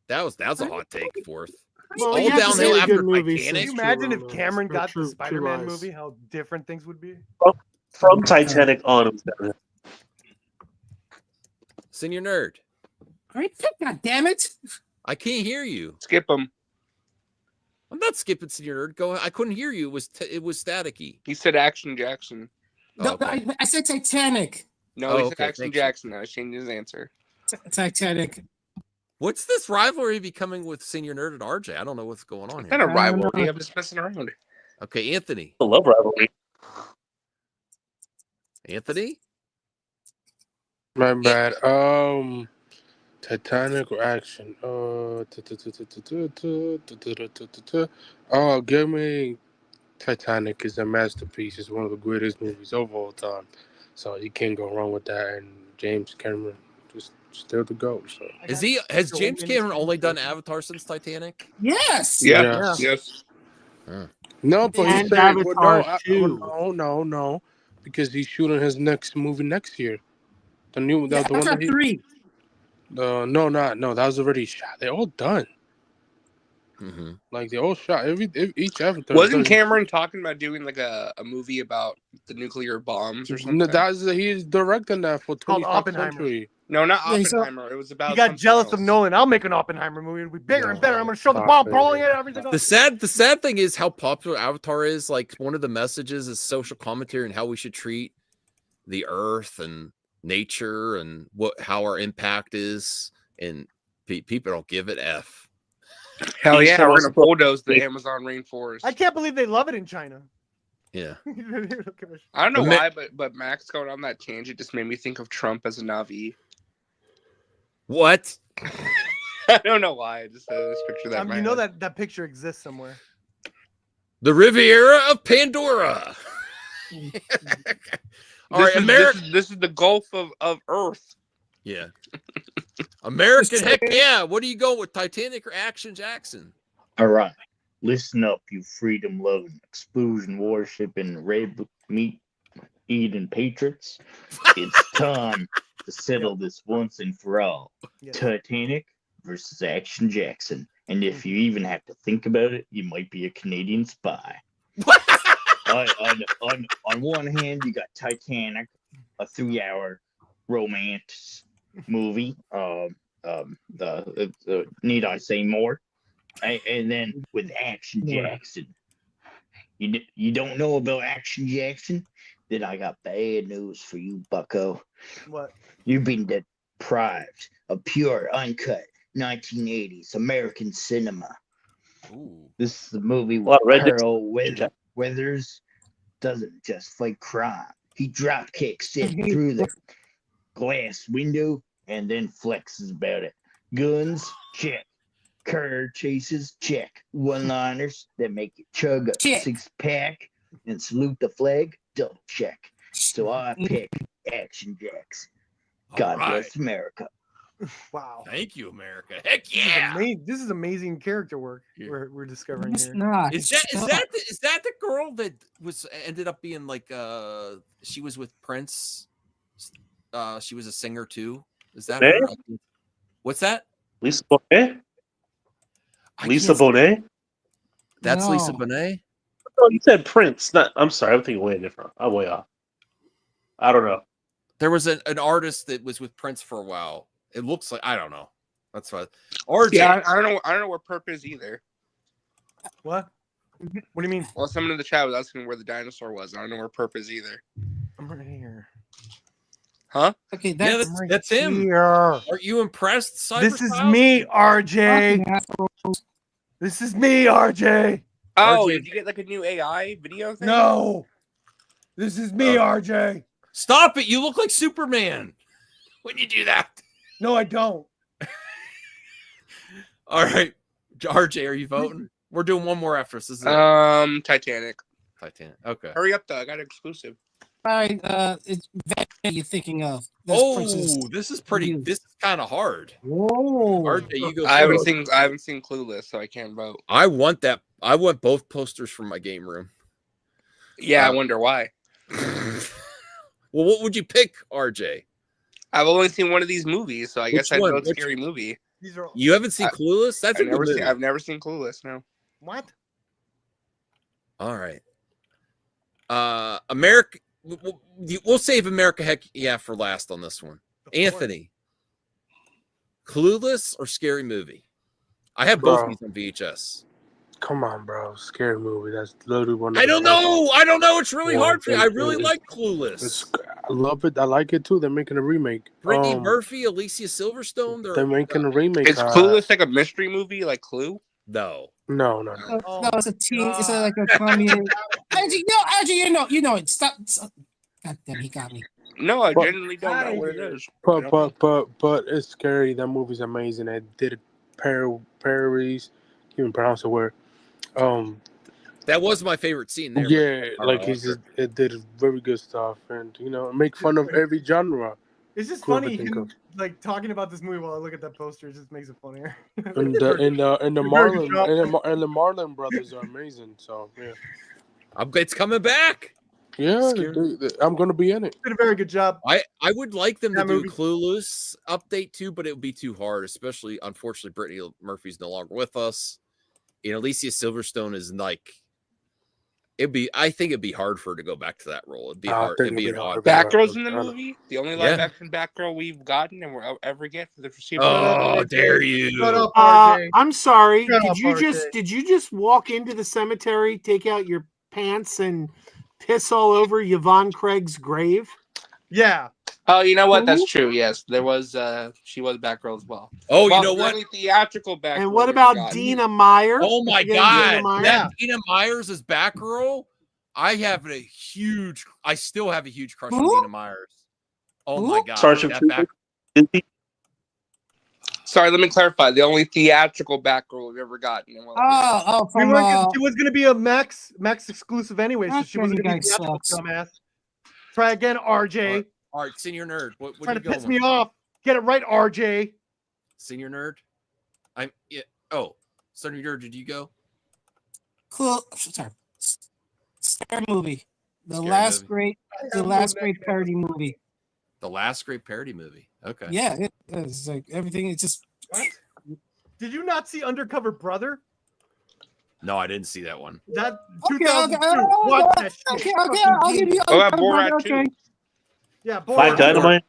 That was a hot take. Fourth. Well, all downhill after Titanic. Can you imagine if Cameron got the Spider-Man movie? How different things would be. From Titanic on. Senior Nerd. All right, God damn it! I can't hear you. Skip him. I'm not skipping Senior Nerd. Go. I couldn't hear you. It was staticky. He said Action Jackson. No, I said Titanic. No, he said Action Jackson. I changed his answer. Titanic. What's this rivalry becoming with Senior Nerd and RJ? I don't know what's going on here. Not a rivalry. I'm just messing around. Okay, Anthony. I love rivalry. Anthony? My bad. Titanic or action? Oh, give me Titanic. Is a masterpiece. It's one of the greatest movies of all time. So you can't go wrong with that. And James Cameron just still the GOAT. So Has James Cameron only done Avatar since Titanic? Yes. Yeah. Yes. No, but And he's saying Avatar 2. no, because he's shooting his next movie next year. The new the one Avatar that he, 3. no, that was already shot. They're all done. Mm-hmm. Like they all shot. Each Avatar. Wasn't Cameron talking about doing like a movie about the nuclear bombs or something? No, he's directing that for Called 21st Oppenheimer. century. No, not Yeah, he's Oppenheimer. It was about. He got something jealous else. of Nolan. I'll make an Oppenheimer movie. It'll be bigger and better. I'm going to show the Stop bomb it. blowing it. Everything. The sad thing is how popular Avatar is. Like one of the messages is social commentary and how we should treat the earth and nature and how our impact is. And people don't give it F. Hell yeah, we're gonna bulldoze the Amazon rainforest. I can't believe they love it in China. Yeah. I don't know why, but Max going on that tangent just made me think of Trump as a Navi. What? I don't know why. I just picture that. You know that picture exists somewhere. The Riviera of Pandora. All right, America. This is the Gulf of Earth. Yeah. American, heck yeah. What do you go with, Titanic or Action Jackson? All right. Listen up, you freedom-loving, explosion worshiping, red meat eating patriots. It's time to settle this once and for all. Yes. Titanic versus Action Jackson. And if you even have to think about it, you might be a Canadian spy. On one hand, you got Titanic, a 3-hour romance movie. Need I say more? And then with Action Jackson, you don't know about Action Jackson? Then I got bad news for you, Bucko. What? You've been deprived of pure, uncut 1980s American cinema. Ooh. This is a movie where Carl Weathers doesn't just fight crime. He drop kicks it through the glass window and then flexes about it. Guns, check. Car chases, check. One-liners that make you chug a 6-pack and salute the flag, double check. So I pick Action Jackson. God bless America. Wow. Thank you, America. Heck yeah. This is amazing character work we're discovering here. Is that the girl that ended up being like she was with Prince? She was a singer too. Is that her? What's that? Lisa Bonet? Lisa Bonet? That's Lisa Bonet? Oh, you said Prince. I'm sorry, I'm thinking way different. I'm way off. I don't know. There was an artist that was with Prince for a while. It looks like, I don't know. That's what. RJ. Yeah, I don't know where Perp is either. What? What do you mean? Well, someone in the chat was asking where the dinosaur was. I don't know where Perp is either. I'm right here. Huh? Okay, that's him. Here. Aren't you impressed, Cyberpunk? This is me, RJ. This is me, RJ. Oh, RJ. did you get like a new AI video thing? No. This is me, RJ. Stop it. You look like Superman when you do that. No, I don't. All right. RJ, are you voting? We're doing one more after us. This is Titanic. Titanic. Okay. Hurry up, though. I got an exclusive. All right, it's that you're thinking of. This is pretty. This is kind of hard. Whoa. RJ, you go. I haven't seen Clueless, so I can't vote. I want that. I want both posters from my game room. Yeah, I wonder why. Well, what would you pick, RJ? I've only seen one of these movies, so I guess I'd one? vote Scary Movie. These are You haven't seen Clueless? That's a good movie. I've never seen Clueless. No. what? All right. America. We'll save America Heck Yeah for last on this one. Anthony, Clueless or Scary Movie? I have both of these on VHS. Come on, bro. Scary movie. That's literally one. I don't know. It's really hard for me. I really like Clueless. I love it. I like it too. They're making a remake. Brittany Murphy, Alicia Silverstone. They're making a remake. Is Clueless like a mystery movie, like Clue? No. No, it's a teen. It's like a comedy. Actually, you know it. Stop. God damn, he got me. No, I genuinely don't know what it is. But it's scary. That movie's amazing. I did parodies. Can't even pronounce the word. That was my favorite scene there. Yeah, like it did very good stuff, and make fun of every genre. It's just funny, like talking about this movie while I look at that poster. It just makes it funnier. And the Marlon brothers are amazing. So yeah, it's coming back. Yeah, I'm gonna be in it. Did a very good job. I would like them to do Clueless update too, but it would be too hard. Especially, unfortunately, Brittany Murphy's no longer with us. Alicia Silverstone is like. I think it'd be hard for her to go back to that role. It'd be hard. It'd be hard. Batgirl's in the movie. The only live action Batgirl we've gotten and we'll ever get for the foreseeable. Oh, dare you! Shut up, RJ. I'm sorry. Shut Did you just walk into the cemetery, take out your pants, and piss all over Yvonne Craig's grave? Yeah. Oh, you know what? That's true. Yes, there was. She was Batgirl as well. Oh, you know what? Theatrical Batgirl. And what about Dina Meyer? Oh my God! Dina Myers is Batgirl. I still have a huge crush on Dina Myers. Oh my God! Sorry, let me clarify. The only theatrical Batgirl we've ever gotten. She was going to be a Max exclusive anyway, so she wasn't going to be theatrical, dumbass. Try again, RJ. All right, Senior Nerd. What trying you to piss going me off? Get it right, RJ. Senior Nerd. Senior Nerd. Did you go? Cool. Sorry. Scary movie. The last great parody movie. The last great parody movie. Okay. Yeah, it's like everything. It's just. What? Did you not see Undercover Brother? No, I didn't see that one. That 2002. Watch that shit. I'll give you. Oh, Borat 2. Yeah, Borat. Black Dynamite.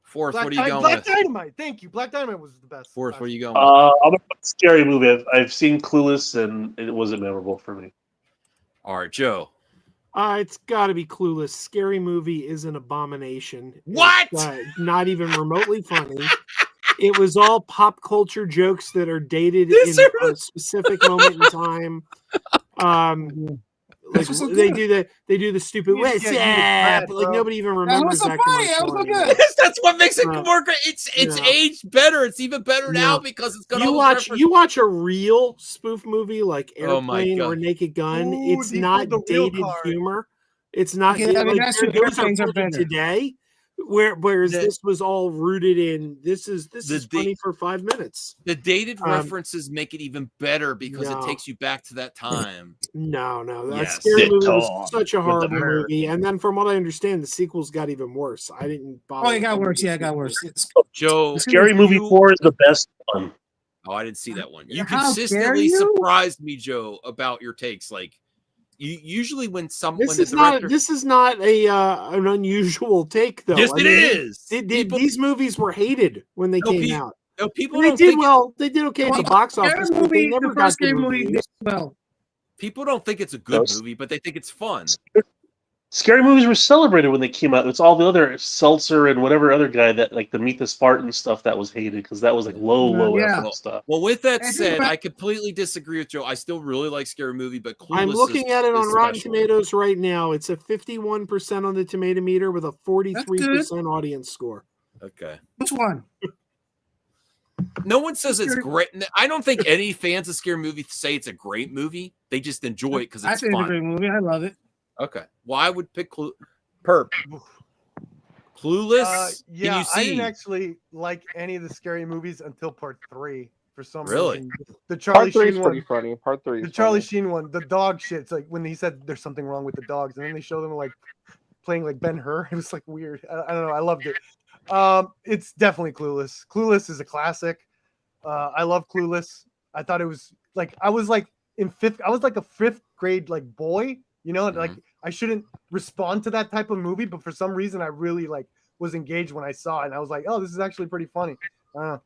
Fourth, what are you going Black with? Dynamite. Thank you. Black Dynamite was the best. Fourth, what are you going with? I'm gonna put Scary Movie. I've seen Clueless, and it wasn't memorable for me. All right, Joe. It's got to be Clueless. Scary Movie is an abomination. What? Not even remotely funny. It was all pop culture jokes that are dated in a specific moment in time. Like they do the stupid what's up? Like nobody even remembers that. That's what makes it more great. It's aged better. It's even better now because it's gonna. You watch a real spoof movie like Airplane or Naked Gun. It's not dated humor. It's not. Those are today. Whereas this was all rooted in this is funny for 5 minutes. The dated references make it even better because it takes you back to that time. No, that Scary Movie was such a horrible movie, and then from what I understand, the sequels got even worse. I didn't bother. Oh, it got worse. Yeah, it got worse. Joe, Scary Movie 4 is the best one. Oh, I didn't see that one. You consistently surprised me, Joe, about your takes. Like you usually when this is not an unusual take though. Yes, it is. These movies were hated when they came out. No, people they did well. They did okay at the box office. But they never got good reviews. Well, people don't think it's a good movie, but they think it's fun. Scary movies were celebrated when they came out. It's all the other Seltzer and whatever other guy that like the Meet the Spartan stuff that was hated because that was like low effort stuff. Well, with that said, I completely disagree with Joe. I still really like Scary Movie, but Clueless I'm looking at it on Rotten Tomatoes right now. It's a 51% on the tomato meter with a 43% audience score. Okay. Which one? No one says it's great. I don't think any fans of Scary Movie say it's a great movie. They just enjoy it because it's fun. It's a great movie. I love it. Okay. Well, I would pick Perp. Clueless. Yeah, I didn't actually like any of the Scary Movies until Part 3 for some reason. The Charlie Sheen one. Pretty funny. Part 3. The Charlie Sheen one. The dog shit. It's like when he said there's something wrong with the dogs, and then they show them like playing like Ben-Hur. It was like weird. I don't know. I loved it. It's definitely Clueless. Clueless is a classic. I love Clueless. I thought it was like I was like a fifth grade like boy, you know, like I shouldn't respond to that type of movie, but for some reason I really like was engaged when I saw it, and I was like, oh, this is actually pretty funny. Yeah,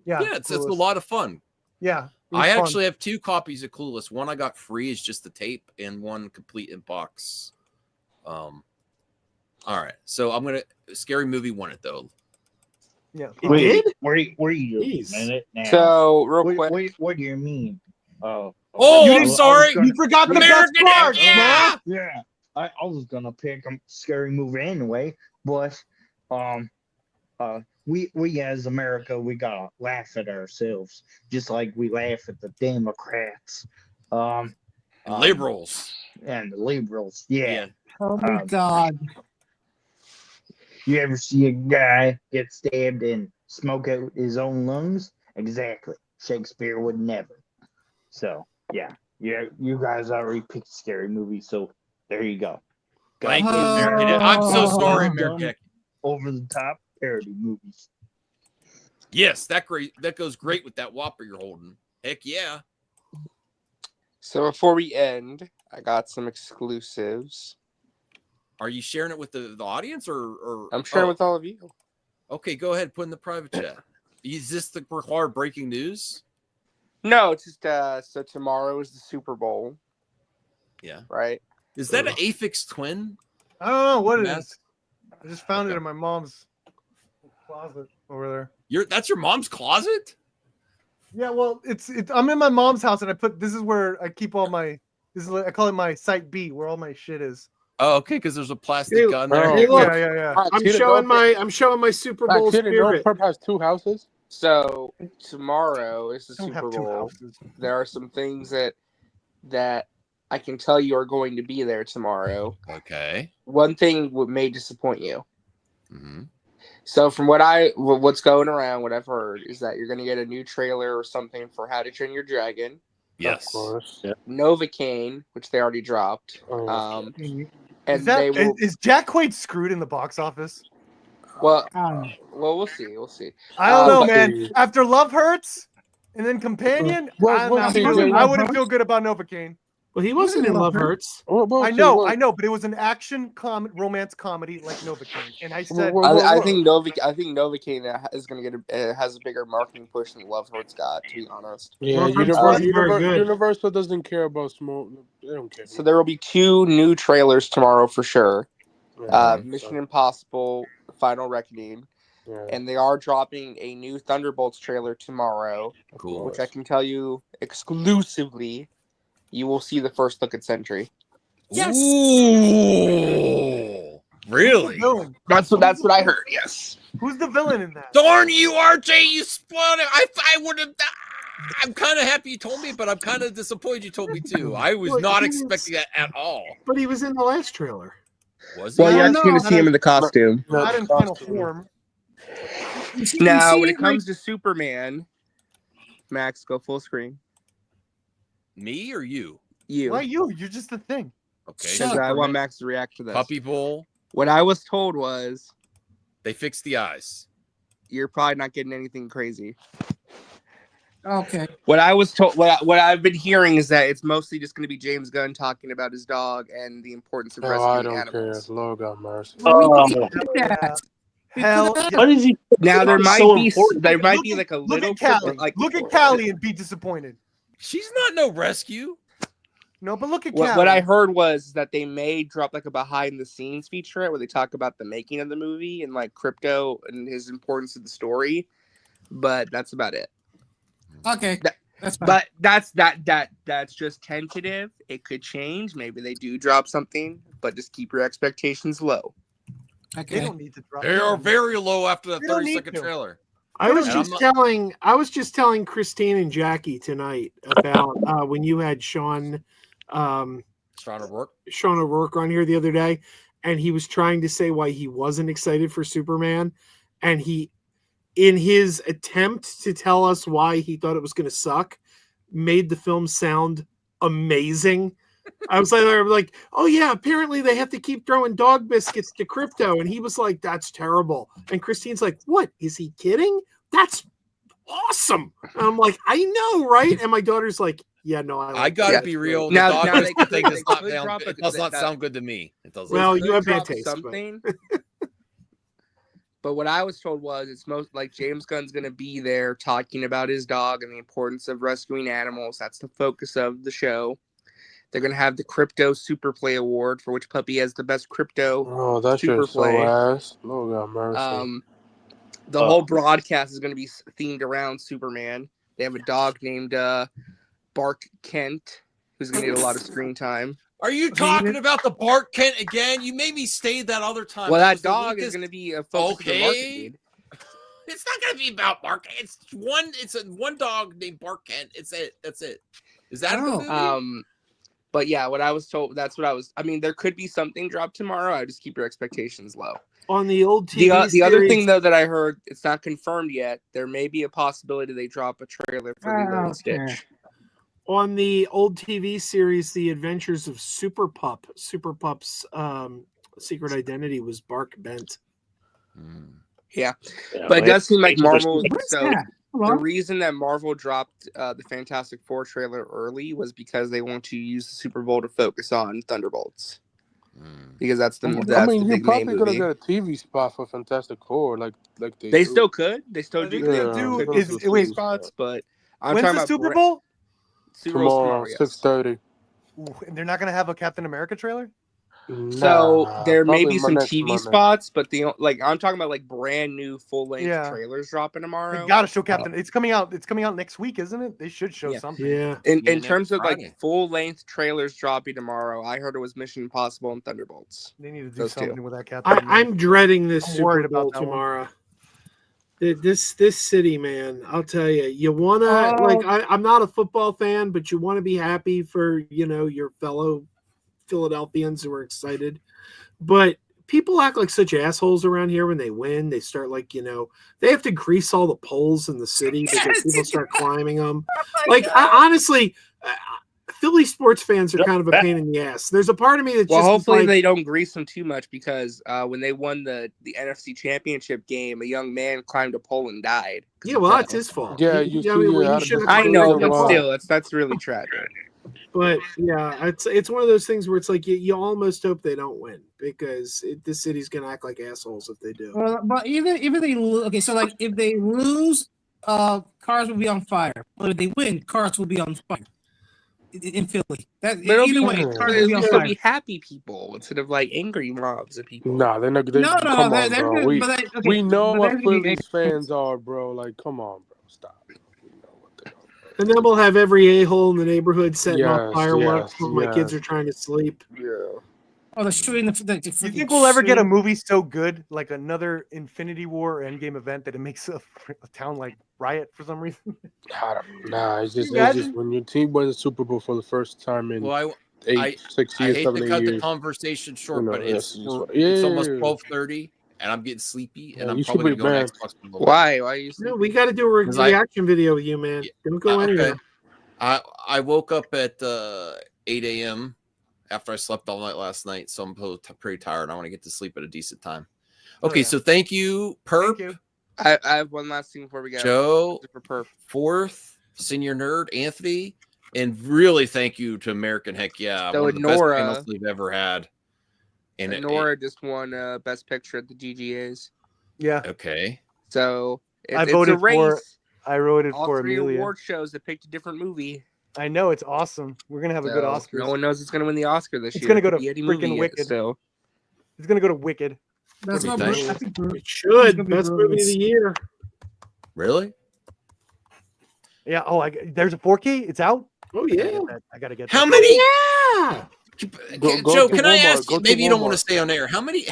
it's a lot of fun. Yeah, I actually have 2 copies of Clueless. One I got free is just the tape, and one complete in box. All right, so I'm gonna Scary Movie won it though. Yeah, wait, where you a minute now? So real quick, what do you mean? I'm sorry, you forgot the best part. Yeah, I was gonna pick a Scary Movie anyway, but we as America, we gotta laugh at ourselves, just like we laugh at the Democrats, liberals, and the liberals. Yeah. Oh my God. You ever see a guy get stabbed and smoke out his own lungs? Exactly. Shakespeare would never. So yeah, you guys already picked Scary Movie, so there you go. Thank you, American. I'm so sorry, American. Over the top parody movies. Yes, that goes great with that Whopper you're holding. Heck yeah. So before we end, I got some exclusives. Are you sharing it with the audience or I'm sharing with all of you. Okay, go ahead, put in the private chat. Is this the required breaking news? No, it's just so tomorrow is the Super Bowl. Yeah. Right. Is that an Aphex Twin? I don't know what it is. I just found it in my mom's closet over there. That's your mom's closet? Yeah, well, it's I'm in my mom's house, and this is where I keep all my I call it my site B, where all my shit is. Oh, okay, because there's a plastic gun there. Hey, look, yeah. I'm showing my Super Bowl spirit. North has 2 houses. So tomorrow is the Super Bowl. There are some things that I can tell you are going to be there tomorrow. Okay. One thing may disappoint you. Mm-hmm. So from what's going around, what I've heard is that you're going to get a new trailer or something for How to Train Your Dragon. Yes. Of course. Yeah. Novocaine, which they already dropped. And is Jack Quaid screwed in the box office? Well, we'll see. We'll see. I don't know, man. After Love Hurts and then Companion, I wouldn't feel good about Novocaine. Well, he wasn't in Love Hurts. I know, but it was an action romance comedy like Novocaine, and I said, I think Novocaine is going to has a bigger marketing push than Love Hurts got. To be honest, yeah, Universal doesn't care about smoke. They don't care. So there will be 2 new trailers tomorrow for sure. Mission Impossible: Final Reckoning. Yeah. And they are dropping a new Thunderbolts trailer tomorrow, which I can tell you exclusively. You will see the first look at Sentry. Yes. Ooh, really? That's what I heard. Yes. Who's the villain in that? Darn you, RJ! You spoiled it. I would have. I'm kind of happy you told me, but I'm kind of disappointed you told me too. I was not expecting that at all. But he was in the last trailer. Was he? Well, you're actually going to see him in the costume. Not in final form. Now, when it comes to Superman, Max, go full screen. Me or you? You. Why you? You're just the thing. Okay. Because I want Max to react to this. Puppy Bowl. What I was told was they fixed the eyes. You're probably not getting anything crazy. Okay. What I was told, what I've been hearing is that it's mostly just going to be James Gunn talking about his dog and the importance of rescuing animals. Lord God mercy. Hell, what is he? Now there might be like a little. Look at Callie and be disappointed. She's not no rescue. No, but look at what I heard was that they may drop like a behind the scenes featurette where they talk about the making of the movie and like crypto and his importance to the story, but that's about it. Okay, that's fine. But that's just tentative. It could change. Maybe they do drop something, but just keep your expectations low. Okay. They don't need to drop. They are very low after that 30-second trailer. I was just telling Christine and Jackie tonight about when you had Sean O'Rourke on here the other day, and he was trying to say why he wasn't excited for Superman, and he, in his attempt to tell us why he thought it was going to suck, made the film sound amazing. I was like, oh yeah, apparently they have to keep throwing dog biscuits to crypto, and he was like, that's terrible. And Christine's like, what? Is he kidding? That's awesome. And I'm like, I know, right? And my daughter's like, yeah, no, I gotta be real. The Now dog they whistle thing does not could drop it does not sound good to me. It does. Well, you have bad drop taste. something. But what I was told was it's most like James Gunn's going to be there talking about his dog and the importance of rescuing animals. That's the focus of the show. They're going to have the Crypto Super Play Award for which puppy has the best crypto. Oh, that Super shit's so Play. ass. Oh, God mercy. The whole broadcast is going to be themed around Superman. They have a dog named Bark Kent, who's going to get a lot of screen time. Are you talking about the Bart Kent again? You made me say that other time. Well, that dog is going to be a focus of the marketing. It's not going to be about Bart Kent. It's one dog named Bart Kent. It's it. That's it. Is that a good movie? But yeah, what I was told, that's what I was. I mean, there could be something dropped tomorrow. I just keep your expectations low. On the old TV the other thing though that I heard, it's not confirmed yet. There may be a possibility they drop a trailer for Lilo and Stitch. On the old TV series, The Adventures of Super Pup, Super Pup's secret identity was Bark Bent. Yeah, but it does seem like Marvel. So the reason that Marvel dropped the Fantastic Four trailer early was because they want to use the Super Bowl to focus on Thunderbolts. Because that's the I mean, the you're big probably main gonna movie. get a TV spot for Fantastic Four, like They do. still could. They still do. Wait, spots, but I'm when's talking the about Super Bowl? Super Bowl's Tomorrow, yes. 6:30. And they're not gonna have a Captain America trailer. So there may be some next TV Monday. spots, but I'm talking about like brand new full length trailers dropping tomorrow. They gotta show Captain. It's coming out. It's coming out next week, isn't it? They should show something. Yeah. In terms of like full length trailers dropping tomorrow, I heard it was Mission Impossible and Thunderbolts. They need to do Those something two. with that Captain. I'm dreading this I'm Super worried Bowl about that one. tomorrow. This city, man, I'll tell you, you want to I'm not a football fan, but you want to be happy for your fellow Philadelphians who are excited. But people act like such assholes around here when they win. They start they have to grease all the poles in the city because people start climbing them. Honestly, Philly sports fans are kind of a pain in the ass. There's a part of me that's hopefully they don't grease them too much because when they won the NFC Championship game, a young man climbed a pole and died. Yeah, well, that's his fault. Yeah, I know, but still, that's really tragic. But yeah, it's one of those things where it's like you almost hope they don't win because this city's gonna act like assholes if they do. Well, but even if they lose, so like if they lose, cars will be on fire. But if they win, cars will be on fire in Philly. Either way, cars will be on fire. Be happy people instead of like angry mobs of people. Nah, they're not. No, come on, they're bro. good, We know but what they're gonna be Phillies fans are, bro. Like, come on, bro. Stop. And then we'll have every a-hole in the neighborhood setting off Yes, fireworks yes, when my kids yes. are trying to sleep. Yeah. Oh, they're shooting the You think we'll ever get a movie so good, like another Infinity War or Endgame event, that it makes a town like riot for some reason? Nah, it's just when your team wins the Super Bowl for the first time in 6 years, I hate 7 to years. cut the conversation short, You know, but it's yes, almost yeah. 12:30, and I'm getting sleepy, and I'm you should probably be going to mad. go on Xbox for a little Why? Why are you? No, we got to do a reaction video with you, man. Don't go anywhere. I woke up at 8 a.m. after I slept all night last night, so I'm pretty tired. I want to get to sleep at a decent time. Okay, so thank you, Perp. Thank you. I have one last thing before we go. Joe, Super Perp. Fourth, Senior Nerd, Anthony, and really thank you to American Heck Yeah, So one of the Nora- best panels we've ever had. And Nora just won Best Picture at the GGAs. Yeah. Okay. So I voted it's a race. for. I voted All for three Amelia. award shows that picked a different movie. I know, it's awesome. We're gonna have a good So, Oscar. No one knows it's gonna win the Oscar this It's year. gonna go to Could be any movie freaking yet, Wicked. So It's gonna go to Wicked. That's What do you what think? It should. Best movie of the year. Really? Yeah. Oh, there's a 4K. It's out. Oh yeah. I gotta get. How that. many? Yeah. Joe, to can I Walmart. ask Go you? to Maybe you don't want to Walmart. stay on air. How many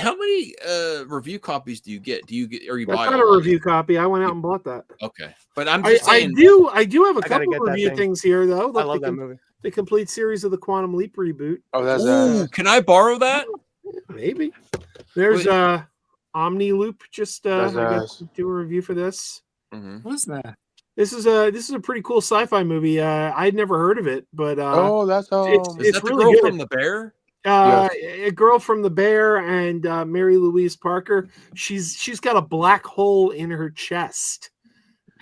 review copies do you get? Do you get or you That's buy? not a online? review copy. I went out and bought that. Okay, but I'm I just saying. do have a I gotta couple get that review thing. things here though. I Look, love the that movie. The complete series of the Quantum Leap reboot. Oh, that's Ooh, can I borrow that? Maybe. There's Omni Loop. Just I That's got ass. to do a review for this. What's that? This is a pretty cool sci-fi movie. I'd never heard of it, but Oh, that's it's Is that the really girl good. from the Bear? A girl from the Bear and Mary Louise Parker. She's got a black hole in her chest,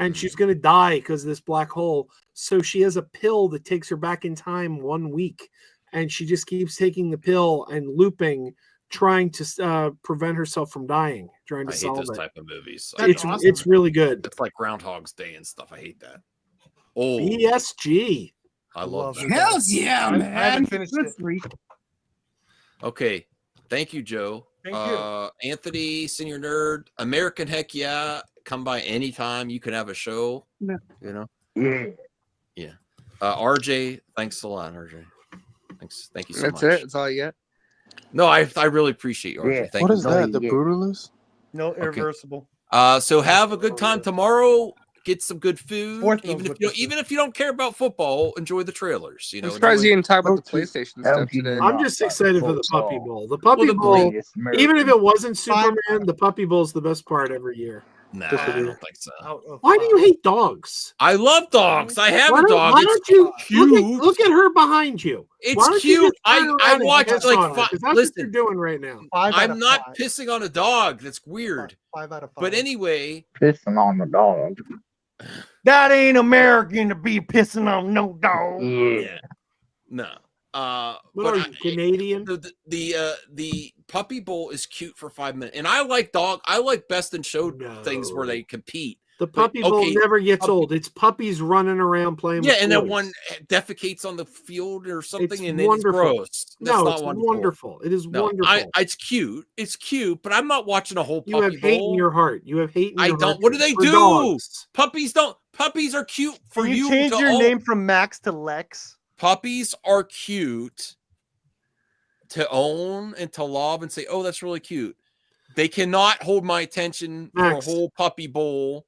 and she's going to die because of this black hole. So she has a pill that takes her back in time 1 week, and she just keeps taking the pill and looping, trying to prevent herself from dying, trying to I hate solve those it. type of movies. It's really good. It's like Groundhog's Day and stuff. I hate that. Oh, BSG. I love that. Hells yeah, man. I haven't finished it. Okay. Thank you, Joe. Thank you. Anthony, Senior Nerd, American Heck Yeah. Come by anytime. You can have a show. Yeah. You know? Yeah. RJ, thanks a lot, RJ. Thanks. Thank you so much. That's it. That's all you get. No, I really appreciate you, RJ. Yeah. Thank What you. is that? The Brutalist? No, irreversible. So have a good time tomorrow. Get some good food. Fourth Even one's if you don't care about football, enjoy the trailers. You know, I'm surprised you didn't talk about the PlayStation That stuff would be today. nice. I'm just excited for the Puppy Bowl. The Puppy the Bowl, greatest even if American- it wasn't Superman, the Puppy Bowl is the best part every year. Nah, I don't think so. Why do you hate dogs? I love dogs. I have Why a dog. Why It's don't you cute. look at her behind you? It's Why don't you cute. just turn I around and watched piss like on her? 'Cause that's what listen. you're doing right now. I'm not pissing on a dog. That's weird. 5 out of 5. But anyway, Pissing on the dog. That ain't American to be pissing on no dog. yeah, no. What but are you, Canadian? The Puppy Bowl is cute for 5 minutes, and I like best in show things where they compete. The Puppy Bowl never gets old. It's puppies running around playing. Yeah, with and then toys. one defecates on the field or something, It's and then wonderful. it's gross. That's No, not it's wonderful. wonderful. It is No, wonderful. it's cute. It's cute, but I'm not watching a whole Puppy You have hate Bowl. in your heart. You have hate in your I heart. don't. What do they for do? dogs. Puppies are cute for Can you you change to your own. name from Max to Lex? Puppies are cute to own and to love and say, "Oh, that's really cute." They cannot hold my attention Max. for a whole Puppy Bowl.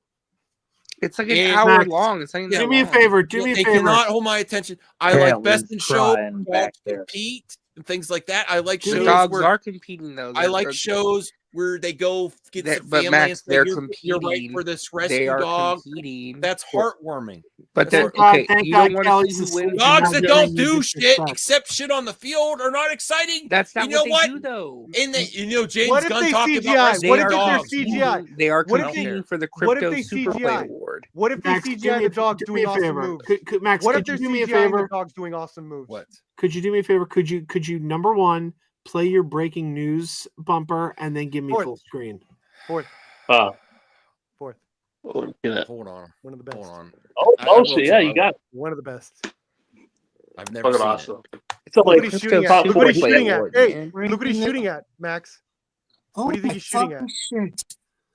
It's like an And hour Max, long. It's not even do that me a long. favor. Do me a They favor. cannot hold my attention. I Yeah, like best in Liz show, crying back dogs there. compete and things like that. I like The shows dogs where are competing though. I like shows where they go get some But family Max, and say, they're you're right competing. for this They rescue are dog. competing. That's heartwarming. But That's they're God, okay. thank You God don't want Kelly's to see who asleep. wins. Dogs that don't Giving do you shit disrespect. except shit on the field are not exciting. That's not You know what they what? do though. And they, James What if Gunn they talking CGI? about What rescuing if they're dogs. CGI? They are What if they- competing for the what if crypto they Super Play CGI? Award. What if they Max, do CGI me the dogs do doing me a awesome favor. moves? Max, What if could they're you do me a CGI favor? the dogs doing awesome moves? What? Could you do me a favor? Could you number one play your breaking news bumper and then give me Fourth. full screen? Fourth. What are you looking at? Hold on. One of the best. Hold on. Oh will shit! too. Yeah, you got it. One of the best. I've never Fucking seen awesome. it. It's like Look what he's shooting top at. Look what he's four shooting at. award, Hey, man. look what he's shooting at, Max. Oh What do you think my he's shooting fucking at? shit.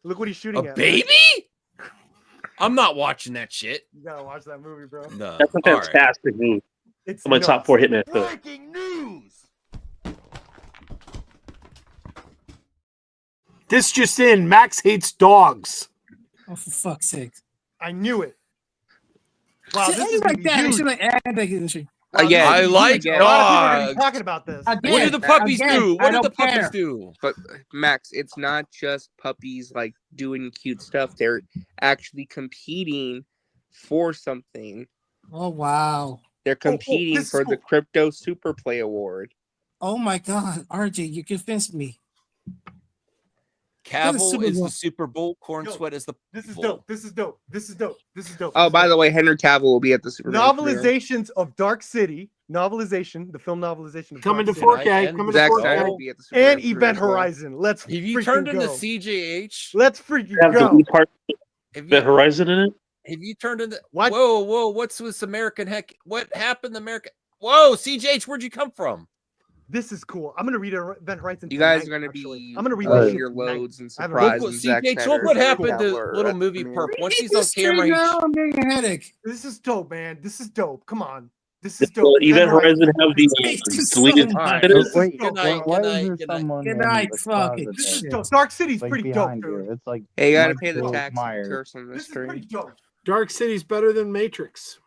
Look what he's shooting A at. baby? I'm not watching that shit. You gotta watch that movie, bro. No. That's a All right. fantastic move. It's My top nuts. 4 Hitman film. Breaking news. This just in: Max hates dogs. Oh, for fuck's sake. I knew it. Wow, See, this I is just gonna like be that. huge. It's like Again, I like again. A lot of people are gonna be dogs. talking about this. What do Again, the puppies again, do? I What do the don't puppies care. do? But Max, it's not just puppies like doing cute stuff. They're actually competing for something. Oh wow. They're competing this is for the cool. Crypto Super Play Award. Oh my god, RJ, you convinced me. Cavill Super is Bowl. the Super Bowl. Corn Yo, Sweat is the. This is Bowl. dope. This is dope. This is dope. This is dope. Oh, by the way, Henry Cavill will be at the Super Bowl. novelizations of Dark City, the film novelization of Coming to Dark City, 4K. and Coming to Zack 4K. Snyder will be at the Super and Bowl Event as well. Horizon. Let's Have you freaking turned into go. CJH? Let's freaking Have the go. lead part Have Event you, Horizon in it. have you turned into What? Whoa! What's this American Heck? What happened? To American? Whoa! CJH, where'd you come from? This is cool. I'm gonna read Event Horizon. You guys tonight, are gonna actually. be I'm gonna read blowing this shit your tonight. loads and I haven't surprises. Look, Zack CJH, Snyder look what and happened Henry to Cavill Little at the Movie premiere. Perp. Once Read she's on this straight camera, now, I'm getting a headache. This is dope, man. This is dope. Come on. This is Will dope. Event Horizon have the Thank you so deleted much. fitters? This is Wait, dope, Good night, bro. why good is night, there good night. someone Good in night, the fuck it. closet This is there? dope. Dark City's Like pretty dope, behind dude. you. It's like Hey, you gotta pay the Michael tax and Myers. curse on This this is pretty stream. dope. Dark City's better than Matrix.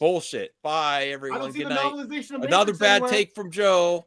Bullshit. Bye, I everyone. don't see Good the night. novelization of Another Matrix bad anywhere. take from Joe.